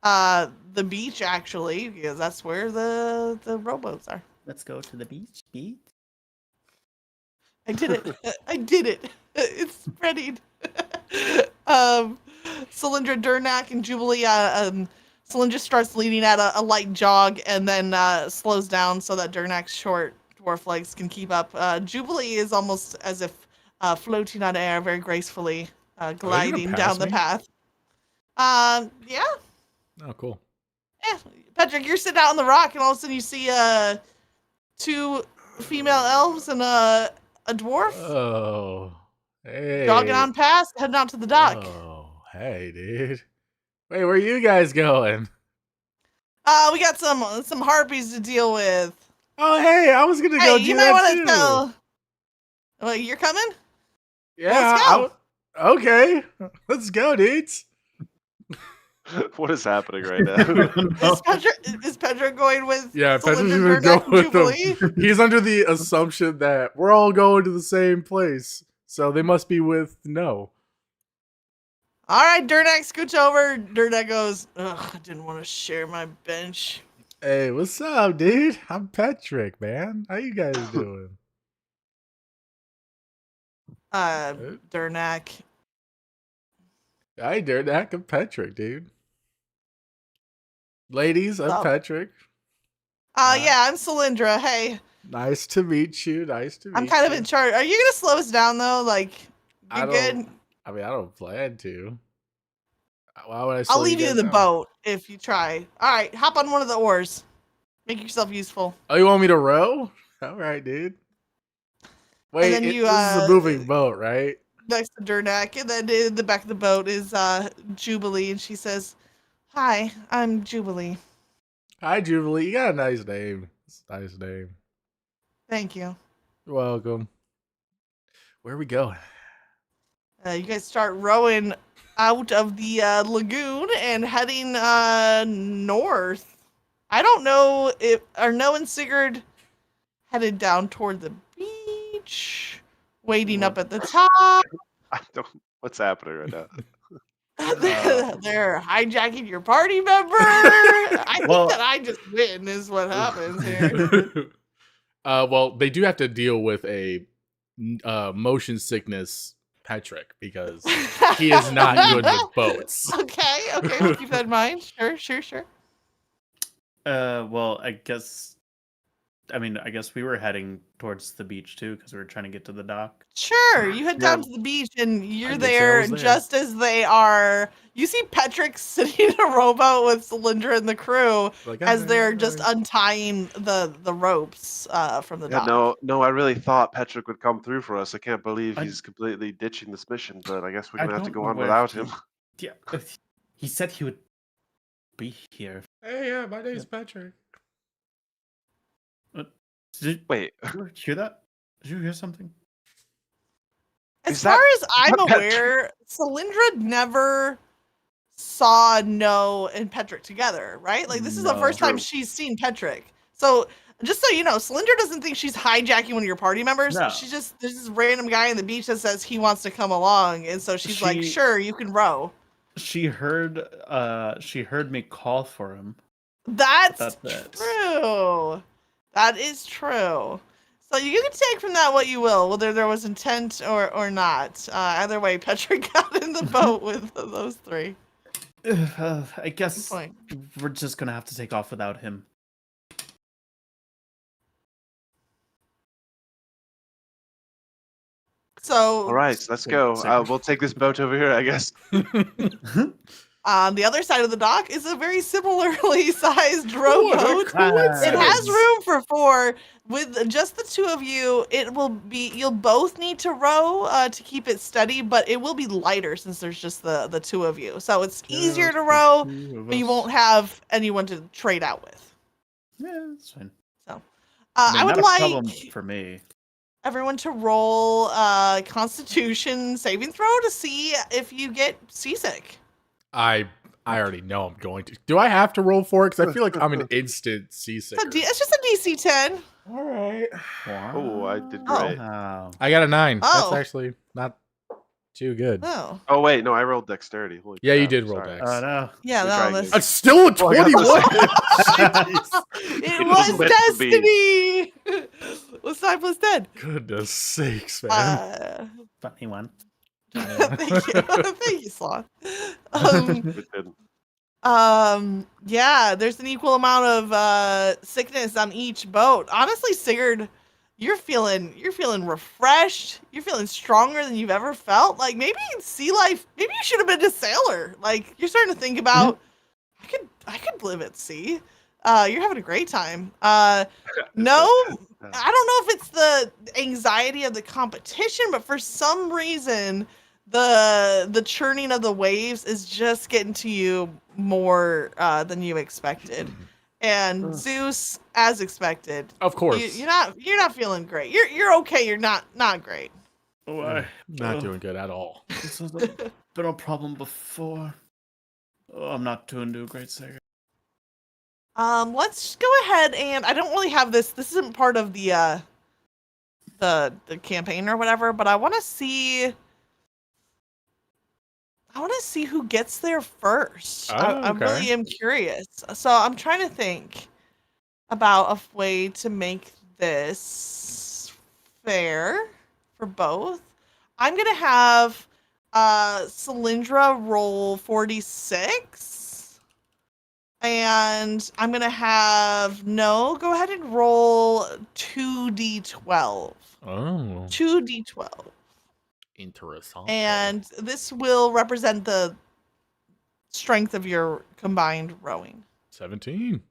the beach, actually, because that's where the rowboats are. Let's go to the beach. Beach. I did it. I did it. It's spreading. Cylindra, Durnak, and Jubilee. Cylindra starts leading at a light jog and then slows down so that Durnak's short dwarf legs can keep up. Jubilee is almost as if floating on air, very gracefully gliding down the path. Yeah. Oh, cool. Yeah. Patrick, you're sitting out on the rock, and all of a sudden you see 2 female elves and a dwarf Oh, hey. jogging on past, heading out to the dock. Oh, hey, dude. Wait, where you guys going? We got some harpies to deal with. Oh, hey, I was gonna go do you might that want too. to tell. Well, you're coming? Yeah. Let's go. Okay, let's go, dudes. What is happening right now? Is Pedro going with? Yeah, Petra's Cylindra, gonna Durnak, go and with Jubilee? them. He's under the assumption that we're all going to the same place, so they must be with no. All right, Durnak, scooch over. Durnak goes, ugh, I didn't want to share my bench. Hey, what's up, dude? I'm Patrick, man. How you guys doing? Durnak. Hi, Durnak. I'm Patrick, dude. Ladies, I'm Oh. Patrick. Yeah, I'm Cylindra. Hey, Nice to meet you. Nice to meet you. I'm kind of in charge. Are you gonna slow us down though? Like, I you don't. good? I mean, I don't plan to. Why would I? I'll slow leave you guys in the down? boat if you try. All right, hop on one of the oars. Make yourself useful. Oh, you want me to row? All right, dude. Wait, then you, this is a moving boat, right? Next to Durnak, and then in the back of the boat is Jubilee, and she says, "Hi, I'm Jubilee. Hi, Jubilee. You got a nice name. It's a nice name. Thank you." You're welcome. Where are we going? You guys start rowing out of the lagoon and heading north. I don't know if Arno and Sigurd headed down toward the beach, waiting up at the top. I don't. What's happening right now? They're hijacking your party member. I think Well- that I just win is what happens here. Well, they do have to deal with a motion sickness Patrick because he is not good with boats. Okay, we'll keep that in mind. Sure. Well, I guess we were heading towards the beach too because we were trying to get to the dock. Sure, you head down Yeah. to the beach and you're I did say I there was there. just as they are. You see Patrick sitting in a rowboat with Cylindra and the crew Like, as they're just untying the ropes from the Yeah, dock. no, I really thought Patrick would come through for us. I can't believe I- he's completely ditching this mission, but I guess we're I gonna have to don't go know on where without he- him. Yeah, he said he would be here. Hey, yeah, my name's Patrick. Did Wait, you hear that? Did you hear something? As Is far that- as I'm that Patrick? aware, Cylindra never saw No and Petrick together, right? Like this is the No. first time True. she's seen Petrick. So just so you know, Cylindra doesn't think she's hijacking one of your party members. No. She's just there's this random guy on the beach that says he wants to come along, and so she's like, She- "Sure, you can row." She heard me call for him. That's That's it. true. That is true. So you can take from that what you will, whether there was intent or not. Either way, Petrick got in the boat with those three. I guess Point. we're just gonna have to take off without him. So All right, let's go. We'll take this boat over here, I guess. on the other side of the dock is a very similarly sized rowboat. It coincidence. has room for 4. With just the 2 of you, you'll both need to row to keep it steady, but it will be lighter since there's just the 2 of you. So it's easier to row, but you won't have anyone to trade out with. Yeah, that's fine. So I I would not a like problem for me. everyone to roll Constitution saving throw to see if you get seasick. I already know I'm going to. Do I have to roll for it? Because I feel like I'm an instant seasicker. It's just a DC 10. All right. Oh, I did Oh. great. Wow. I got a 9. Oh. That's actually not too good. Oh. Oh wait, no, I rolled dexterity. Holy Yeah, you crap, did roll sorry. dex. No. Yeah, We're no, trying this. to- It's still a Oh, I got 21. It was was meant to be. destiny. What's 9 plus 10? Goodness sakes, man. Funny one. Thank you, thank you, Sloth. It did. Yeah, there's an equal amount of sickness on each boat. Honestly, Sigurd, you're feeling refreshed. You're feeling stronger than you've ever felt. Like maybe in sea life, maybe you should have been a sailor. Like you're starting to think about, I could live at sea. You're having a great time. No, I don't know if it's the anxiety of the competition, but for some reason, the churning of the waves is just getting to you more than you expected. And Zeus, as expected, Of course. you're not feeling great. You're okay. You're not great. Why? Not doing good at all. This has been a problem before. Oh, I'm not doing too great, Sager. Let's go ahead and I don't really have this. This isn't part of the campaign or whatever, but I want to see who gets there first. Oh, I okay. really am curious. So I'm trying to think about a way to make this fair for both. I'm gonna have Cylindra roll 46. And I'm gonna have go ahead and roll 2d12. Oh, 2d12. interesting. And this will represent the strength of your combined rowing. 17.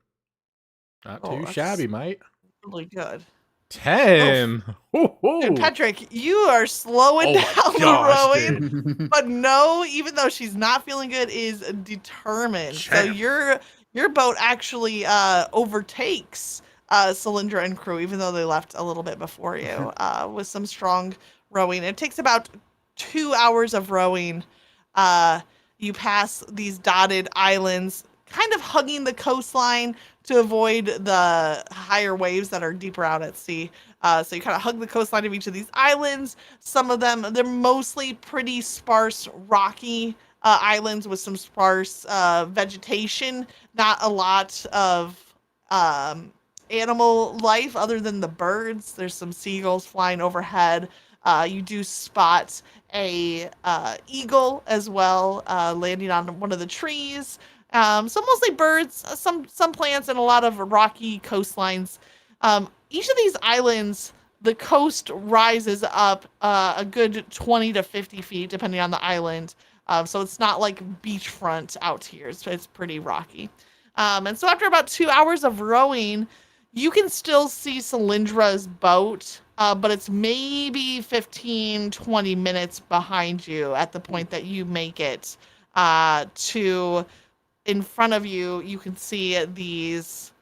Not Oh, too that's- shabby, mate. Really good. 10. Hoo-hoo. And Patrick, you are slowing Oh my down gosh, the rowing. But no, even though she's not feeling good, is determined. So Champ. your boat actually overtakes Cylindra and crew, even though they left a little bit before you, with some strong rowing. It takes about 2 hours of rowing. You pass these dotted islands, kind of hugging the coastline to avoid the higher waves that are deeper out at sea. So you kind of hug the coastline of each of these islands. Some of them, they're mostly pretty sparse, rocky islands with some sparse vegetation. Not a lot of animal life other than the birds. There's some seagulls flying overhead. You do spot a eagle as well, landing on one of the trees. So mostly birds, some plants, and a lot of rocky coastlines. Each of these islands, the coast rises up a good 20 to 50 feet, depending on the island. So it's not like beachfront out here. It's pretty rocky. And so after about 2 hours of rowing, you can still see Cylindra's boat, but it's maybe 15, 20 minutes behind you at the point that you make it to... In front of you, you can see these,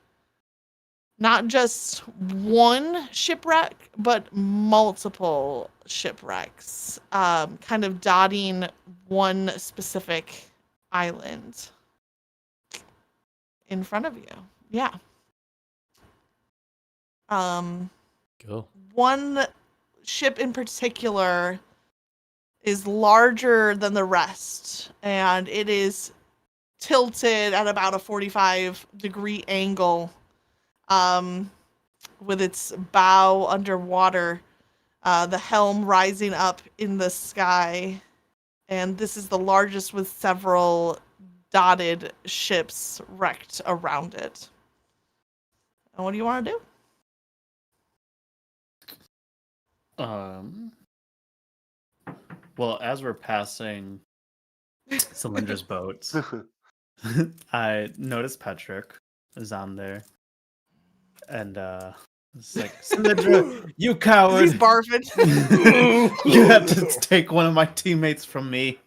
not just one shipwreck, but multiple shipwrecks, kind of dotting one specific island in front of you. Yeah. Cool. One ship in particular is larger than the rest, and it is tilted at about a 45-degree angle. with its bow underwater, the helm rising up in the sky. And this is the largest with several dotted ships wrecked around it. And what do you want to do? Well, as we're passing Cylinder's boats, I noticed Patrick is on there. And it's like, Cylinder, you coward! He's barfing. You have to take one of my teammates from me.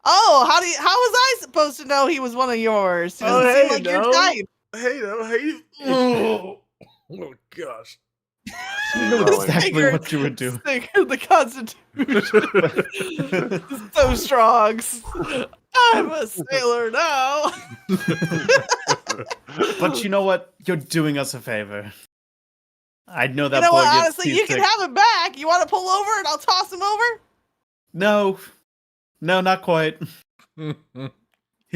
Oh, how was I supposed to know he was one of yours? He doesn't seem like your type. Hey, no, hey. Oh gosh. You know Oh, exactly what you would do. The Constitution is so strong. I'm a sailor now. But you know what? You're doing us a favor. I know that You know boy what? gets Honestly, you can seasick. have him back. You want to pull over and I'll toss him over? No, not quite. He'll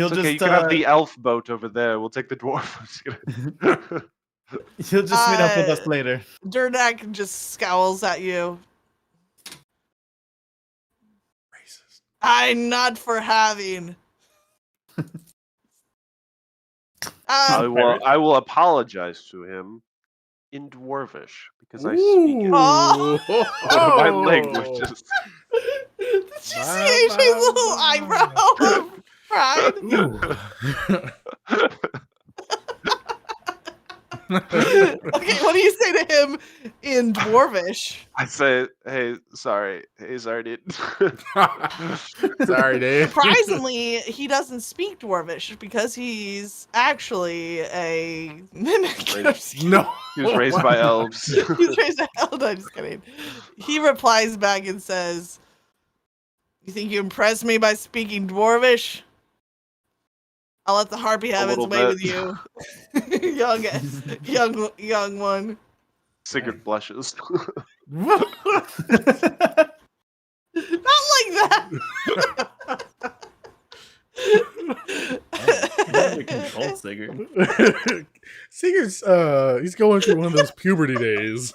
It's okay, just you can have the elf boat over there. We'll take the dwarf. he'll just meet up with us later. Durnak just scowls at you. Racist. I'm not for having. I will apologize to him in dwarvish because I speak it. Oh. My language. Did you see AJ's little eyebrow of pride? Okay, what do you say to him in dwarvish? I say, hey, sorry, dude. Sorry, dude. Surprisingly, he doesn't speak dwarvish because he's actually a mimic. No. He was raised by elves. He's raised by elves. No, just kidding. He replies back and says, "You think you impress me by speaking dwarvish? I'll let the harpy have its little way bit. with you." young one. Sigurd blushes. Not like that. Control Sigurd. Sigurd's he's going through one of those puberty days.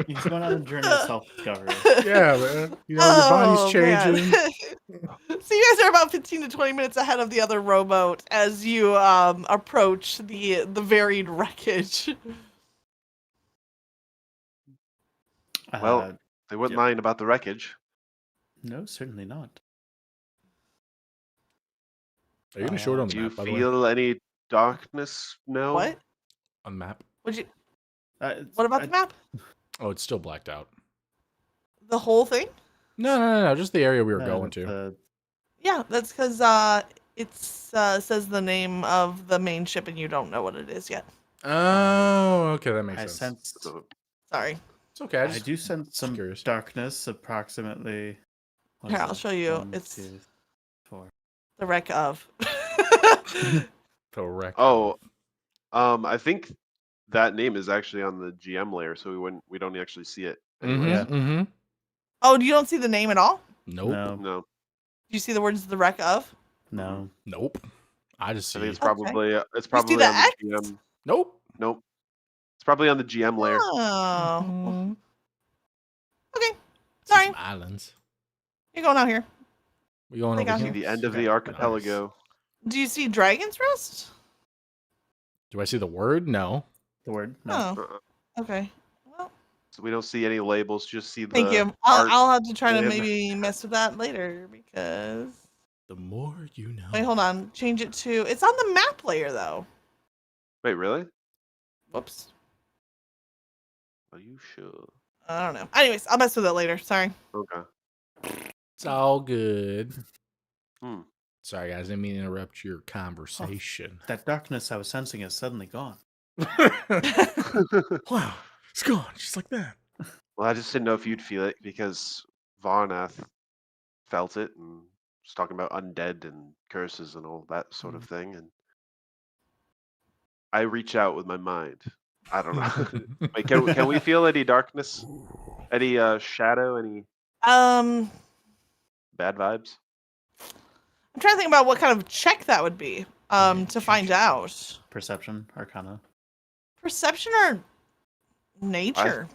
He's going on a journey of self-discovery. Yeah, man. You know, your body's changing. So you guys are about 15 to 20 minutes ahead of the other rowboat as you approach the varied wreckage. Well, they weren't yep. lying about the wreckage. No, certainly not. Are you gonna show it on the Do you map, by the way? feel any darkness now? What? On the map? Would you? What about the map? Oh, it's still blacked out. The whole thing? No. Just the area we were going to. Yeah, that's because it says the name of the main ship and you don't know what it is yet. Oh, okay, that makes sense. Sorry. It's okay. I do sense some curious. darkness approximately. Here, I'll show you. 1, It's 2, 4. the wreck of. Correct. Oh, I think that name is actually on the GM layer, so we don't actually see it. Anyway. Mm-hmm. Oh, you don't see the name at all? Nope. No. Do you see the words "the wreck of"? No. Nope. I just I see. think it's probably the on the X? GM. Nope. Nope. It's probably on the GM layer. Oh. Okay. Sorry. Some islands. You're going out here. We going I over got See here? the end of Okay, the archipelago. Do you see Dragon's Rest? Do I see the word? No. The word? No. Oh. Uh-uh. Okay. Well, So we don't see any labels. Just see the. thank you. art I'll have to try to in. maybe mess with that later because. The more you know. Wait, hold on. Change it to. It's on the map layer though. Wait, really? Whoops. Are you sure? I don't know. Anyways, I'll mess with it later. Sorry. Okay. It's all good. Hmm. Sorry, guys. I didn't mean to interrupt your conversation. That darkness I was sensing is suddenly gone. Wow. It's gone. Just like that. Well, I just didn't know if you'd feel it because Varnath felt it and was talking about undead and curses and all that sort of thing. And I reach out with my mind. I don't know. Wait, can we feel any darkness? Any shadow? Any bad vibes? I'm trying to think about what kind of check that would be. to find out. Perception, Arcana. Perception or nature?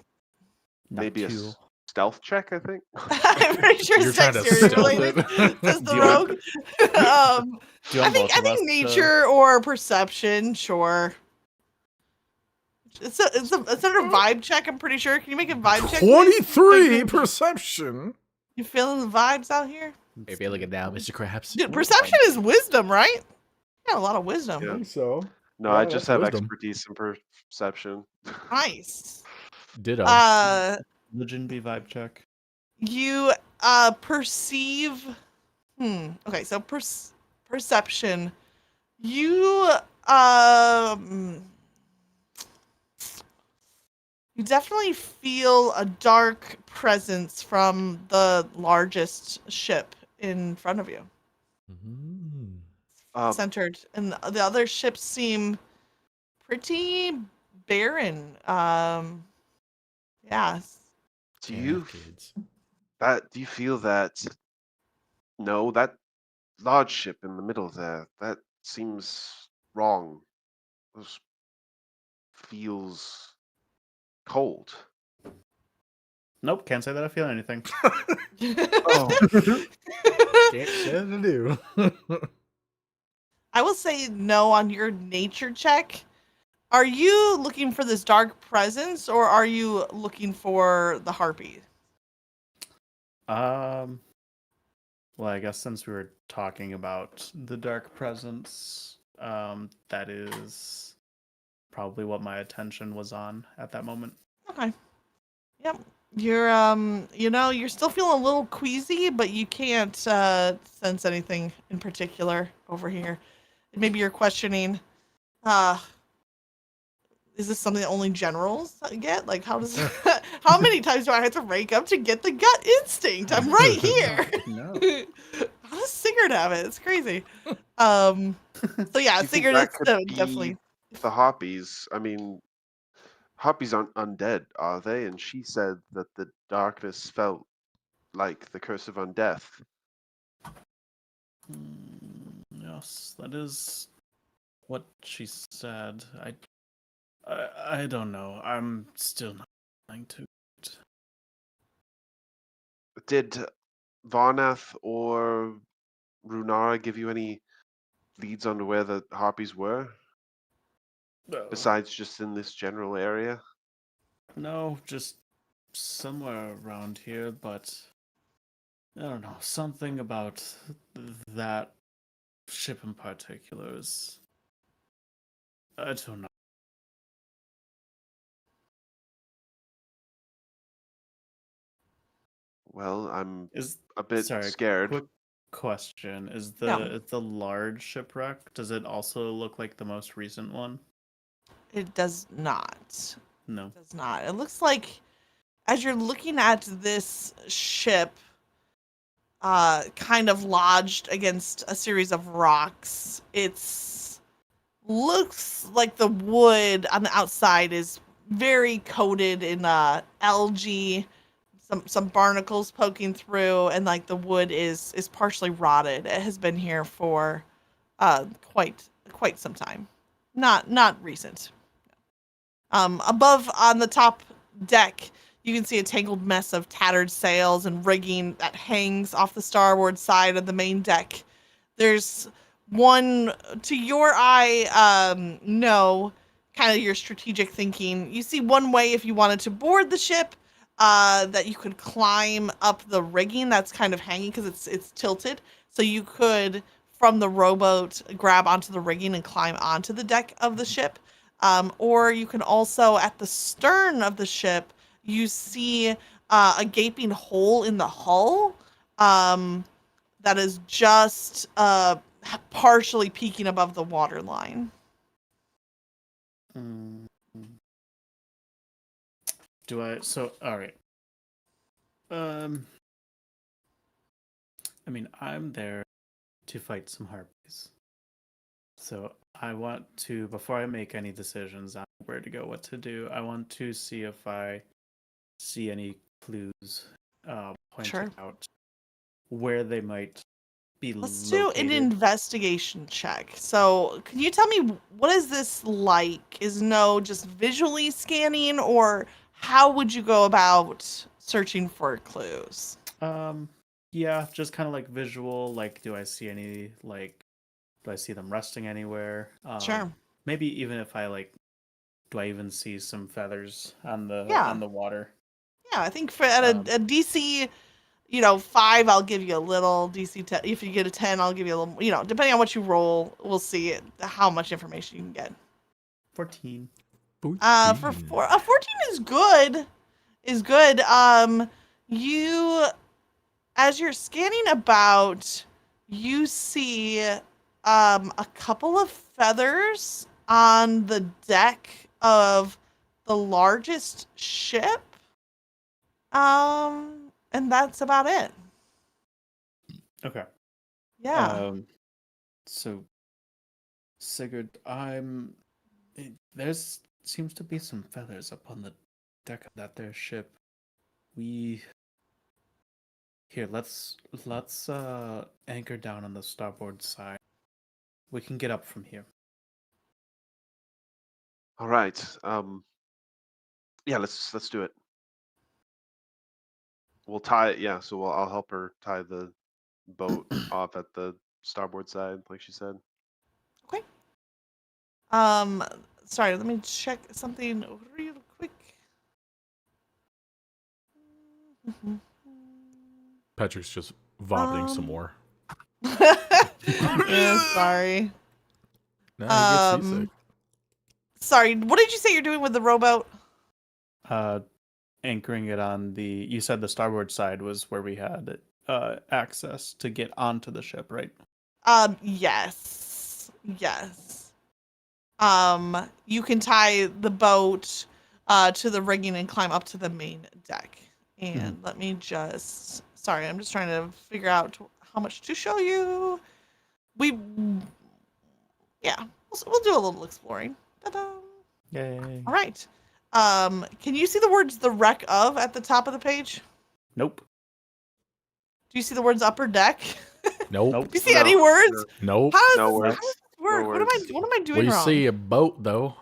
Not Maybe a two. stealth check, I think. I'm pretty sure You're it's trying to dexterity stealth related. it. Says the Do you want- rogue. Do you I want think both of us to- nature or perception, sure. It's another vibe check. I'm pretty sure. Can you make a vibe check? please? 23 perception. You feeling the vibes out here? Maybe look at now, Mr. Krabs. Dude, perception is wisdom, right? You got a lot of wisdom. Yeah. I think so. No, Yeah, I just that's have wisdom. expertise in perception. Nice. Ditto. Religion be vibe check. You perceive. Okay, so perception. You you definitely feel a dark presence from the largest ship in front of you. Centered, and the other ships seem pretty barren. Yeah. Do you feel that? No, that large ship in the middle there. That seems wrong. Those feels cold. Nope, can't say that I feel anything. Oh, Can't say to do. I will say no on your nature check. Are you looking for this dark presence, or are you looking for the harpy? Well, I guess since we were talking about the dark presence, that is probably what my attention was on at that moment. Okay. Yep. You're you're still feeling a little queasy, but you can't sense anything in particular over here. Maybe you're questioning, is this something that only generals get? Like, how does how many times do I have to rank up to get the gut instinct? I'm right here. No. How does Sigurd have it? It's crazy. So yeah, do you think Sigurd that is could definitely. be the Harpies? I mean, Harpies aren't undead, are they? And she said that the darkness felt like the curse of undeath. Yes, that is what she said. I don't know. I'm still not trying to. Did Varnath or Runara give you any leads on where the Harpies were? Besides just in this general area? No, just somewhere around here, but I don't know. Something about that ship in particular is. I don't know. Well, I'm Is a bit scared. Quick question: Is Yeah. the large shipwreck? Does it also look like the most recent one? It does not. No. It does not. It looks like as you're looking at this ship, kind of lodged against a series of rocks, it's looks like the wood on the outside is very coated in algae, some barnacles poking through, and like the wood is partially rotted. It has been here for quite some time. Not recent. Above on the top deck, you can see a tangled mess of tattered sails and rigging that hangs off the starboard side of the main deck. There's one, to your eye, no, kind of your strategic thinking. You see one way if you wanted to board the ship, that you could climb up the rigging that's kind of hanging because it's tilted. So you could, from the rowboat, grab onto the rigging and climb onto the deck of the ship. Or you can also, at the stern of the ship, you see a gaping hole in the hull that is just partially peeking above the waterline. Do I? So, all right. I mean, I'm there to fight some harpies. So I want to, before I make any decisions on where to go, what to do, I want to see if I see any clues pointing Sure. out where they might be Let's do an located? investigation check. So, can you tell me what is this like? Is No just visually scanning, or how would you go about searching for clues? Yeah, just kind of like visual. Like, do I see any do I see them resting anywhere? Sure. Maybe even if I do I even see some feathers on Yeah. the water? Yeah, I think for at Um, a DC, 5, I'll give you a little. DC 10, if you get a 10, I'll give you a little. Depending on what you roll, we'll see how much information you can get. 14. For 14 is good. Is good. You as you're scanning about, you see a couple of feathers on the deck of the largest ship. And that's about it. Okay. Yeah. So Sigurd, there's seems to be some feathers up on the deck of that there ship. We Here, let's anchor down on the starboard side. We can get up from here. All right. Yeah, let's do it. We'll tie it. Yeah, so I'll help her tie the boat off at the starboard side, like she said. Okay. Sorry, let me check something real quick. Patrick's just vomiting some more. Yeah, sorry. Now he gets seasick. Sorry, what did you say you're doing with the rowboat? Anchoring it on you said the starboard side was where we had access to get onto the ship, right? Yes. Yes. You can tie the boat to the rigging and climb up to the main deck. And let me sorry, I'm just trying to figure out how much to show you. Yeah, we'll do a little exploring. Ta-da. Yay. All right. Can you see the words "the wreck of" at the top of the page? Nope. Do you see the words "upper deck"? Nope. Nope. Do you see No, any words? Nope. How No does words. this work? No What am I doing We wrong? see a boat though.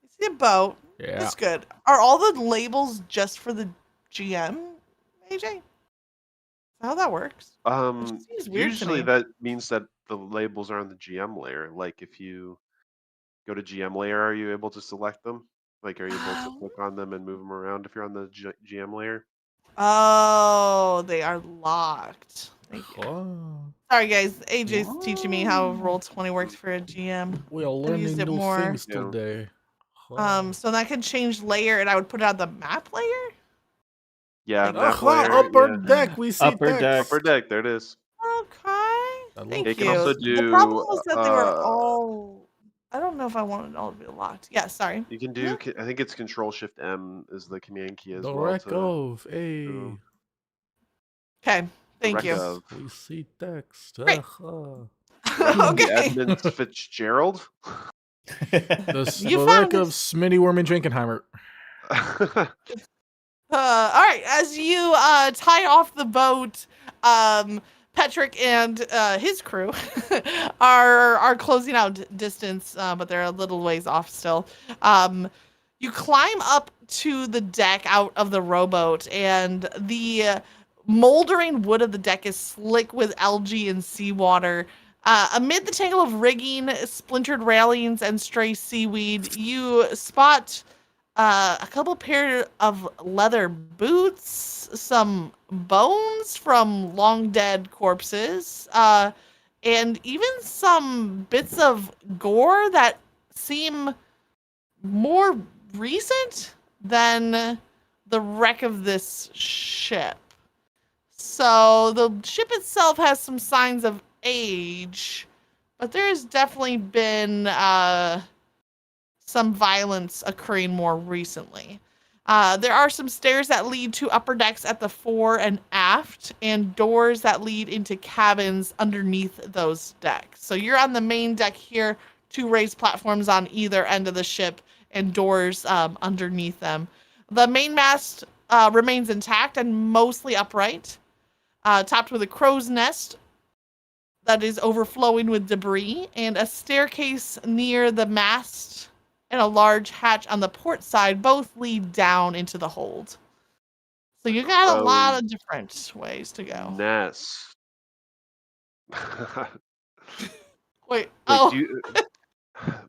You see a boat. Yeah. That's good. Are all the labels just for the GM, AJ? How that works? It just seems weird to Usually me. that means that the labels are on the GM layer. Like if you go to GM layer, are you able to select them? Like, are you able to click on them and move them around if you're on the GM layer? Oh, they are locked. Thank you. Oh, Sorry, guys. AJ's teaching me how Roll20 works for a GM. we are I've used learning it new more. things Yeah. today. So that could change layer, and I would put it on the map layer. Yeah, Like- map Aha, layer. upper Yeah. deck, we see Upper decks. deck. Upper deck. There it is. Okay. Thank They can you. also The problem do, was that they were all. I don't know if I wanted all to be locked. Yeah, sorry. You can do. I think it's Control Shift M is the command key as The well wreck to of, hey, Okay. Thank wreck you. of. we see text. Great. Aha. Wreck of the Okay. Edmund Fitzgerald. You The found wreck it. of Smitty Worm and Jenkenheimer. All right. As you tie off the boat, Patrick and his crew are closing out distance, but they're a little ways off still. You climb up to the deck out of the rowboat, and the moldering wood of the deck is slick with algae and seawater. Amid the tangle of rigging, splintered railings, and stray seaweed, you spot a couple pair of leather boots, some bones from long dead corpses, and even some bits of gore that seem more recent than the wreck of this ship. So the ship itself has some signs of age, but there's definitely been some violence occurring more recently. There are some stairs that lead to upper decks at the fore and aft, and doors that lead into cabins underneath those decks. So you're on the main deck here, 2 raised platforms on either end of the ship, and doors underneath them. The main mast remains intact and mostly upright, topped with a crow's nest that is overflowing with debris, and a staircase near the mast and a large hatch on the port side both lead down into the hold. So you got a lot of different ways to go. Ness. Wait, Wait, do you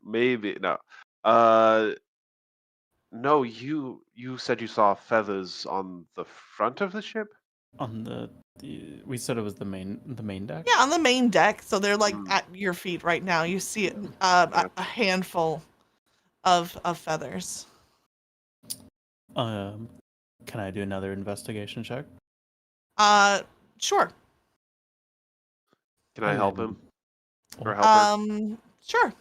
maybe no. No, you said you saw feathers on the front of the ship? On the we said it was the main deck. yeah, on the main deck. So they're like Mm. at your feet right now. You see it, Yeah. a handful of feathers. Can I do another investigation check? Sure. Can I help him? Or help her? Sure.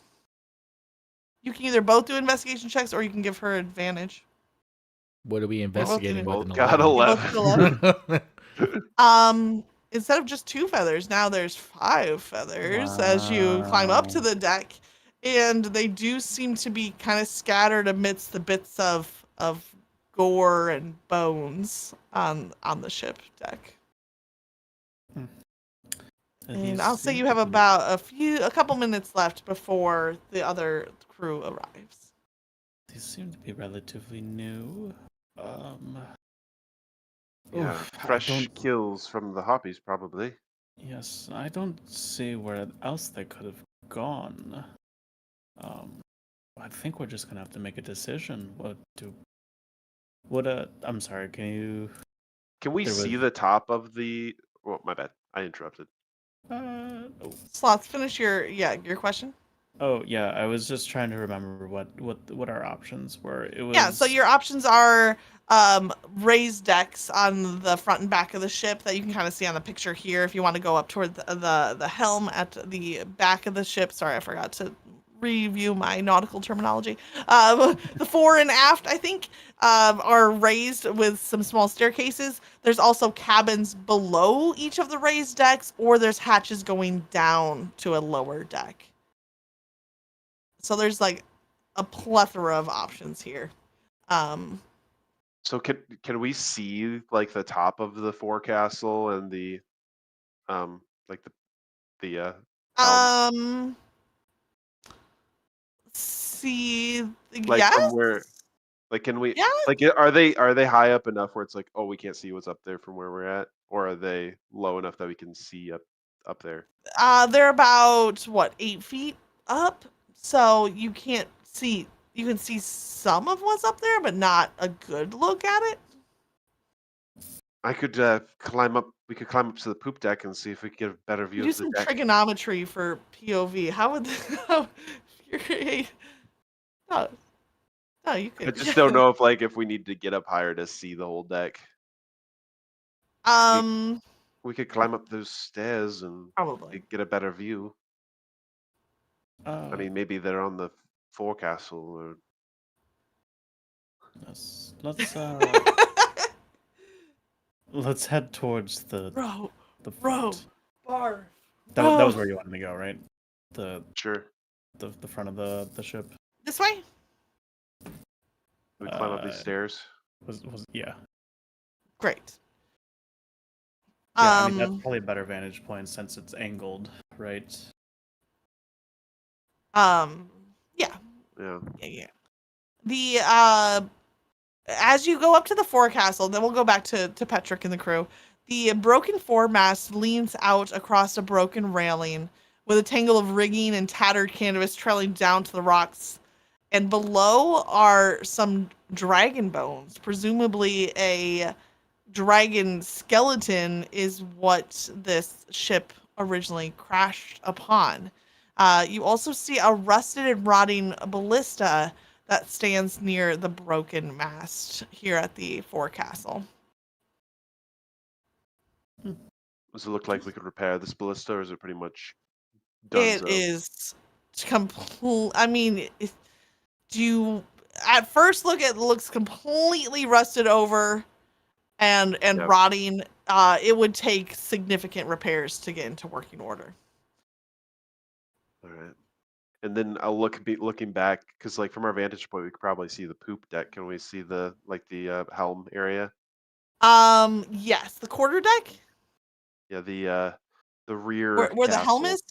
You can either both do investigation checks or you can give her advantage. What are we investigating with? Both An got 11? You both did 11. Instead of just 2 feathers, now there's 5 feathers as you climb up to the deck, and they do seem to be kind of scattered amidst the bits of gore and bones on the ship deck. And I'll say you have about a couple minutes left before the other crew arrives. These seem to be relatively new. Yeah, oof, I fresh don't- kills from the Hoppies, probably. Yes, I don't see where else they could have gone. I think we're just gonna have to make a decision. I'm sorry, can we There see was- the top of the? Well, my bad. I interrupted. you... Sloth, finish your question. Oh yeah, I was just trying to remember what our options were. It was Yeah, so your options are raised decks on the front and back of the ship that you can kind of see on the picture here. If you want to go up toward the helm at the back of the ship. Sorry, I forgot to review my nautical terminology. The fore and aft, I think, are raised with some small staircases. There's also cabins below each of the raised decks, or there's hatches going down to a lower deck. So there's like a plethora of options here. So can we see like the top of the forecastle and the like the helm? See, Like yes. from where? Like can we? Yeah. Like are they high up enough where it's like, oh, we can't see what's up there from where we're at, or are they low enough that we can see up there? They're about what 8 feet up, so you can't see. You can see some of what's up there, but not a good look at it. I could climb up. We could climb up to the poop deck and see if we could get a better view Do of the some deck. trigonometry for POV. How would no, no, you I could. just don't know if we need to get up higher to see the whole deck. We could climb up those stairs and Probably. get a better view. I mean, maybe they're on the forecastle or. let's head towards the Row, front. bar. That was where you wanted to go, right? Sure. The front of the ship. This way. We climb up these stairs. Yeah. Great. Yeah, I mean that's probably a better vantage point since it's angled, right? Yeah. Yeah. The as you go up to the forecastle, then we'll go back to Petrick and the crew. The broken foremast leans out across a broken railing with a tangle of rigging and tattered canvas trailing down to the rocks. And below are some dragon bones. Presumably a dragon skeleton is what this ship originally crashed upon. You also see a rusted and rotting ballista that stands near the broken mast here at the forecastle. Does it look like we could repair this ballista, or is it pretty much done? It is complete. I mean, at first look, it looks completely rusted over and rotting. It would take significant repairs to get into working order. All right. And then I'll looking back, because like from our vantage point, we could probably see the poop deck. Can we see the helm area? Yes, the quarter deck. Yeah, The rear Where the helm castle. is?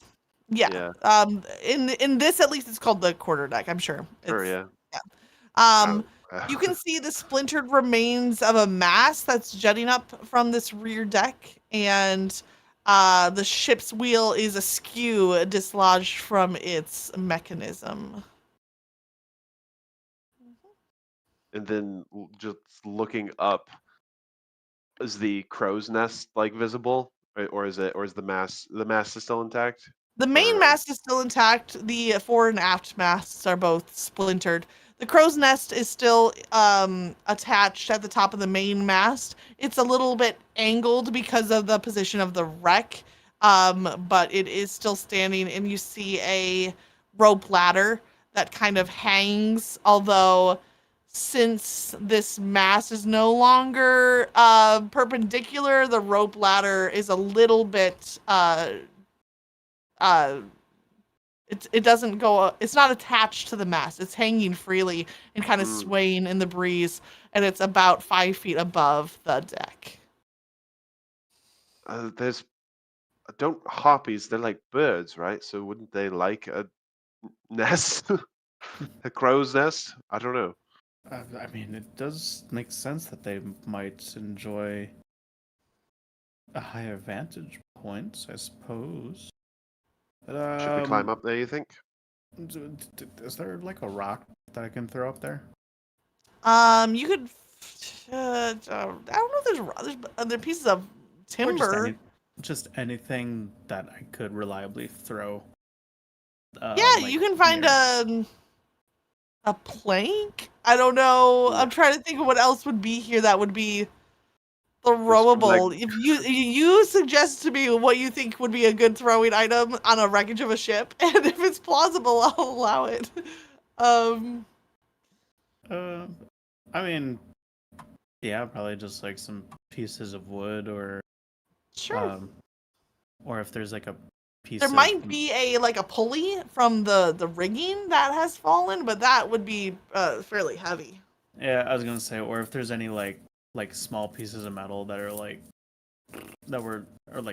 Yeah. Yeah. In this at least it's called the quarterdeck, I'm sure. Sure, It's yeah. Um, Oh. you can see the splintered remains of a mast that's jutting up from this rear deck, and the ship's wheel is askew, dislodged from its mechanism. And then just looking up, is the crow's nest like visible, or is the mast is still intact? The main Or mast is still intact. The fore and aft masts are both splintered. The crow's nest is still attached at the top of the main mast. It's a little bit angled because of the position of the wreck, but it is still standing, and you see a rope ladder that kind of hangs, although since this mast is no longer perpendicular, the rope ladder is a little bit uh it doesn't go, it's not attached to the mast. It's hanging freely and kind of swaying in the breeze, and it's about 5 feet above the deck. there's don't harpies? They're like birds, right? So wouldn't they like a nest, a crow's nest? I don't know. I mean, it does make sense that they might enjoy a higher vantage point, I suppose. But, Should we climb up there? You think? is there like a rock that I can throw up there? You could I don't know if there's other pieces of Or timber. just anything that I could reliably throw. Yeah, you can find a plank. I don't know. I'm trying to think of what else would be here that would be throwable. Like- If you suggest to me what you think would be a good throwing item on a wreckage of a ship, and if it's plausible, I'll allow it. I mean, yeah, probably just like some pieces of wood, or Sure. or if there's like a piece. There of might be a pulley from the rigging that has fallen, but that would be fairly heavy. Yeah, I was gonna say, or if there's any like small pieces of metal that are like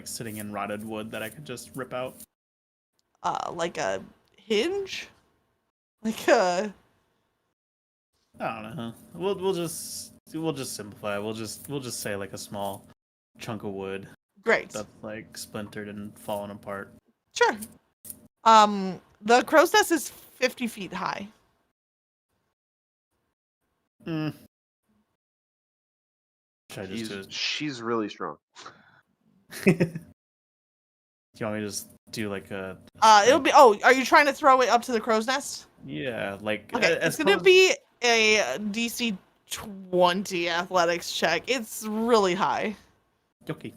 sitting in rotted wood that I could just rip out. Like a hinge, like a. I don't know. We'll just simplify. We'll just say like a small chunk of wood Great. that's like splintered and fallen apart. Sure. The crow's nest is 50 feet high. Mm. Should I just do it? She's really strong. Do you want me to just do like a? It'll be. Oh, are you trying to throw it up to the crow's nest? Yeah, like Okay, it's gonna be a DC 20 athletics check. It's really high. Okay.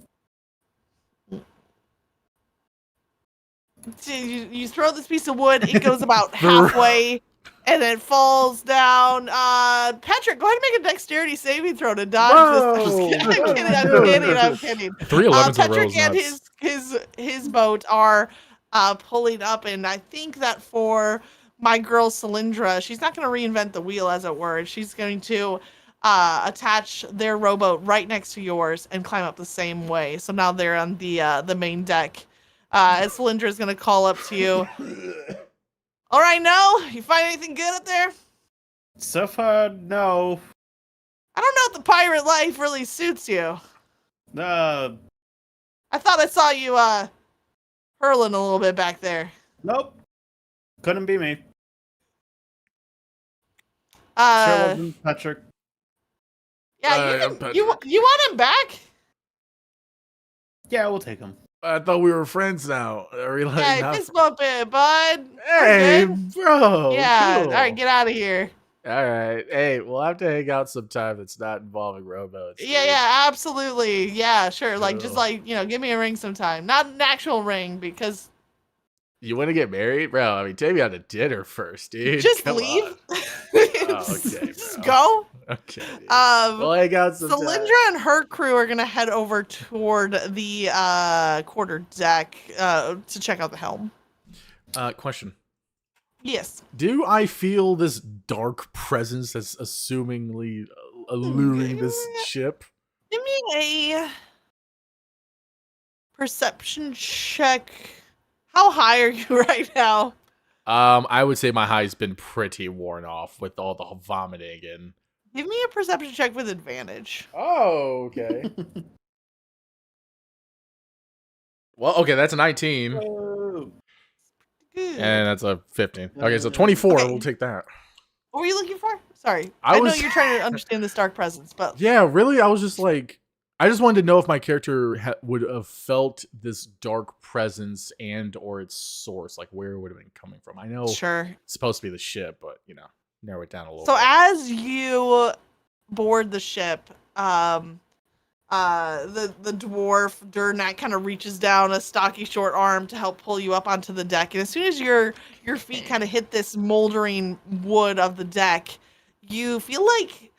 So you throw this piece of wood, it goes about halfway, and then falls down. Patrick, go ahead and make a dexterity saving throw to dodge this. I'm kidding. 3 11s in a row Patrick is and nuts. his boat are pulling up, and I think that for my girl Cylindra, she's not going to reinvent the wheel, as it were. She's going to attach their rowboat right next to yours and climb up the same way. So now they're on the main deck. And Cylindra is going to call up to you. All right, no? You find anything good up there? So far, no. I don't know if the pirate life really suits you. Uh, I thought I saw you hurling a little bit back there. nope. Couldn't be me. Sure wasn't Patrick. Yeah, I'm you want him back? Yeah, we'll take him. I thought we were friends now. Are we like Yeah, now? fist bump it, bud. Hey, We're good. bro. Yeah, cool. all right, get out of here. All right. Hey, we'll have to hang out sometime that's not involving rowboats. Yeah, dude. yeah, absolutely. Yeah, sure. Like, just Cool. like, give me a ring sometime. Not an actual ring, because You want to get married, bro? I mean, take me out to dinner first, dude. just Come leave. on. Okay, just bro. go. Okay. Dude. Um, We'll hang out sometime. Cylindra and her crew are gonna head over toward the quarter deck to check out the helm. Question. Yes. Do I feel this dark presence that's assumingly alluring this ship? Give me a perception check. How high are you right now? I would say my high's been pretty worn off with all the vomiting and. Give me a perception check with advantage. Oh, okay. Well, okay, that's a 19. Whoa. Good. And that's a 15. Okay, so 24. Okay. We'll take that. What were you looking for? Sorry. I know was- you're trying to understand this dark presence, but Yeah, really, I was just like, I just wanted to know if my character would have felt this dark presence and or its source, like where it would have been coming from. I know sure. it's supposed to be the ship, but narrow it down a little So bit. as you board the ship, the dwarf Durnak kind of reaches down a stocky short arm to help pull you up onto the deck, and as soon as your feet kind of hit this moldering wood of the deck, you feel like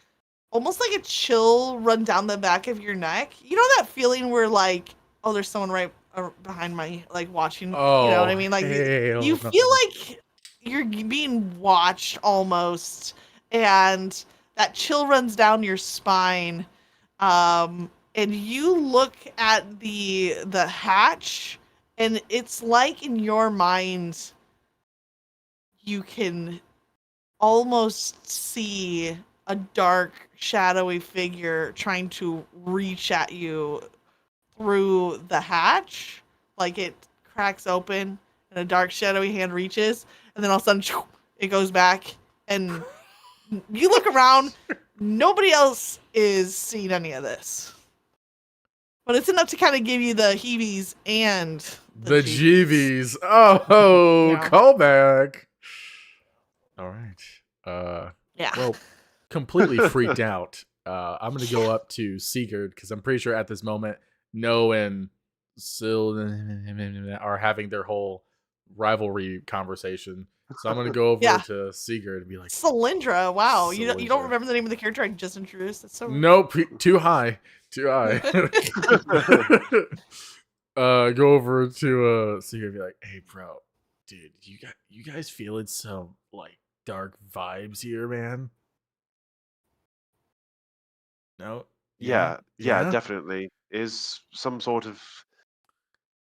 almost like a chill run down the back of your neck. You know that feeling where like, oh, there's someone right behind my like watching. Oh, you know what I mean? Like hell you no. feel like you're being watched almost, and that chill runs down your spine. And you look at the hatch, and it's like in your mind you can almost see a dark, shadowy figure trying to reach at you through the hatch. Like it cracks open and a dark, shadowy hand reaches, and then all of a sudden it goes back, and you look around, nobody else is seeing any of this. But it's enough to kind of give you the heebies and The GVs. Oh, Yeah. callback. All right. Yeah. Well, completely freaked out. I'm gonna go up to Sigurd because I'm pretty sure at this moment, No and Sil are having their whole rivalry conversation. So I'm gonna go over Yeah. to Sigurd and be like, "Cylindra, wow, you don't Cylindra. remember the name of the character I just introduced? That's so rude." "Nope, too high, too high." Go over to Sigurd and be like, "Hey, bro, dude, you guys feeling some like dark vibes here, man?" No. Yeah, definitely. Is some sort of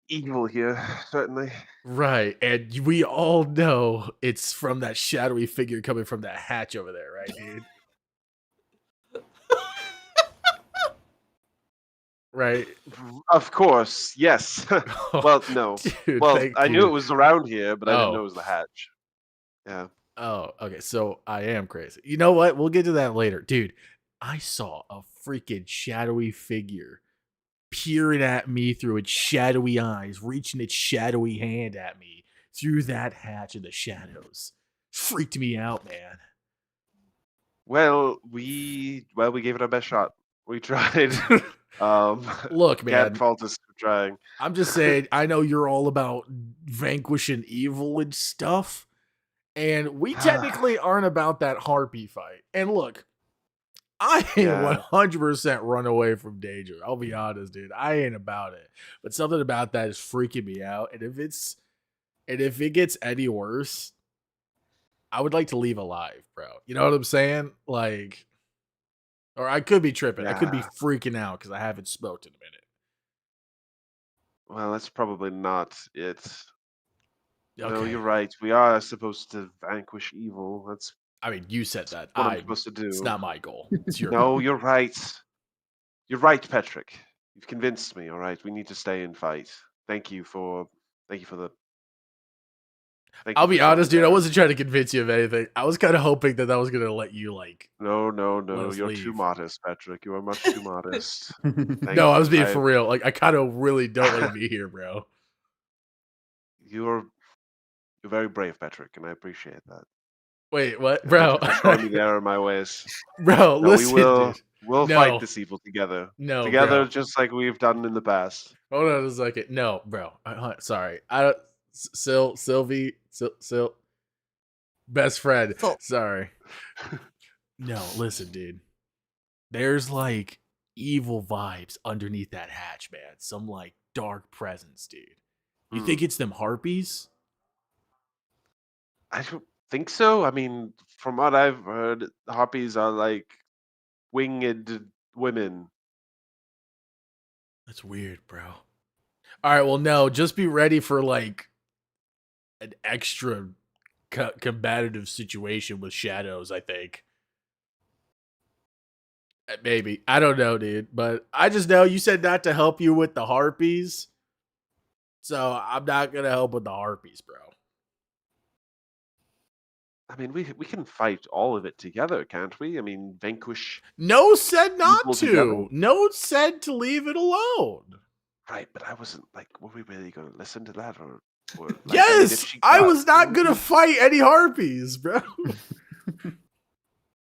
evil here, certainly. Right, and we all know it's from that shadowy figure coming from that hatch over there, right, dude? Right. Of course, yes. Well, no. Dude, Well, thank I knew you. it was around here, but I didn't Oh. know it was the hatch. Yeah. Oh, okay. So I am crazy. You know what? We'll get to that later. Dude, I saw a freaking shadowy figure peering at me through its shadowy eyes, reaching its shadowy hand at me through that hatch in the shadows. Freaked me out, man. Well, we gave it our best shot. We tried. Look, man. Can't fault us for trying. I'm just saying, I know you're all about vanquishing evil and stuff. And we technically aren't about that harpy fight. And look, I ain't Yeah. 100% run away from danger. I'll be honest, dude. I ain't about it. But something about that is freaking me out. And if it gets any worse, I would like to leave alive, bro. You know what I'm saying? Like, or I could be tripping. I could be Yeah. freaking out because I haven't smoked in a minute. Well, that's probably not it. No, Okay. you're right. We are supposed to vanquish evil. That's I mean, you said that. what I'm supposed to do. It's not my goal. It's your No, goal. you're right. You're right, Patrick. You've convinced me. All right, we need to stay and fight. Thank you for the. I'll be honest, dude. I was. wasn't trying to convince you of anything. I was kind of hoping that was gonna let you like. No. Let us You're too leave. modest, Patrick. You are much too modest. Thank No, I was you. being for real. Like, I kind of really don't want to be here, bro. You're very brave, Patrick, and I appreciate that. Wait, what, And bro? thank you for showing me the error of my ways. Bro, No, listen, dude. we'll No. fight this evil together. No, Together, bro. just like we've done in the past. Hold on a second. No, bro. Sorry. Sylvie, best friend. Sil- Sorry. No, listen, dude. There's like evil vibes underneath that hatch, man. Some like dark presence, dude. You think it's them harpies? I don't think so. I mean, from what I've heard, harpies are like winged women. That's weird, bro. All right, well, no, just be ready for like an extra combative situation with shadows, I think. Maybe. I don't know, dude. But I just know you said not to help you with the harpies. So I'm not going to help with the harpies, bro. I mean, we can fight all of it together, can't we? I mean, vanquish. No said not People to. together. No said to leave it alone. Right, but I wasn't like, were we really going to listen to that? Or like, Yes, I was not going to fight any harpies, bro.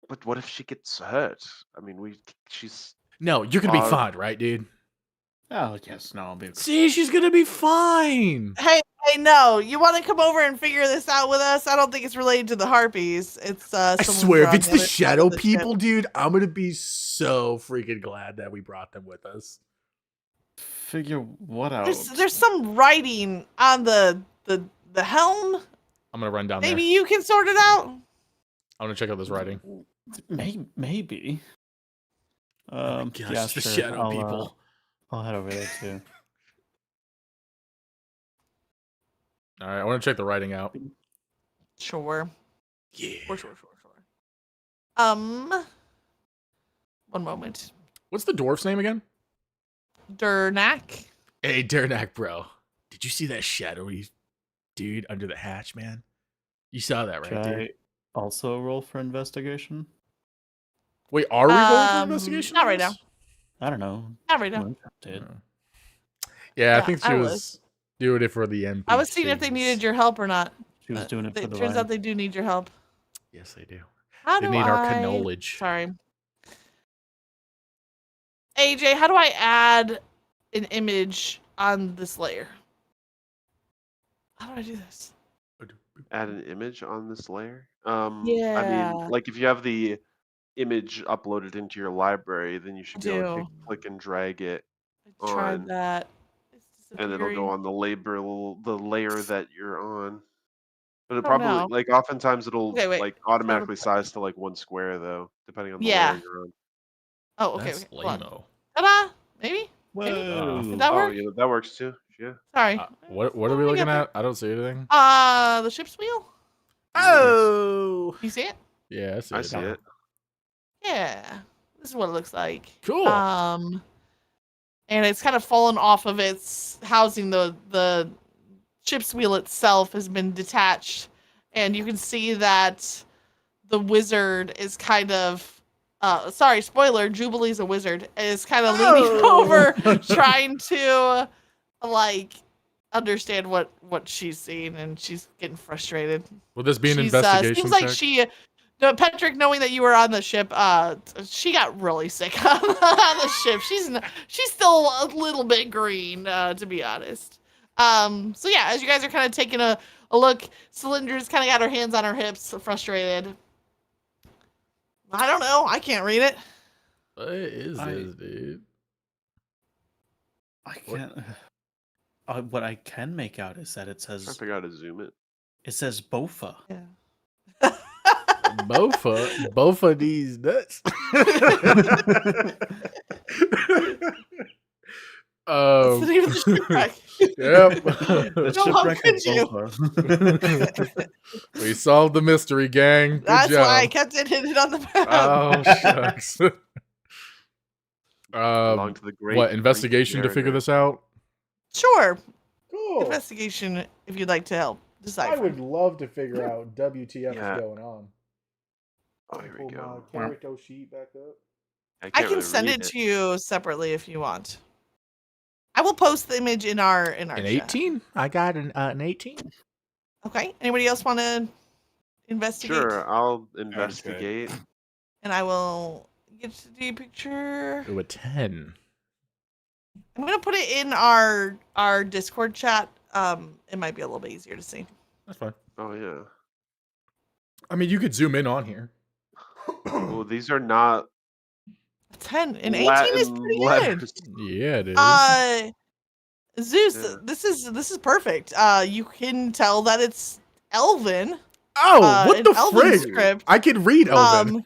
But what if she gets hurt? I mean, she's. No, you're going to be fine, right, dude? Oh, yes, no, I'll be. See, she's going to be fine. Hey, no, you want to come over and figure this out with us? I don't think it's related to the harpies. It's I swear, if it's the shadow people, dude, I'm going to be so freaking glad that we brought them with us. Figure what out? There's some writing on the helm. I'm going to run down Maybe there. you can sort it out. I'm going to check out this writing. Maybe. Oh my gosh, yeah, it's the sure. shadow people. I'll head over there too. All right, I want to check the writing out. Sure. Yeah. Sure. One moment. What's the dwarf's name again? Durnak. Hey, Durnak, bro. Did you see that shadowy dude under the hatch, man? You saw that, right, Should dude? I also roll for investigation? Wait, are we going for investigation? Not right now. I don't know. Not right now. Moonshot did. Yeah, I Yeah, think she I was doing it for the NPCs. I was seeing if they needed your help or not. She was doing it for It the turns vine. out they do need your help. Yes, they do. How They do need our I- knowledge. Sorry. AJ, how do I add an image on this layer? How do I do this? Add an image on this layer. I Yeah. mean, like if you have the image uploaded into your library, then you should be able to do. click and drag it, I tried on- that. It's and it'll go disappearing. on the layer that you're on. But it Oh, probably no. like oftentimes it'll Okay, wait. like automatically size to like 1 square though, depending on the Yeah. layer you're on. Oh, okay. That's Okay. Hold on. lame-o. Ta-da! Maybe? Whoa. Did that Oh work? yeah, that works too. Yeah. Sorry. What are we Let me looking get there. at? I don't see anything. The ship's wheel? Oh! You see it? Yeah, I see it. Yeah. This is what it looks like. Cool. And it's kind of fallen off of its housing. The ship's wheel itself has been detached, and you can see that the wizard is kind of sorry, spoiler, Jubilee's a wizard, is kind of leaning over trying to like understand what she's seeing, and she's getting frustrated. Will this be an She's, investigation seems like check? Patrick, knowing that you were on the ship, she got really sick on the ship. She's still a little bit green, to be honest. So yeah, as you guys are kind of taking a look, Cylinder's kind of got her hands on her hips, frustrated. I don't know. I can't read it. What is this, dude? I can't. What I can make out is that it I says figure out how to zoom it. Bofa. Yeah. Bofa these nuts. That's the name of the shipwreck. Yep. The No, how shipwreck could of you? Bofa. We solved the mystery, gang. Good That's job. why I kept it hidden on the map. Oh shucks. Belong to the great What Greek investigation to figure mariner. this out? Sure. Cool. Investigation, if you'd like to help decipher. I would love to figure out WTF Yeah. is going on. Oh, here we go. character sheet back up. I can't can really send read it to you separately if you want. I will post the image in our An chat. 18? I got an 18. Okay. Anybody else want to investigate? Sure, I'll investigate. And I will get to the picture. Ooh, a 10. I'm gonna put it in our Discord chat. It might be a little bit easier to see. That's fine. Oh yeah. I mean, you could zoom in on here. Well, these are not 10 and 18 Latin is pretty letters. Yeah, it is. good. Zeus, Yeah. this is perfect. You can tell that it's Elven. Oh, what an the Elven frig? script. I can read Elven.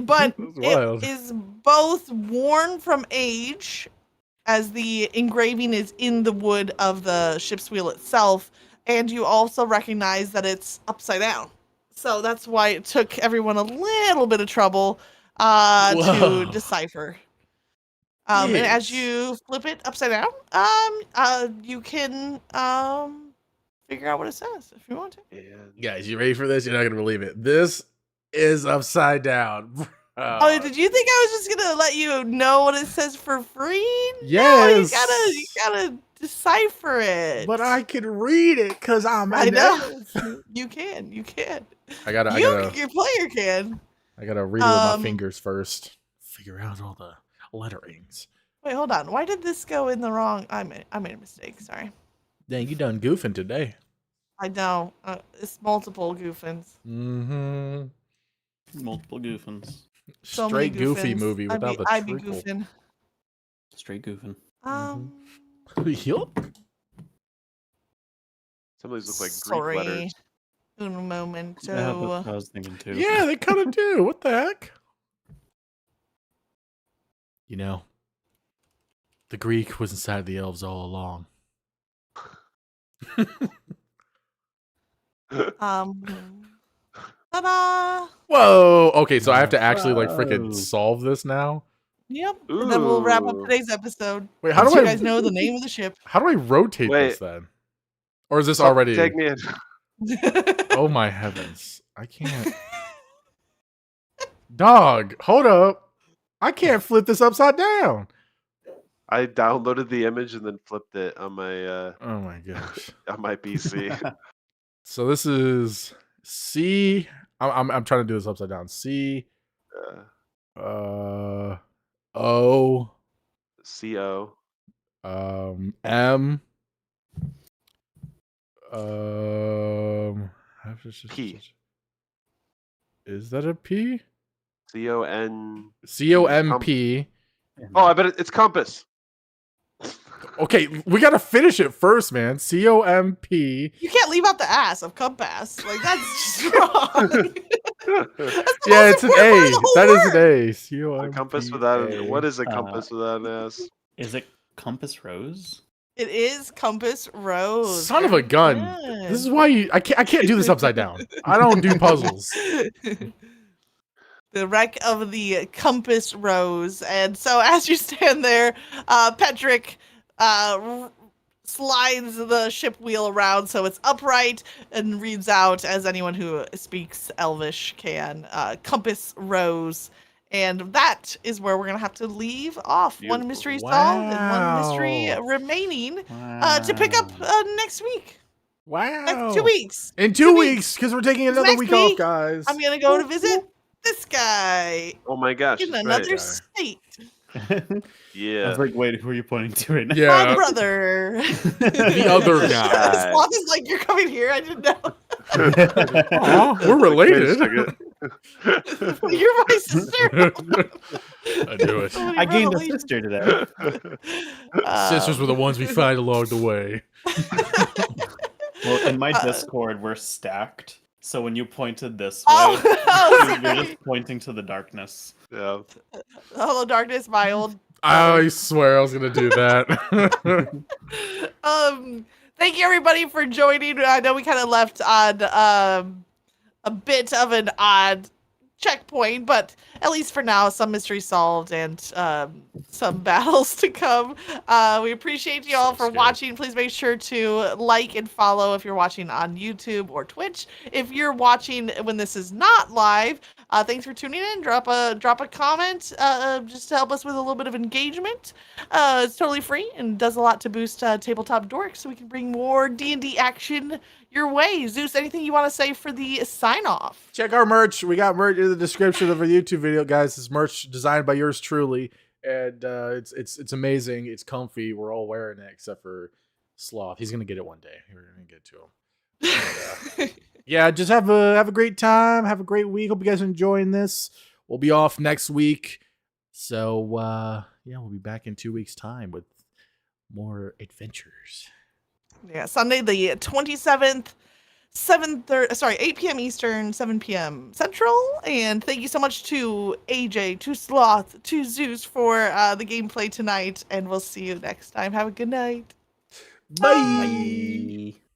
But That's wild. it is both worn from age as the engraving is in the wood of the ship's wheel itself, and you also recognize that it's upside down. So that's why it took everyone a little bit of trouble to Whoa. decipher. And as Yes. you flip it upside down, you can figure out what it says if you want to. And Guys, you ready for this? You're not gonna believe it. This is upside down. Oh, did you think I was just gonna let you know what it says for free? Yes. No, you gotta decipher it. But I can read it because I'm I an know. elf. You can. I gotta Your player can. read it with my fingers first. Figure out all the letterings. Wait, hold on. Why did this go in the wrong? I made a mistake. Sorry. Dang, you done goofing today. I know. It's multiple goofins. Mm-hmm. Multiple goofins. So Straight many goofy goofins. movie without the I'd be treacle. goofing. Straight goofing. Yup. some of these look like Sorry. Greek letters. Un momento. Yeah, that's what I was thinking too. Yeah, they kind of do. What the heck? You know, the Greek was inside the elves all along. Ta-da! Whoa. Okay, so I have to actually like freaking Whoa. solve this now. Yep. And then we'll wrap up Ooh. today's episode. Wait, how Once do you I guys know the name of the ship? How do I rotate this Wait. then? Or is this Something already? Take me in. Oh my heavens! I can't. Dog, hold up! I can't flip this upside down. I downloaded the image and then flipped it on my Oh my gosh! PC. So this is C. I'm trying to do this upside down. C. O. CO. M. P. Is that a P? CON. COMP. Oh, I bet it's compass. Okay, we gotta finish it first, man. COMP. You can't leave out the ass of compass. Like that's just wrong. Yeah, it's an A. That is an A. A COMP. compass without an. What is a compass without an S? Is it Compass Rose? It is compass rose. Son of a gun. Good. This is why I can't do this upside down. I don't do puzzles. The wreck of the compass rose. And so as you stand there, Petrick slides the ship wheel around so it's upright and reads out, as anyone who speaks Elvish can, compass rose. And that is where we're going to have to leave off. Beautiful. One mystery solved and one mystery remaining to pick up next week. Wow. Next 2 weeks. In 2 weeks, because we're taking another Next week week, off, guys. I'm going to go to visit this guy Oh my gosh. in that's another right. state. I Yeah. was like, wait, who are you pointing to right now? My Yeah, brother. the other guy. Sloth is like, you're coming here? I didn't know. Aw, we're related. You're my sister. I knew it. I gained a sister today. Sisters were the ones we find along the way. Well, in my Discord, we're stacked. So when you pointed this way, Oh, you're just pointing to the darkness. Yeah. hello, darkness, my old. I swear I was gonna do that. Thank you everybody for joining. I know we kind of left on a bit of an odd checkpoint, but at least for now, some mystery solved and some battles to come. We appreciate you all for watching. Please make sure to like and follow if you're watching on YouTube or Twitch. If you're watching when this is not live, thanks for tuning in. Drop a comment just to help us with a little bit of engagement. It's totally free and does a lot to boost Tabletop Dorks so we can bring more D&D action your way. Zeus, anything you want to say for the sign off? Check our merch. We got merch in the description of our YouTube video, guys. It's merch designed by yours truly, and it's amazing. It's comfy. We're all wearing it except for Sloth. He's gonna get it one day. We're gonna get to him. And, yeah, just have a great time. Have a great week. Hope you guys are enjoying this. We'll be off next week, so yeah, we'll be back in 2 weeks' time with more adventures. Yeah, Sunday the 27th. 8 p.m. Eastern, 7 p.m. Central. And thank you so much to AJ, to Sloth, to Zeus for the gameplay tonight. And we'll see you next time. Have a good night. Bye. Bye.